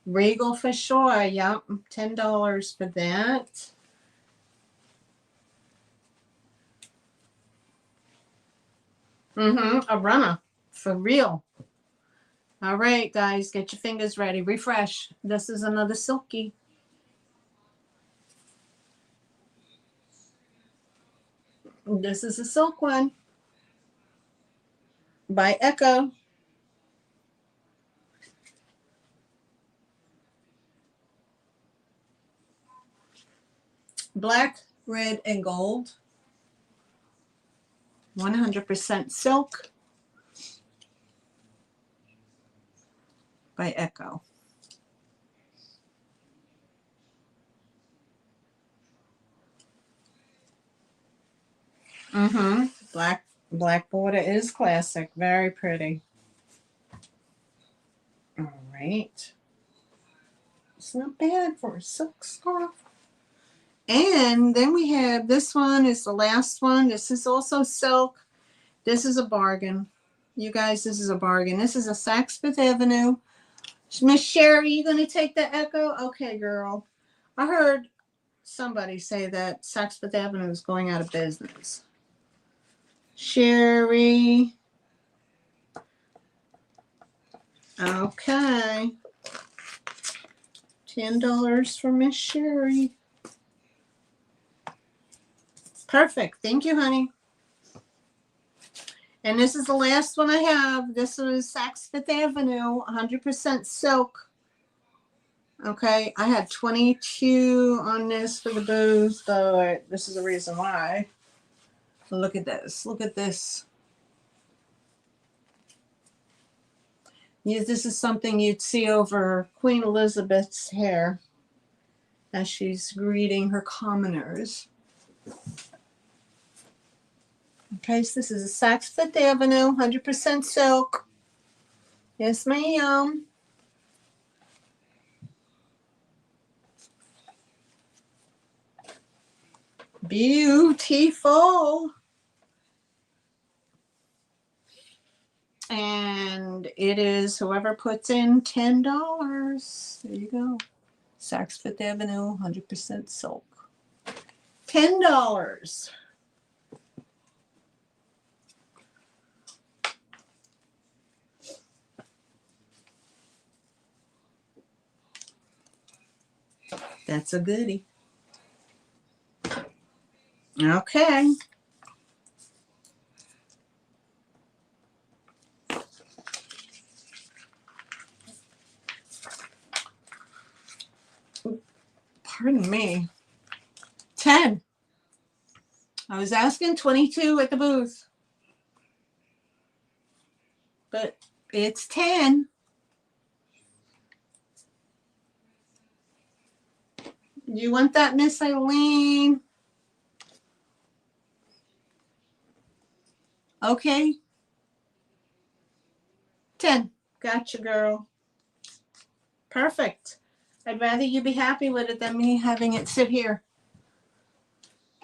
Regal for sure. Yep, $10 for that. A runner for real. All right, guys, get your fingers ready. Refresh. This is another silky. This is a silk one by Echo. Black, red, and gold. 100% silk by Echo. Black border is classic. Very pretty. All right. It's not bad for a silk scarf. And then we have this one is the last one. This is also silk. This is a bargain. You guys, this is a bargain. This is a Saks Fifth Avenue. Miss Sherry, you going to take the Echo? Okay, girl. I heard somebody say that Saks Fifth Avenue is going out of business. Sherry. Okay. $10 for Miss Sherry. Perfect. Thank you, honey. And this is the last one I have. This is Saks Fifth Avenue, 100% silk. Okay, I had 22 on this for the booth, but this is the reason why. Look at this. Look at this. Yeah, this is something you'd see over Queen Elizabeth's hair as she's greeting her commoners. Okay, so this is a Saks Fifth Avenue, 100% silk. Yes, ma'am. Beautiful. And it is whoever puts in $10. There you go. Saks Fifth Avenue, 100% silk. $10. That's a goodie. Okay. Pardon me. 10. I was asking 22 at the booth. But it's 10. You want that, Miss Eileen? Okay. 10. Gotcha, girl. Perfect. I'd rather you be happy with it than me having it sit here.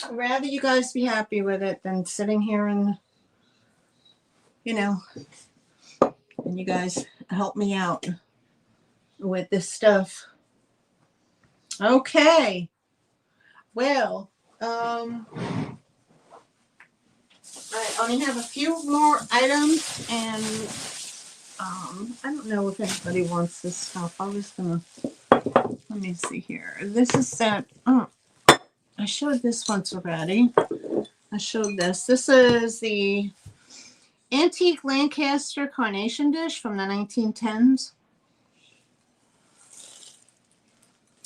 I'd rather you guys be happy with it than sitting here and, you know, and you guys help me out with this stuff. Okay. Well, I only have a few more items, and I don't know if anybody wants this stuff. I was gonna, let me see here. This is that, I showed this once already. I showed this. This is the antique Lancaster carnation dish from the 1910s.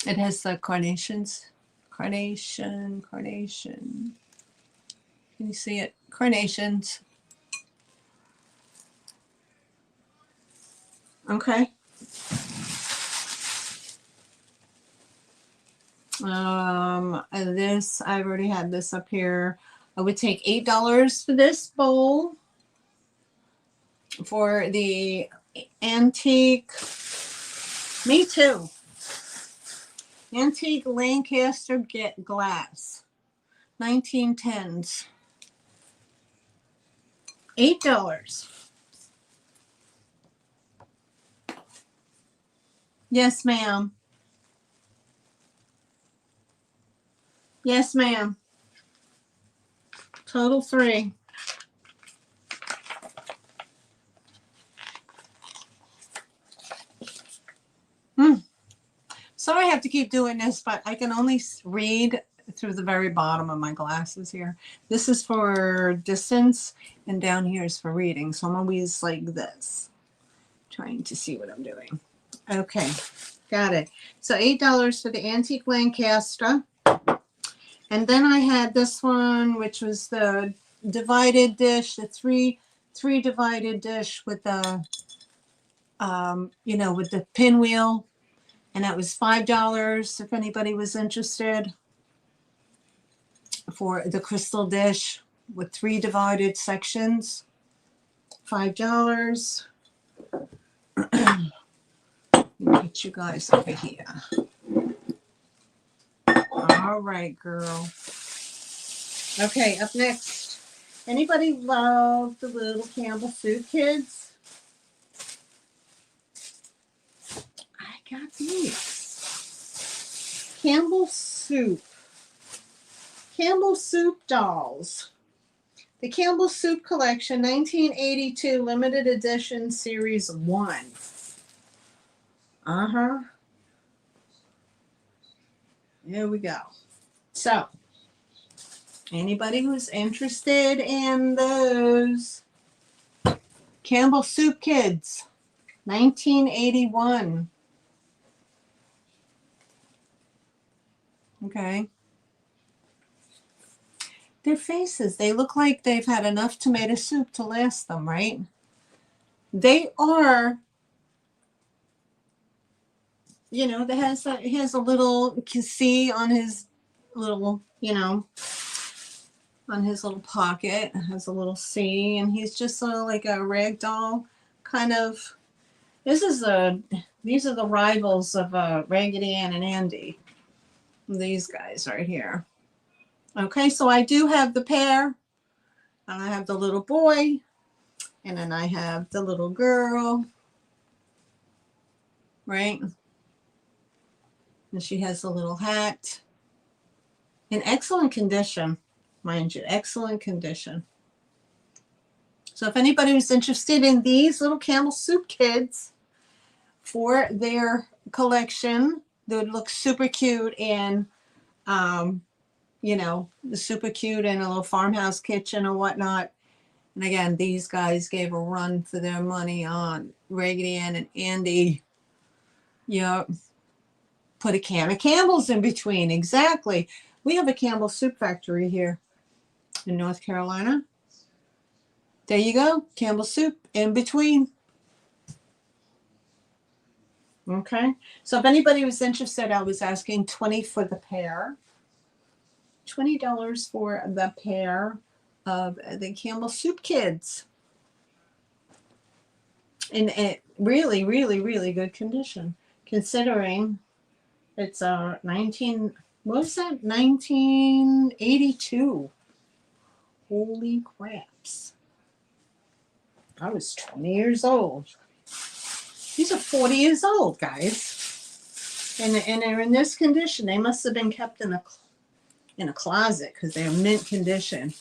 It has the carnations. Carnation. Can you see it? Carnations. Okay. This, I already had this up here. I would take $8 for this bowl. For the antique, me too. Antique Lancaster glass, 1910s. $8. Yes, ma'am. Yes, ma'am. Total 3. Sorry I have to keep doing this, but I can only read through the very bottom of my glasses here. This is for distance, and down here is for reading. So I'm always like this, trying to see what I'm doing. Okay, got it. So $8 for the antique Lancaster. And then I had this one, which was the divided dish, the three divided dish with the, with the pinwheel. And that was $5 if anybody was interested, for the crystal dish with 3 divided sections. $5. Get you guys over here. All right, girl. Okay, up next Anybody love the little Campbell soup, kids? I got these. Campbell soup. Campbell soup dolls. The Campbell Soup Collection, 1982, limited edition, series 1. Uh-huh. Here we go. So, anybody who's interested in those Campbell Soup Kids, 1981. Okay. Their faces, they look like they've had enough tomato soup to last them, right? They are, you know, he has a little, you can see on his little, you know, on his little pocket, it has a little C, and he's just like a rag doll kind of. These are the rivals of Raggedy Ann and Andy. These guys right here. Okay, so I do have the pair, and I have the little boy, and then I have the little girl, right? And she has a little hat. In excellent condition, mind you, excellent condition. So if anybody was interested in these little Campbell Soup Kids for their collection, they would look super cute in, you know, super cute in a little farmhouse kitchen or whatnot. And again, these guys gave a run for their money on Raggedy Ann and Andy. Yeah, put a can of Campbell's in between. Exactly. We have a Campbell Soup Factory here in North Carolina. There you go. Campbell Soup in between. Okay. So if anybody was interested, I was asking $20 for the pair. $20 for the pair of the Campbell Soup Kids. In a really, really, really good condition, considering it's 1982. Holy craps. I was 20 years old. These are 40 years old, guys. And they're in this condition. They must have been kept in a closet because they're mint condition.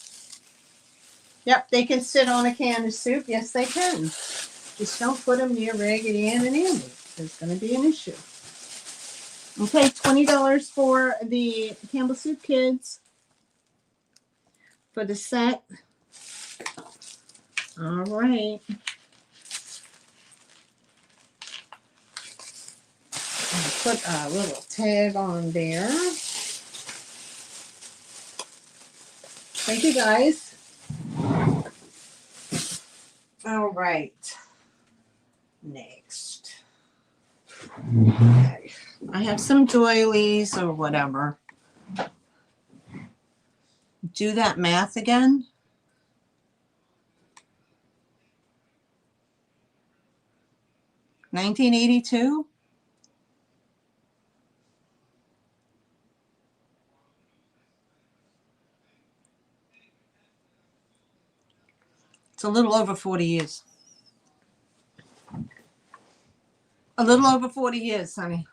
Yep, they can sit on a can of soup. Yes, they can. Just don't put them near Raggedy Ann and Andy. There's going to be an issue. Okay, $20 for the Campbell Soup Kids for the set. All right. I'll put a little tag on there. Thank you, guys. All right. Next. Okay. I have some doilies or whatever. Do that math again. $1982. It's a little over 40 years. A little over 40 years, honey.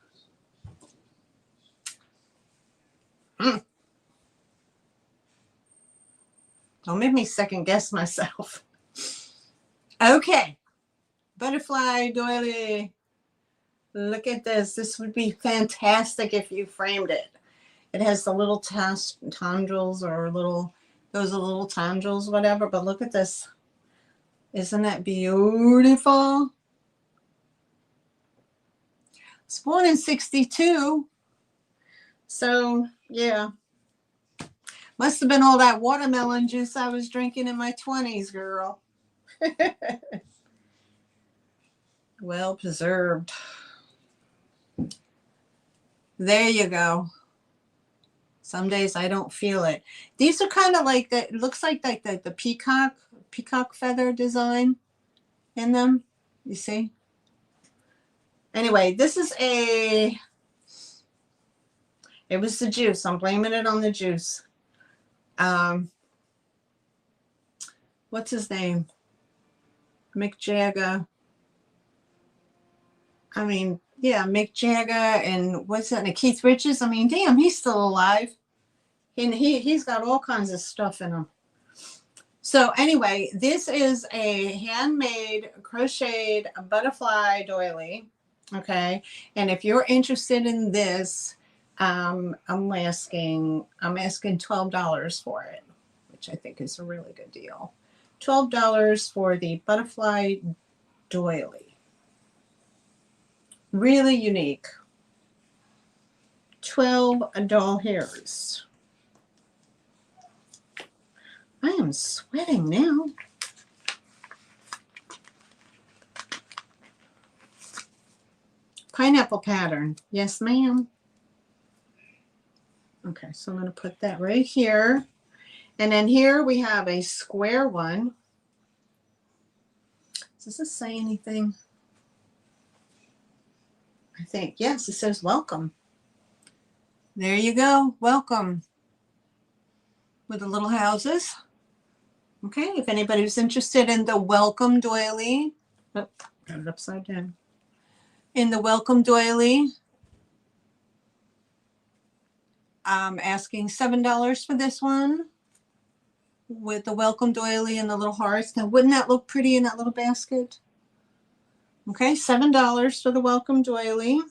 Don't make me second guess myself. Okay. Butterfly doily. Look at this. This would be fantastic if you framed it. It has the little tendrils or those are little tendrils, whatever. But look at this. Isn't that beautiful? It's born in 62. So, yeah. Must have been all that watermelon juice I was drinking in my 20s, girl. Well preserved. There you go. Some days I don't feel it. These are kind of like it looks like the peacock feather design in them. You see? Anyway, this is it was the juice. I'm blaming it on the juice. what's his name? Mick Jagger. I mean, yeah, Mick Jagger and what's that? And Keith Richards. I mean, damn, he's still alive. And he's got all kinds of stuff in him. So anyway, this is a handmade crocheted butterfly doily. Okay. And if you're interested in this, I'm asking $12 for it, which I think is a really good deal. $12 for the butterfly doily. Really unique. 12 doll hairs. I am sweating now. Pineapple pattern. Yes, ma'am. Okay, so I'm going to put that right here. And then here we have a square one. Does this say anything? I think, yes, it says welcome. There you go. Welcome. With the little houses. Okay, if anybody's interested in the welcome doily. Oh, got it upside down. In the welcome doily, I'm asking $7 for this one with the welcome doily and the little hearts. Now, wouldn't that look pretty in that little basket? Okay, $7 for the welcome doily.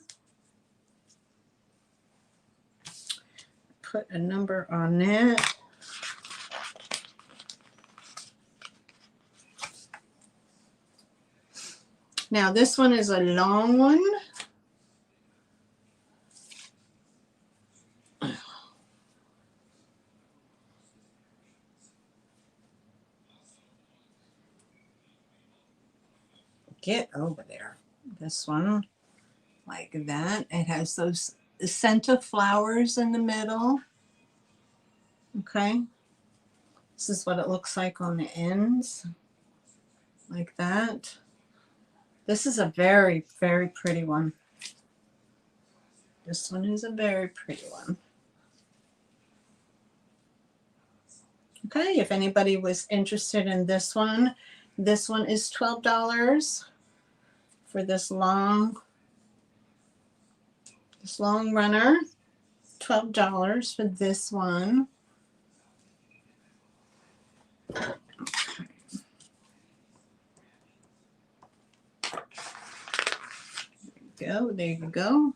Put a number on that. Now, this one is a long one. Get over there. This one, like that. It has those center flowers in the middle. Okay. This is what it looks like on the ends. Like that. This is a very, very pretty one. This one is a very pretty one. Okay, if anybody was interested in this one is $12 for this long runner. $12 for this one. There you go.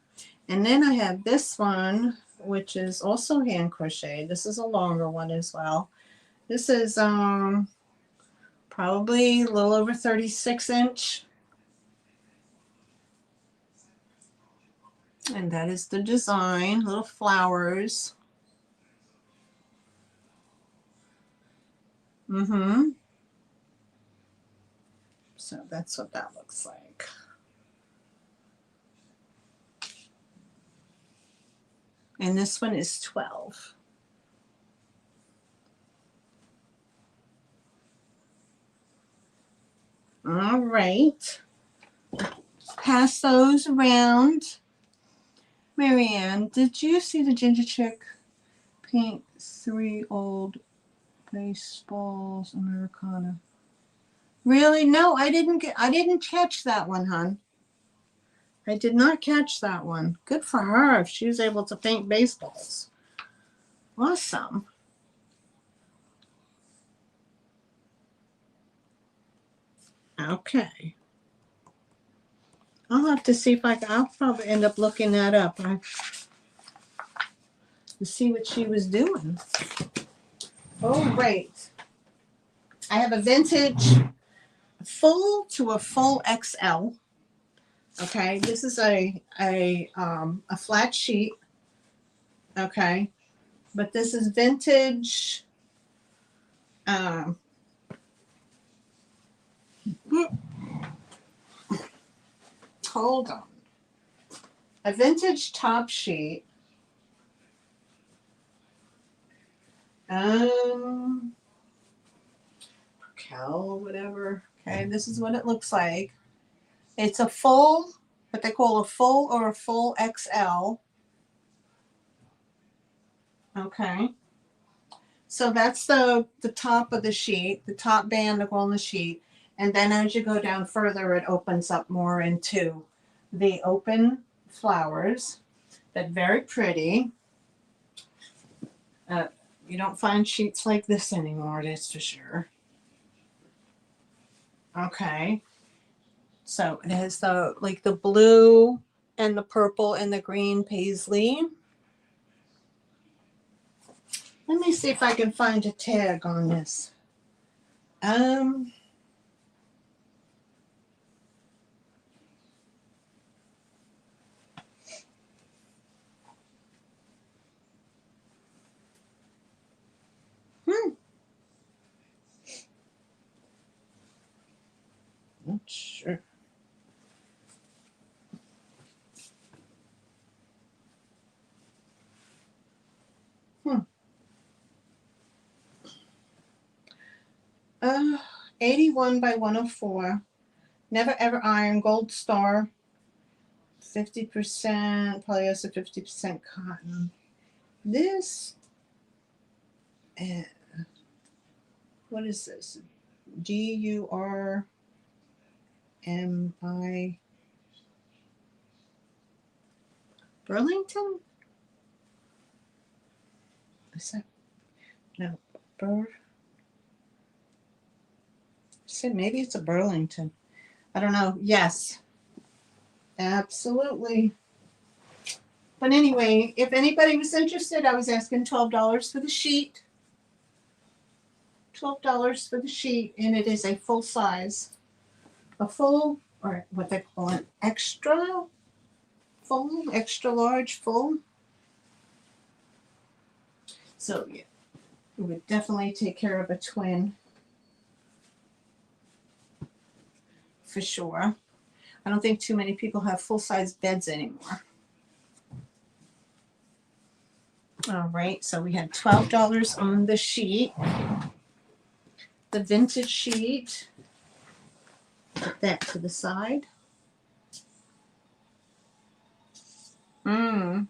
And then I have this one, which is also hand crocheted. This is a longer one as well. This is probably a little over 36 inch. And that is the design, little flowers. So that's what that looks like. And this one is 12. All right. Pass those around. Marianne, did you see the Ginger Chick paint 3 old baseballs Americana? Really? No, I didn't catch that one, hon. I did not catch that one. Good for her if she was able to paint baseballs. Awesome. Okay. I'll have to see if I'll probably end up looking that up to see what she was doing. Oh, right. I have a vintage full to a full XL. Okay, this is a flat sheet. Okay, but this is vintage. Hold on. A vintage top sheet. Cal, whatever. Okay, this is what it looks like. It's a full, what they call a full or a full XL. Okay. So that's the top of the sheet, the top band to go on the sheet. And then as you go down further, it opens up more into the open flowers. That very pretty. You don't find sheets like this anymore, that's for sure. Okay. So it has the like the blue and the purple and the green paisley. Let me see if I can find a tag on this. Not sure. Hmm. 81 by 104. Never ever iron, gold star. 50% polyester, 50% cotton. This, what is this? GURMI. Burlington? Is that, no, maybe it's a Burlington. I don't know. Yes, absolutely. But anyway, if anybody was interested, I was asking $12 for the sheet. $12 for the sheet, and it is a full size. A full, or what they call an extra full, extra large full. So yeah, it would definitely take care of a twin. For sure. I don't think too many people have full-size beds anymore. All right, so we had $12 on the sheet. The vintage sheet. Put that to the side. All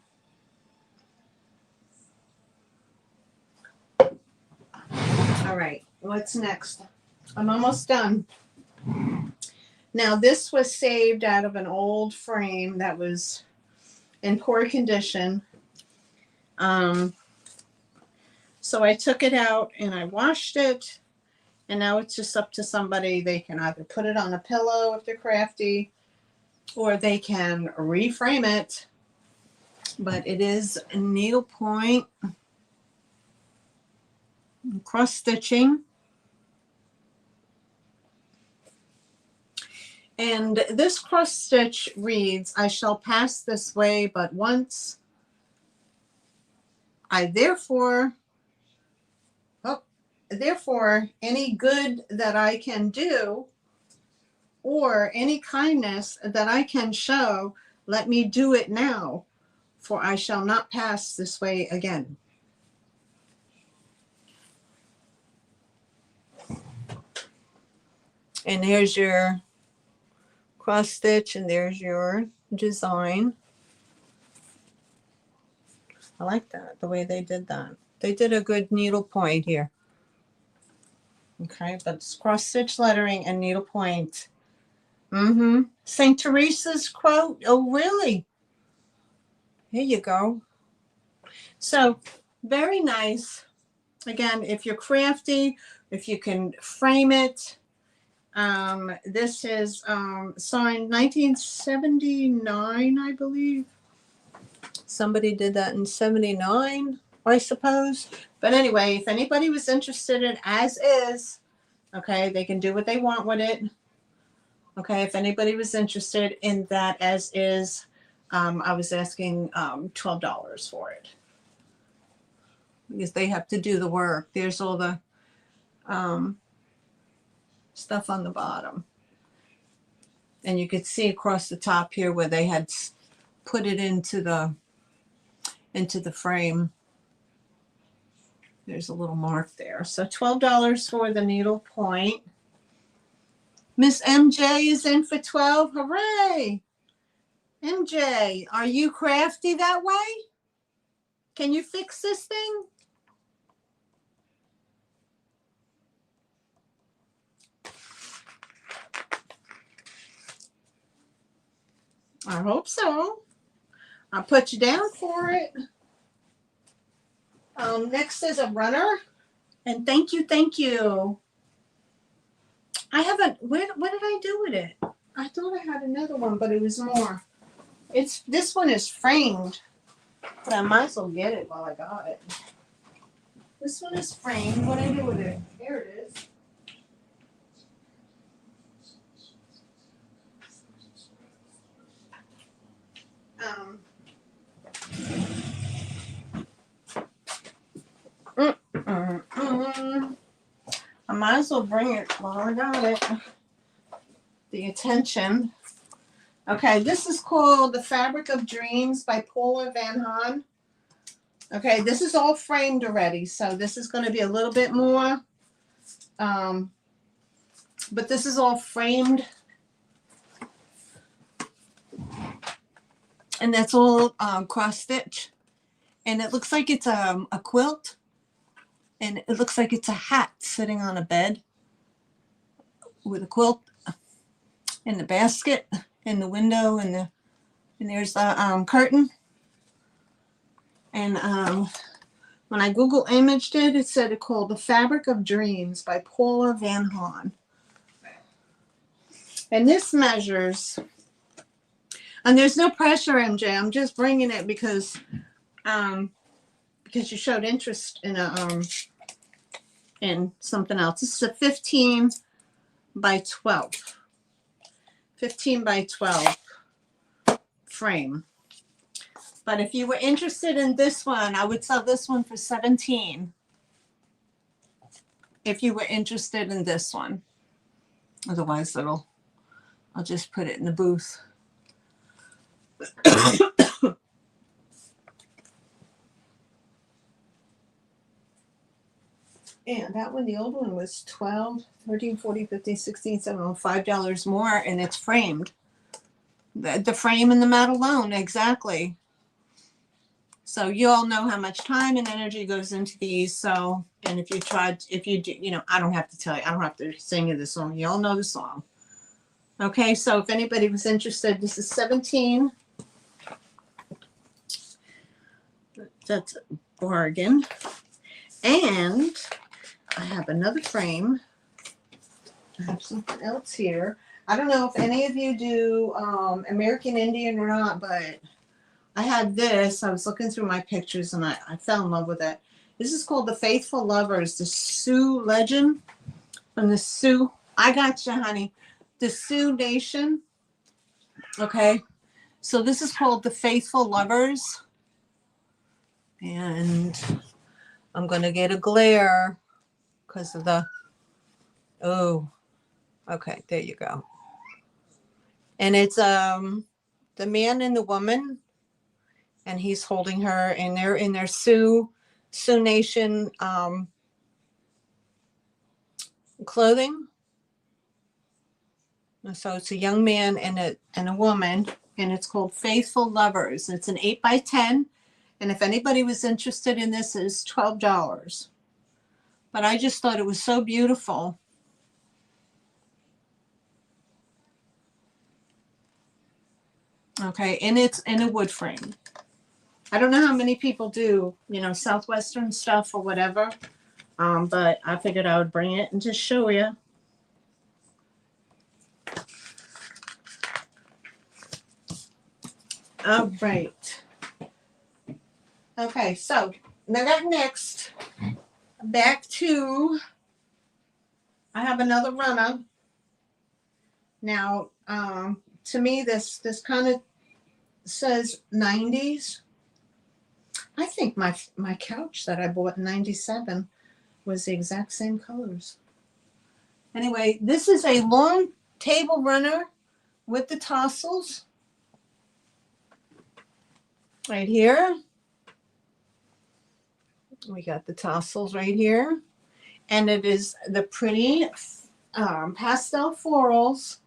right, what's next? I'm almost done. Now, this was saved out of an old frame that was in poor condition. So I took it out and I washed it, and now it's just up to somebody. They can either put it on a pillow if they're crafty, or they can reframe it. But it is needlepoint, cross stitching. And this cross stitch reads, I shall pass this way but once. I therefore, any good that I can do or any kindness that I can show, let me do it now, for I shall not pass this way again. And there's your cross stitch, and there's your design. I like that, the way they did that. They did a good needle point here. Okay, but it's cross stitch lettering and needle point. St. Teresa's quote. Oh, really? Here you go. So very nice. Again, if you're crafty, if you can frame it. This is signed 1979, I believe. Somebody did that in 79, I suppose. But anyway, if anybody was interested in as is, okay, they can do what they want with it. Okay, if anybody was interested in that as is, I was asking $12 for it. Because they have to do the work. There's all the stuff on the bottom. And you could see across the top here where they had put it into the frame. There's a little mark there. So $12 for the needle point. Miss MJ is in for 12. Hooray! MJ, are you crafty that way? Can you fix this thing? I hope so. I'll put you down for it. Next is a runner. And thank you, thank you. I haven't, what did I do with it? I thought I had another one, but it was more. This one is framed, but I might as well get it while I got it. This one is framed. What did I do with it? Here it is. I might as well bring it while I got it. The attention. Okay, this is called The Fabric of Dreams by Paula Van Hahn. Okay, this is all framed already, so this is going to be a little bit more. But this is all framed. And that's all cross stitch. And it looks like it's a quilt. And it looks like it's a hat sitting on a bed with a quilt in the basket, in the window, and there's the curtain. And when I Google imaged it, it said it called The Fabric of Dreams by Paula Van Hahn. And this measures, and there's no pressure, MJ. I'm just bringing it because you showed interest in something else. This is a 15 by 12. 15 by 12 frame. But if you were interested in this one, I would sell this one for 17. If you were interested in this one. Otherwise, I'll just put it in the booth. And that one, the old one was 12, 13, 14, 15, 16, 17, $5 more, and it's framed. The frame and the mat alone, exactly. So you all know how much time and energy goes into these. So, and if you do, I don't have to tell you, I don't have to sing you the song. You all know the song. Okay, so if anybody was interested, this is 17. That's a bargain. And I have another frame. I have something else here. I don't know if any of you do American Indian or not, but I had this. I was looking through my pictures and I fell in love with it. This is called The Faithful Lovers, the Sioux legend from the Sioux. I got you, honey. The Sioux Nation. Okay. So this is called The Faithful Lovers. And I'm going to get a glare because of the, okay, there you go. And it's the man and the woman, and he's holding her, and they're in their Sioux Nation clothing. And so it's a young man and a woman, and it's called Faithful Lovers. It's an 8 by 10. And if anybody was interested in this, it's $12. But I just thought it was so beautiful. Okay, and it's in a wood frame. I don't know how many people do, Southwestern stuff or whatever. But I figured I would bring it and just show you. All right. Okay, so now that next, back to, I have another runner. Now, to me, this kind of says 90s. I think my couch that I bought in 97 was the exact same colors. Anyway, this is a long table runner with the tassels. Right here. We got the tassels right here. And it is the pretty pastel florals.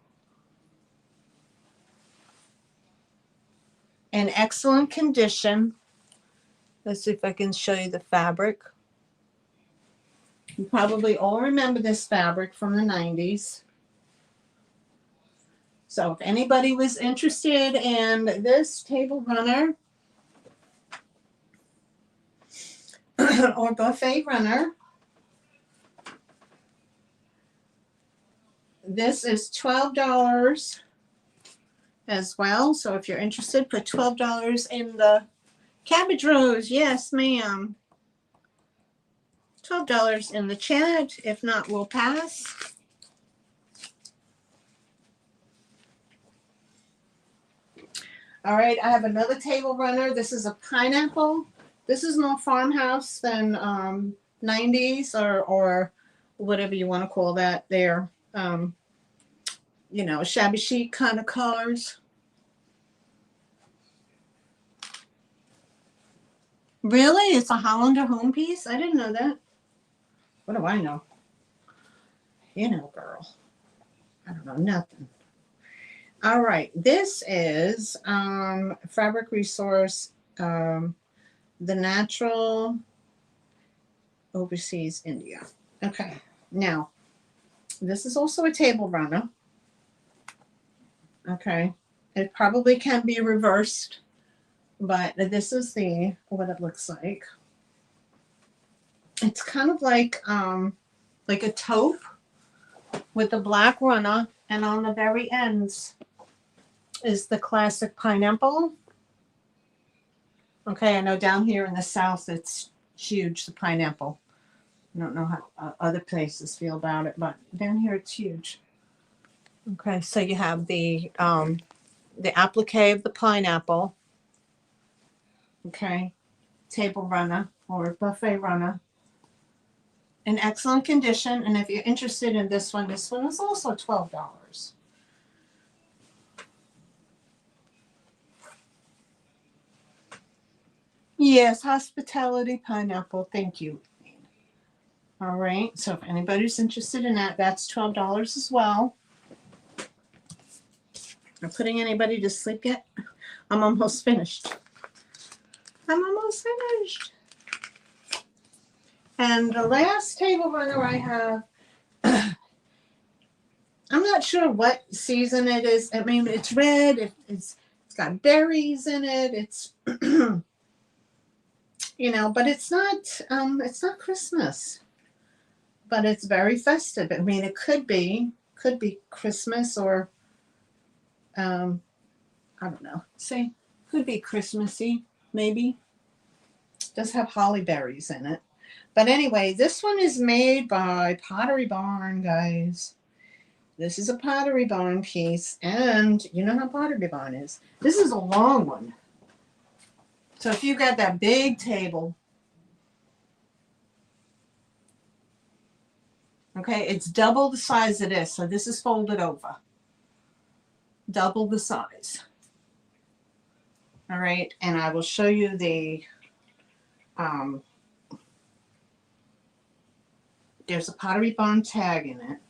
In excellent condition. Let's see if I can show you the fabric. You probably all remember this fabric from the 90s. So if anybody was interested in this table runner or buffet runner, this is $12 as well. So if you're interested, put $12 in the cabbage rose. Yes, ma'am. $12 in the chat. If not, we'll pass. All right, I have another table runner. This is a pineapple. This is more farmhouse than 90s or whatever you want to call that there. You know, shabby chic kind of colors. Really? It's a Hollander home piece? I didn't know that. What do I know? You know, girl. I don't know nothing. All right. This is Fabric Resource, The Natural Overseas India. Okay. Now, this is also a table runner. Okay. It probably can be reversed, but this is what it looks like. It's kind of like a taupe with the black runner, and on the very ends is the classic pineapple. Okay, I know down here in the South it's huge, the pineapple. I don't know how other places feel about it, but down here it's huge. Okay, so you have the applique of the pineapple. Okay, table runner or buffet runner. In excellent condition, and if you're interested in this one is also $12. Yes, hospitality pineapple. Thank you. All right, so if anybody's interested in that, that's $12 as well. Am I putting anybody to sleep yet? I'm almost finished. And the last table runner I have, I'm not sure what season it is. I mean, it's red. It's got berries in it. It's you know, but it's not Christmas. But it's very festive. I mean, it could be Christmas or I don't know. Say could be Christmassy, maybe. It does have holly berries in it. But anyway, this one is made by Pottery Barn, guys. This is a Pottery Barn piece, and you know how Pottery Barn is. This is a long one. So if you got that big table, okay, it's double the size of this. So this is folded over. Double the size. All right, and I will show you the there's a Pottery Barn tag in it.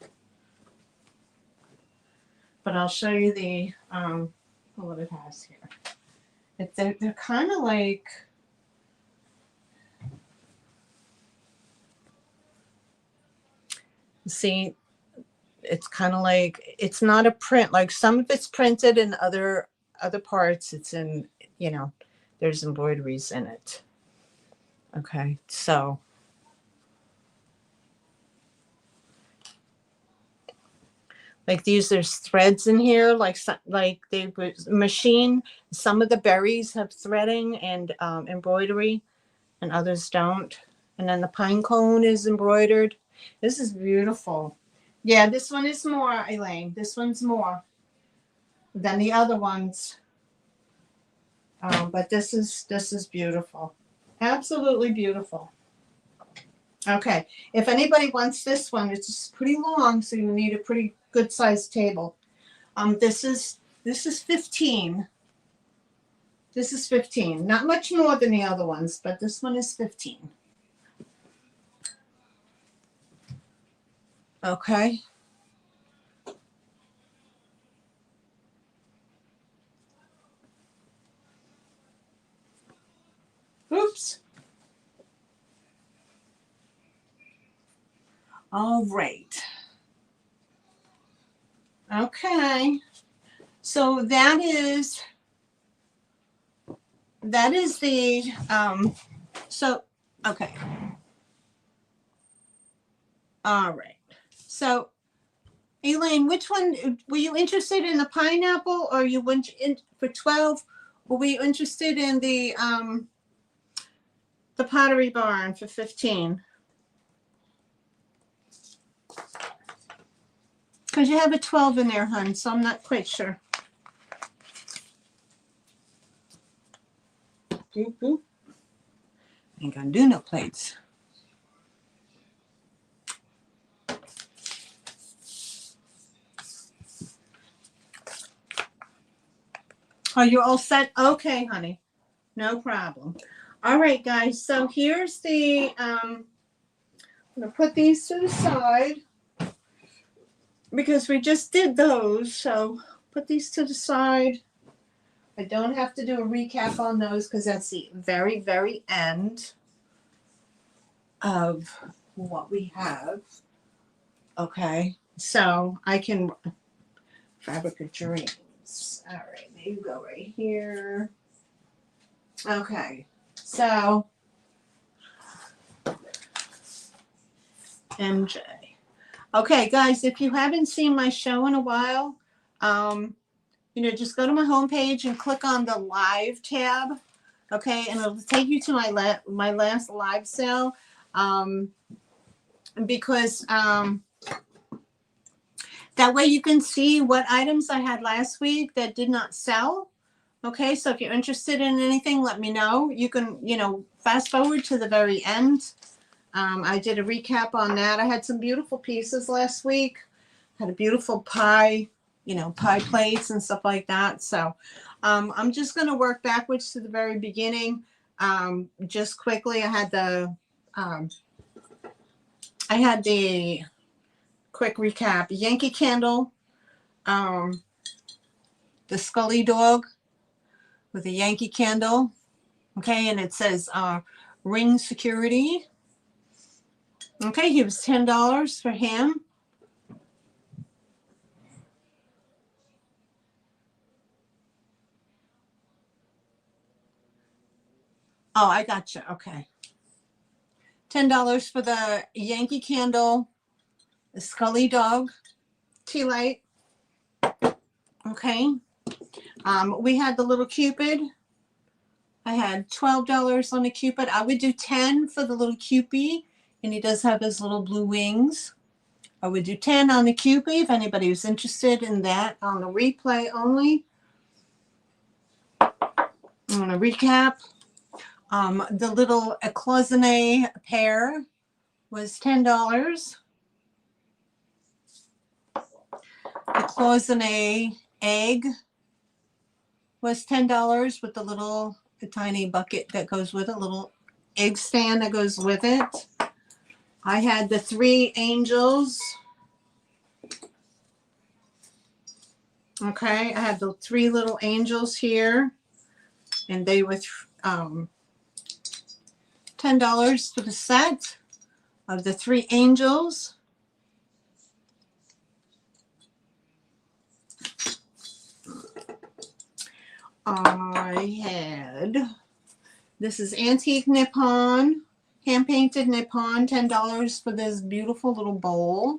But I'll show you the what it has here. They're kind of like, see, it's kind of like, it's not a print. Like some of it's printed and other parts it's in, you know, there's embroideries in it. Okay, so like these, there's threads in here, like they machine. Some of the berries have threading and embroidery, and others don't. And then the pine cone is embroidered. This is beautiful. Yeah, this one is more, Elaine. This one's more than the other ones. But this is beautiful. Absolutely beautiful. Okay, if anybody wants this one, it's pretty long, so you need a pretty good sized table. This is 15. This is 15. Not much more than the other ones, but this one is 15. Okay. Oops. All right. Okay. So that is the, so, okay. All right. So, Elaine, which one, were you interested in the pineapple, or you went in for 12? Or were you interested in the Pottery Barn for 15? Because you have a 12 in there, hon, so I'm not quite sure. Boop, boop. Ain't gonna do no plates. Are you all set? Okay, honey. No problem. All right, guys. So here's the, I'm going to put these to the side because we just did those. So put these to the side. I don't have to do a recap on those because that's the very, very end of what we have. Okay. So I can, Fabric of Dreams. All right, there you go right here. Okay, so MJ. Okay, guys, if you haven't seen my show in a while, just go to my homepage and click on the live tab. Okay, and it'll take you to my last live sale. Because that way you can see what items I had last week that did not sell. Okay, so if you're interested in anything, let me know. You can, fast forward to the very end. I did a recap on that. I had some beautiful pieces last week. Had a beautiful pie, pie plates and stuff like that. So I'm just going to work backwards to the very beginning. Just quickly, I had the quick recap. Yankee Candle, the Scully dog with a Yankee candle. Okay, and it says ring security. Okay, he was $10 for him. Oh, I gotcha. Okay. $10 for the Yankee Candle, the Scully Dog, tea light. Okay. We had the little Cupid. I had $12 on the Cupid. I would do 10 for the little Cupid, and he does have his little blue wings. I would do 10 on the Cupid if anybody was interested in that on the replay only. I'm going to recap. The little cloisonne pear was $10. The cloisonne egg was $10 with the little tiny bucket that goes with it, little egg stand that goes with it. I had the 3 angels. Okay, I had the 3 little angels here, and they were $10 for the set of the 3 angels. I had, this is Antique Nippon, hand-painted Nippon, $10 for this beautiful little bowl.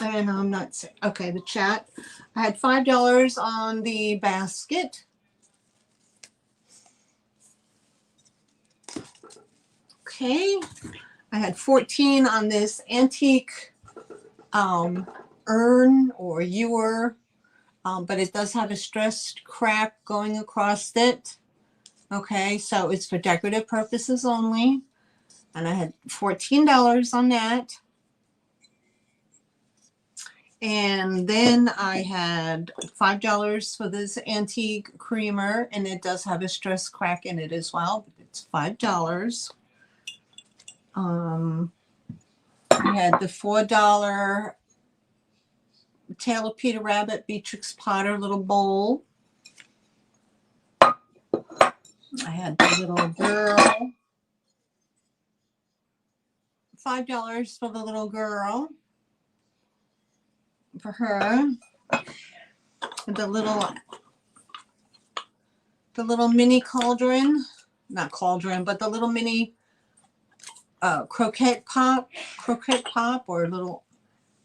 And I'm not saying, okay, the chat. I had $5 on the basket. Okay. I had 14 on this antique urn or ewer, but it does have a stressed crack going across it. Okay, so it's for decorative purposes only. And I had $14 on that. And then I had $5 for this antique creamer, and it does have a stress crack in it as well. It's $5. I had the $4 Tail of Peter Rabbit Beatrix Potter little bowl. I had the little girl. $5 for the little girl. for her. The little mini cauldron, not cauldron, but the little mini croquette pop, or little,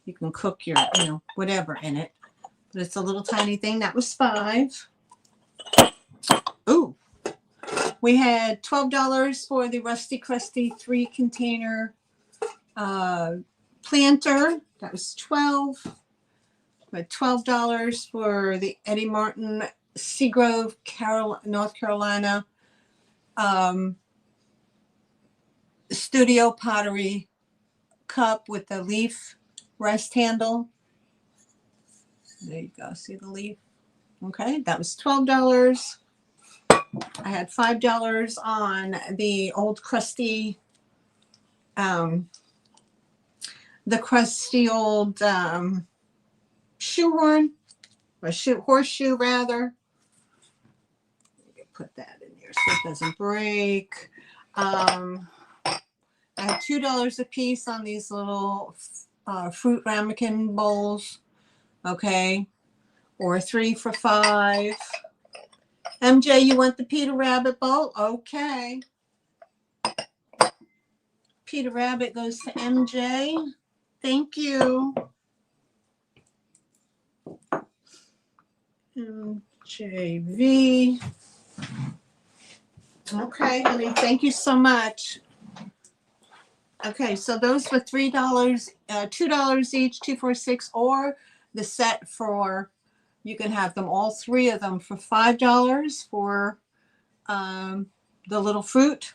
you can cook your, whatever in it. But it's a little tiny thing. That was $5. Ooh. We had $12 for the Rusty Crusty 3-container planter. That was $12. We had $12 for the Eddie Martin Seagrove, North Carolina studio pottery cup with the leaf rest handle. There you go. See the leaf? Okay, that was $12. I had $5 on the old crusty, the crusty old shoehorn, or horseshoe rather. Put that in here so it doesn't break. I had $2 a piece on these little fruit ramekin bowls. Okay, or 3 for $5. MJ, you want the Peter Rabbit bowl? Okay. Peter Rabbit goes to MJ. Thank you. MJV. Okay, honey, thank you so much. Okay, so those were $3, $2 each, 2 for $6, or the set for, you can have them, all 3 of them, for $5 for the little fruit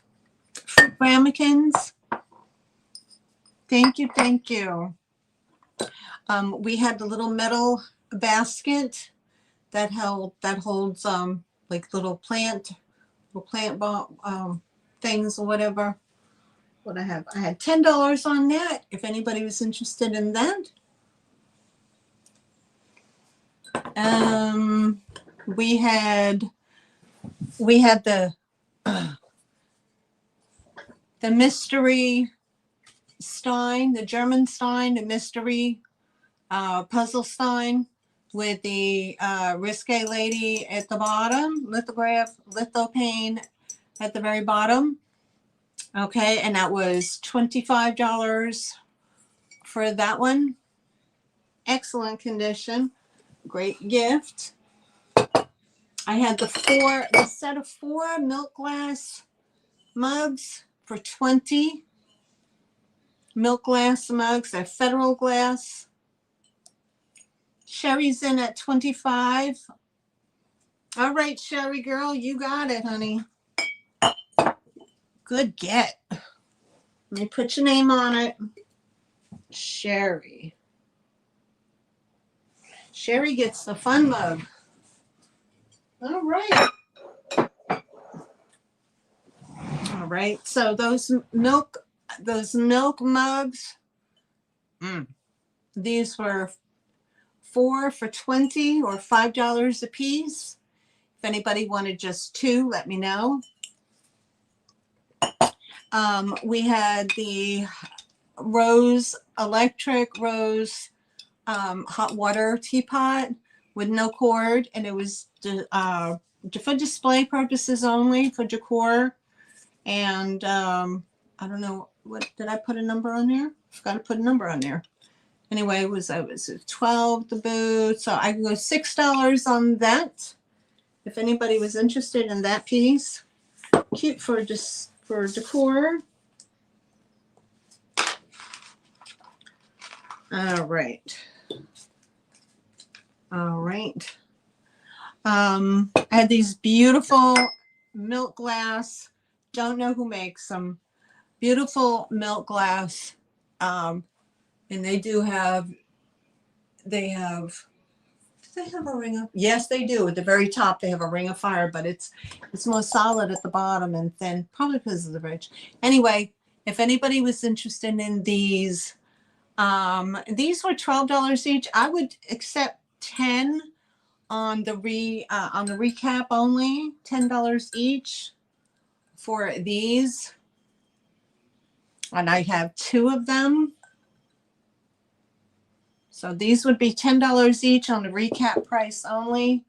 ramekins. Thank you, thank you. We had the little metal basket that holds like little plant things or whatever. What I had $10 on that, if anybody was interested in that. We had the mystery stein, the German stein, the mystery puzzle stein with the risque lady at the bottom, litho pane at the very bottom. Okay, and that was $25 for that one. Excellent condition. Great gift. I had the set of 4 milk glass mugs for $20. Milk glass mugs, they're Federal glass. Sherry's in at $25. All right, Sherry girl, you got it, honey. Good get. Let me put your name on it. Sherry. Sherry gets the fun mug. All right. All right. So those milk mugs, these were 4 for $20 or $5 a piece. If anybody wanted just 2, let me know. We had the electric rose hot water teapot with no cord, and it was for display purposes only, for decor. And I don't know, what did I put a number on there? Forgot to put a number on there. Anyway, it was 12 the boot, so I can go $6 on that. If anybody was interested in that piece, cute for decor. All right. I had these beautiful milk glass. Don't know who makes them. Beautiful milk glass. And they have. Do they have a ring of? Yes, they do. At the very top, they have a ring of fire, but it's more solid at the bottom and thin, probably because of the ridge. Anyway, if anybody was interested in these were $12 each. I would accept 10 on the recap only. $10 each for these, and I have 2 of them. So these would be $10 each on the recap price only.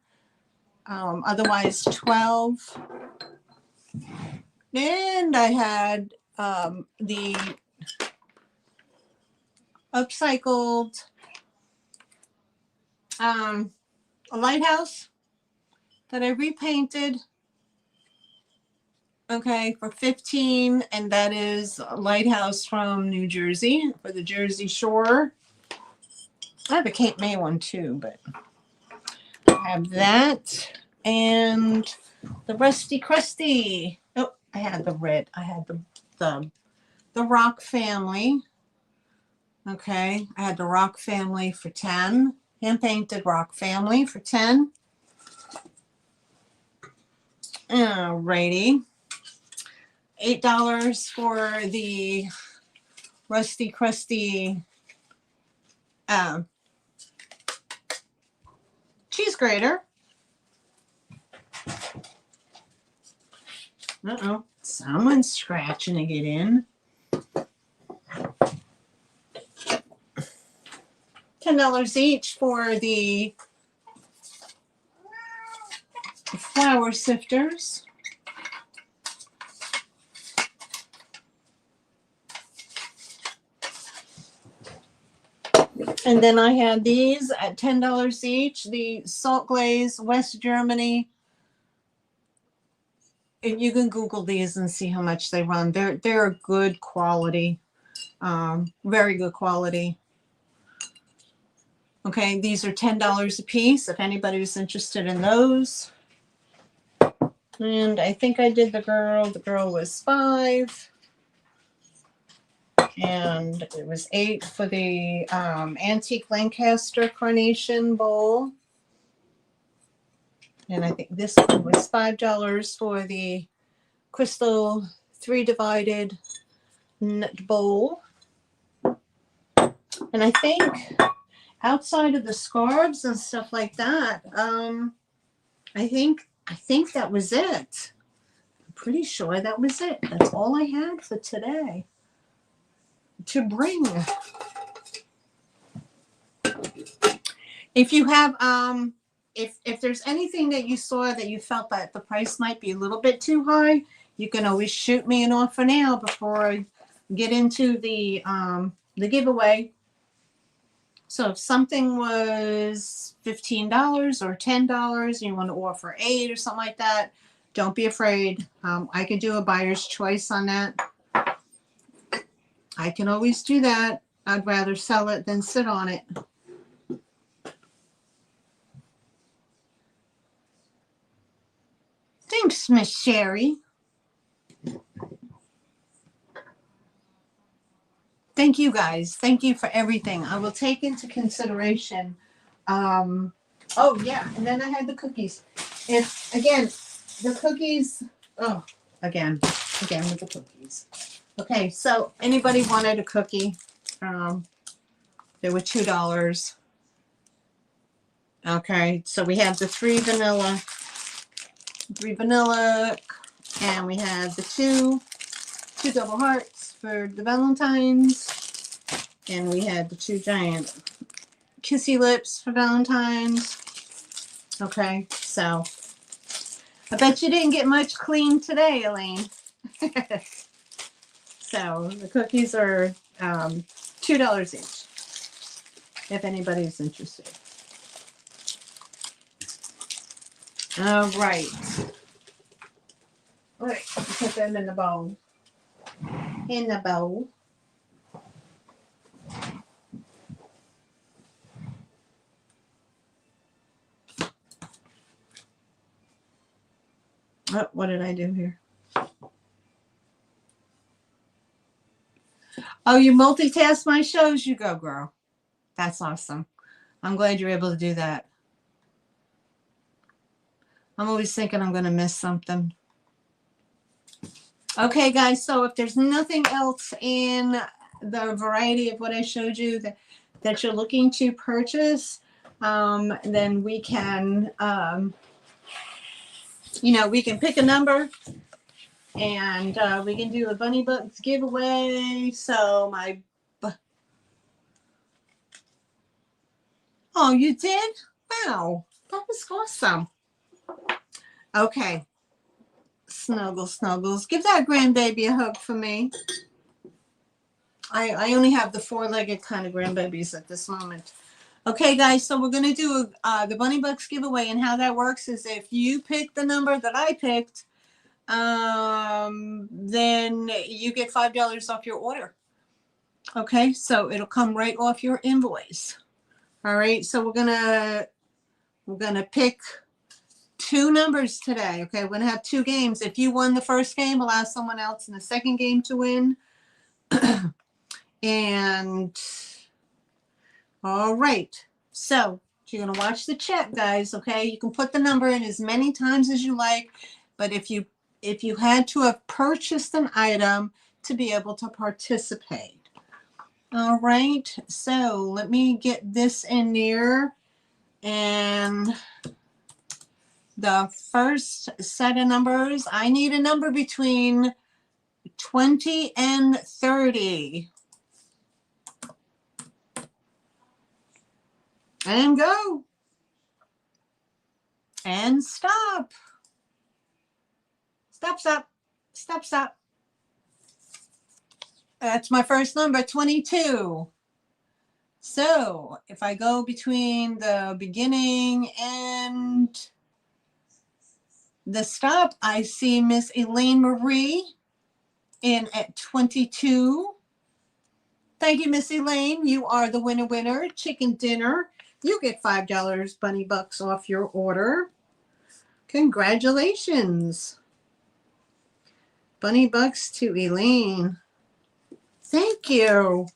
Otherwise 12. And I had the upcycled a lighthouse that I repainted. Okay, for 15, and that is a lighthouse from New Jersey for the Jersey Shore. I have a Cape May one too, but I have that and the Rusty Crusty. Oh, I had the red. I had the Rock Family. Okay, I had the Rock Family for 10. Hand painted Rock Family for 10. Alrighty. $8 for the Rusty Crusty cheese grater. Uh-oh, someone's scratching to get in. $10 each for the flour sifters. And then I had these at $10 each, the Salt Glaze West Germany. And you can Google these and see how much they run. They're good quality, very good quality. Okay, these are $10 a piece if anybody's interested in those. And I think I did the girl. The girl was 5. And it was 8 for the antique Lancaster carnation bowl. And I think this one was $5 for the crystal 3-divided nut bowl. And I think outside of the scarves and stuff like that, I think that was it. I'm pretty sure that was it. That's all I had for today to bring. If you have if there's anything that you saw that you felt that the price might be a little bit too high, you can always shoot me an offer now before I get into the giveaway. So if something was $15 or $10 and you want to offer 8 or something like that, don't be afraid. I can do a buyer's choice on that. I can always do that. I'd rather sell it than sit on it. Thanks, Miss Sherry. Thank you guys. Thank you for everything. I will take into consideration. Oh yeah, and then I had the cookies. It's again the cookies. Oh, again with the cookies. Okay, so anybody wanted a cookie? They were $2. Okay, so we have the 3 vanilla, and we have the two double hearts for the Valentines, and we had the 2 giant kissy lips for Valentine's. Okay, so I bet you didn't get much clean today, Elaine. So the cookies are $2 each, if anybody's interested. All right. All right, put them in the bowl. In the bowl. Oh, what did I do here? Oh, you multitask my shows? You go, girl. That's awesome. I'm glad you're able to do that. I'm always thinking I'm going to miss something. Okay, guys, so if there's nothing else in the variety of what I showed you that you're looking to purchase, then we can, we can pick a number and we can do a Bunny Bucks giveaway. So Oh, you did? Wow, that was awesome. Okay. Snuggles. Give that grandbaby a hug for me. I only have the four-legged kind of grandbabies at this moment. Okay, guys, so we're going to do the Bunny Bucks giveaway, and how that works is if you pick the number that I picked, then you get $5 off your order. Okay, so it'll come right off your invoice. All right, so we're gonna pick two numbers today. Okay, we're gonna have two games. If you won the first game, allow someone else in the second game to win. And all right, so you're gonna watch the chat, guys. Okay, you can put the number in as many times as you like, but if you had to have purchased an item to be able to participate. All right, so let me get this in there. And the first set of numbers, I need a number between 20 and 30. And go. And stop. Stop. That's my first number, 22. So if I go between the beginning and the stop, I see Miss Elaine Marie in at 22. Thank you, Miss Elaine. You are the winner. Chicken dinner. You get $5 Bunny Bucks off your order. Congratulations. Bunny Bucks to Elaine. Thank you.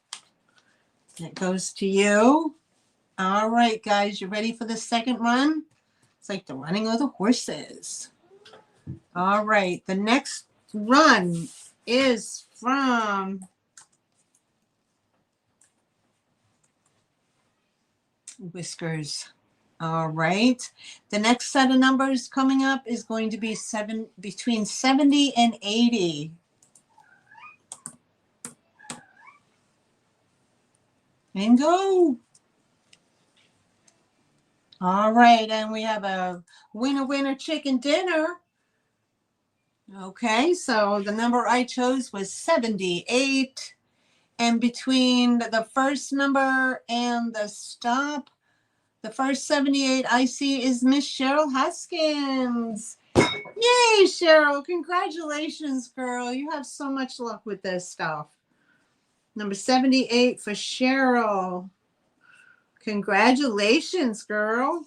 That goes to you. All right, guys, you ready for the second run? It's like the running of the horses. All right, the next run is from Whiskers. All right, the next set of numbers coming up is going to be between 70 and 80. And go. All right, and we have a winner chicken dinner. Okay, so the number I chose was 78. And between the first number and the stop, the first 78 I see is Miss Cheryl Hoskins. Yay, Cheryl. Congratulations, girl. You have so much luck with this stuff. Number 78 for Cheryl. Congratulations, girl.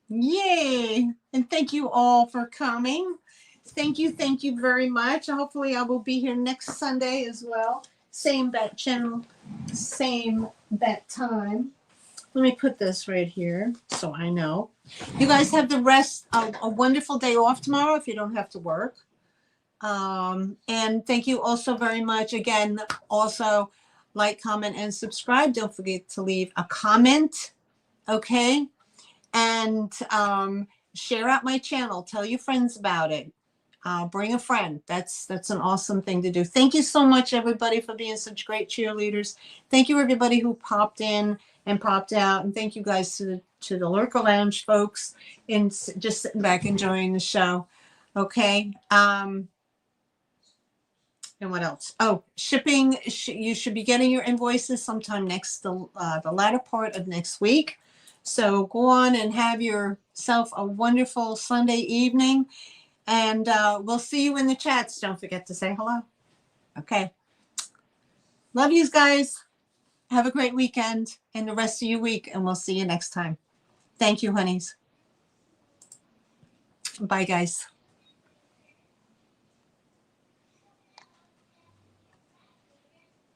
Yay. And thank you all for coming. Thank you very much. Hopefully I will be here next Sunday as well. Same bat channel, same bat time. Let me put this right here so I know. You guys have the rest of a wonderful day off tomorrow if you don't have to work. And thank you also very much. Again, also like, comment, and subscribe. Don't forget to leave a comment. Okay. And share out my channel. Tell your friends about it. Bring a friend. That's an awesome thing to do. Thank you so much, everybody, for being such great cheerleaders. Thank you, everybody who popped in and popped out. And thank you guys to the Lurker Lounge folks and just sitting back enjoying the show. Okay. And what else? Oh, shipping. You should be getting your invoices sometime the latter part of next week. So go on and have yourself a wonderful Sunday evening. And we'll see you in the chats. Don't forget to say hello. Okay. Love yous, guys. Have a great weekend and the rest of your week. And we'll see you next time. Thank you, honeys. Bye, guys.